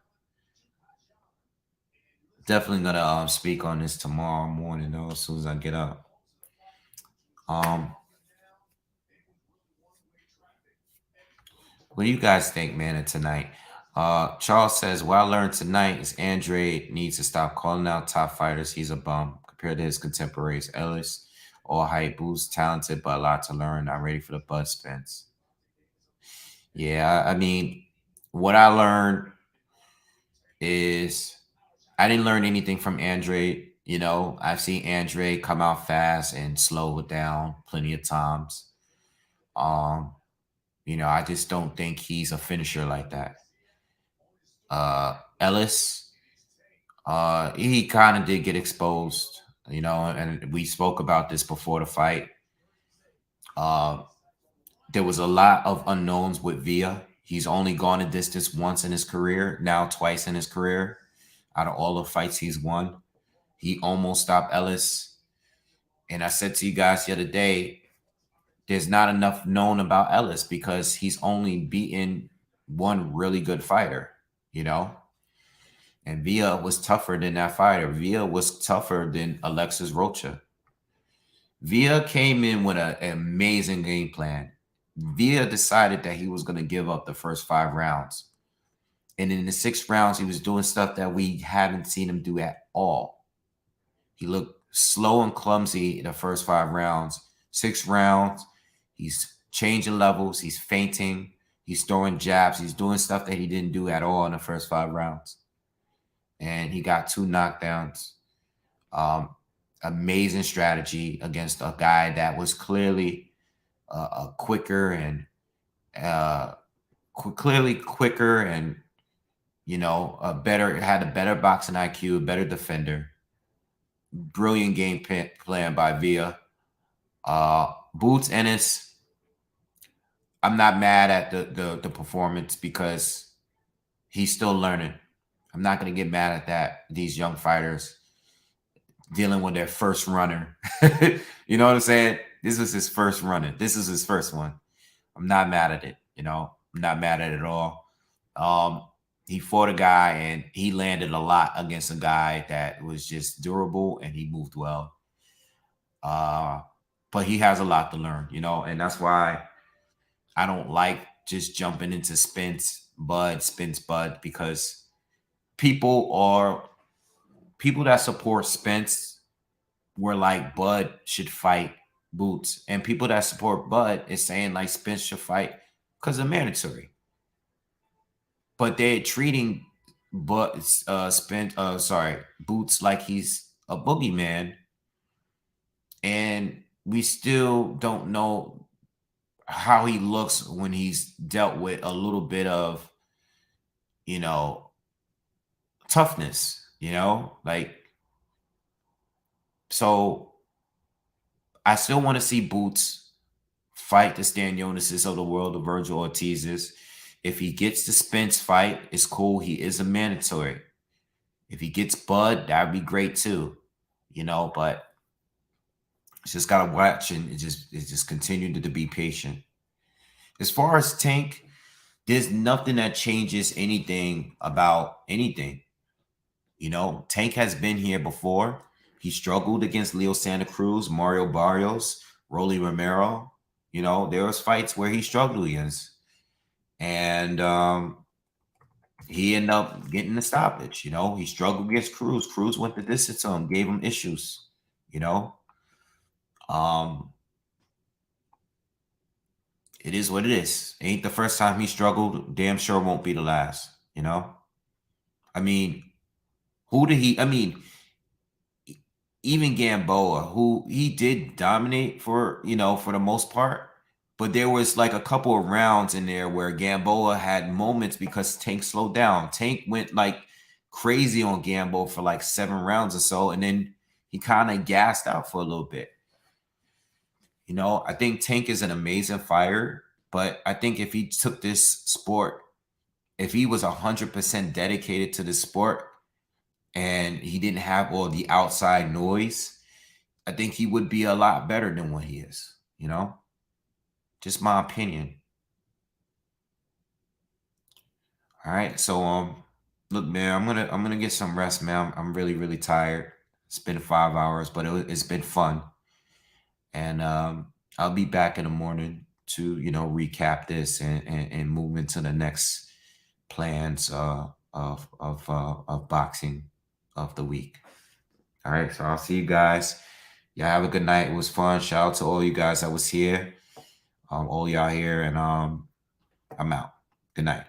definitely gonna speak on this tomorrow morning, though, as soon as I get up. What do you guys think, man, of tonight? Charles says, what I learned tonight is Andre needs to stop calling out top fighters. He's a bum compared to his contemporaries. Ellis, all hype, boost, talented, but a lot to learn. I'm ready for the buzz Spence. Yeah, I mean, what I learned is I didn't learn anything from Andre. You know, I've seen Andre come out fast and slow it down plenty of times. You know, I just don't think he's a finisher like that. Ellis, he kind of did get exposed, you know, and we spoke about this before the fight. There was a lot of unknowns with Villa. He's only gone a distance once in his career, now twice in his career. Out of all the fights he's won, he almost stopped Ellis. And I said to you guys the other day, there's not enough known about Ellis because he's only beaten one really good fighter, you know? And Villa was tougher than that fighter. Villa was tougher than Alexis Rocha. Villa came in with an amazing game plan. Villa decided that he was going to give up the first 5 rounds. And in the 6th rounds, he was doing stuff that we haven't seen him do at all. He looked slow and clumsy in the first 5 rounds. 6th rounds, he's changing levels. He's feinting. He's throwing jabs. He's doing stuff that he didn't do at all in the first 5 rounds. And he got 2 knockdowns. Amazing strategy against a guy that was clearly quicker and you know, had a better boxing IQ, a better defender. Brilliant game plan by Villa. Boots Ennis, I'm not mad at the performance because he's still learning. I'm not going to get mad at that. These young fighters dealing with their first runner. You know what I'm saying? This was his first runner. This is his first one. I'm not mad at it. You know, I'm not mad at it at all. He fought a guy and he landed a lot against a guy that was just durable and he moved well. But he has a lot to learn, you know, and that's why I don't like just jumping into Spence Bud, because people that support Spence were like Bud should fight Boots, and people that support Bud is saying like Spence should fight because of mandatory. But they're treating Boots like he's a boogeyman, and we still don't know how he looks when he's dealt with a little bit of, you know, toughness, you know, like, so I still want to see Boots fight the Stan Jonases of the world, the Virgil Ortizes. If he gets the Spence fight, it's cool. He is a mandatory. If he gets Bud, that'd be great too, you know, but it's just gotta watch and it just continue to be patient. As far as Tank, there's nothing that changes anything about anything. You know, Tank has been here before. He struggled against Leo Santa Cruz, Mario Barrios, Rolly Romero. You know, there was fights where he struggled against. And he ended up getting the stoppage. You know, he struggled against Cruz. Cruz went the distance to him, gave him issues. You know, it is what it is. Ain't the first time he struggled. Damn sure won't be the last. You know, I mean, who did he? I mean, even Gamboa, who he did dominate for, you know, for the most part. But there was like a couple of rounds in there where Gamboa had moments because Tank slowed down. Tank went like crazy on Gamboa for like 7 rounds or so. And then he kind of gassed out for a little bit. You know, I think Tank is an amazing fighter. But I think if he took this sport, if he was 100% dedicated to the sport and he didn't have all the outside noise, I think he would be a lot better than what he is, you know? Just my opinion. All right. So look, man, I'm gonna get some rest, man. I'm really, really tired. It's been 5 hours, but it's been fun. And I'll be back in the morning to, you know, recap this and move into the next plans of boxing of the week. All right. So I'll see you guys. Y'all have a good night. It was fun. Shout out to all you guys that was here. All y'all here, and I'm out. Good night.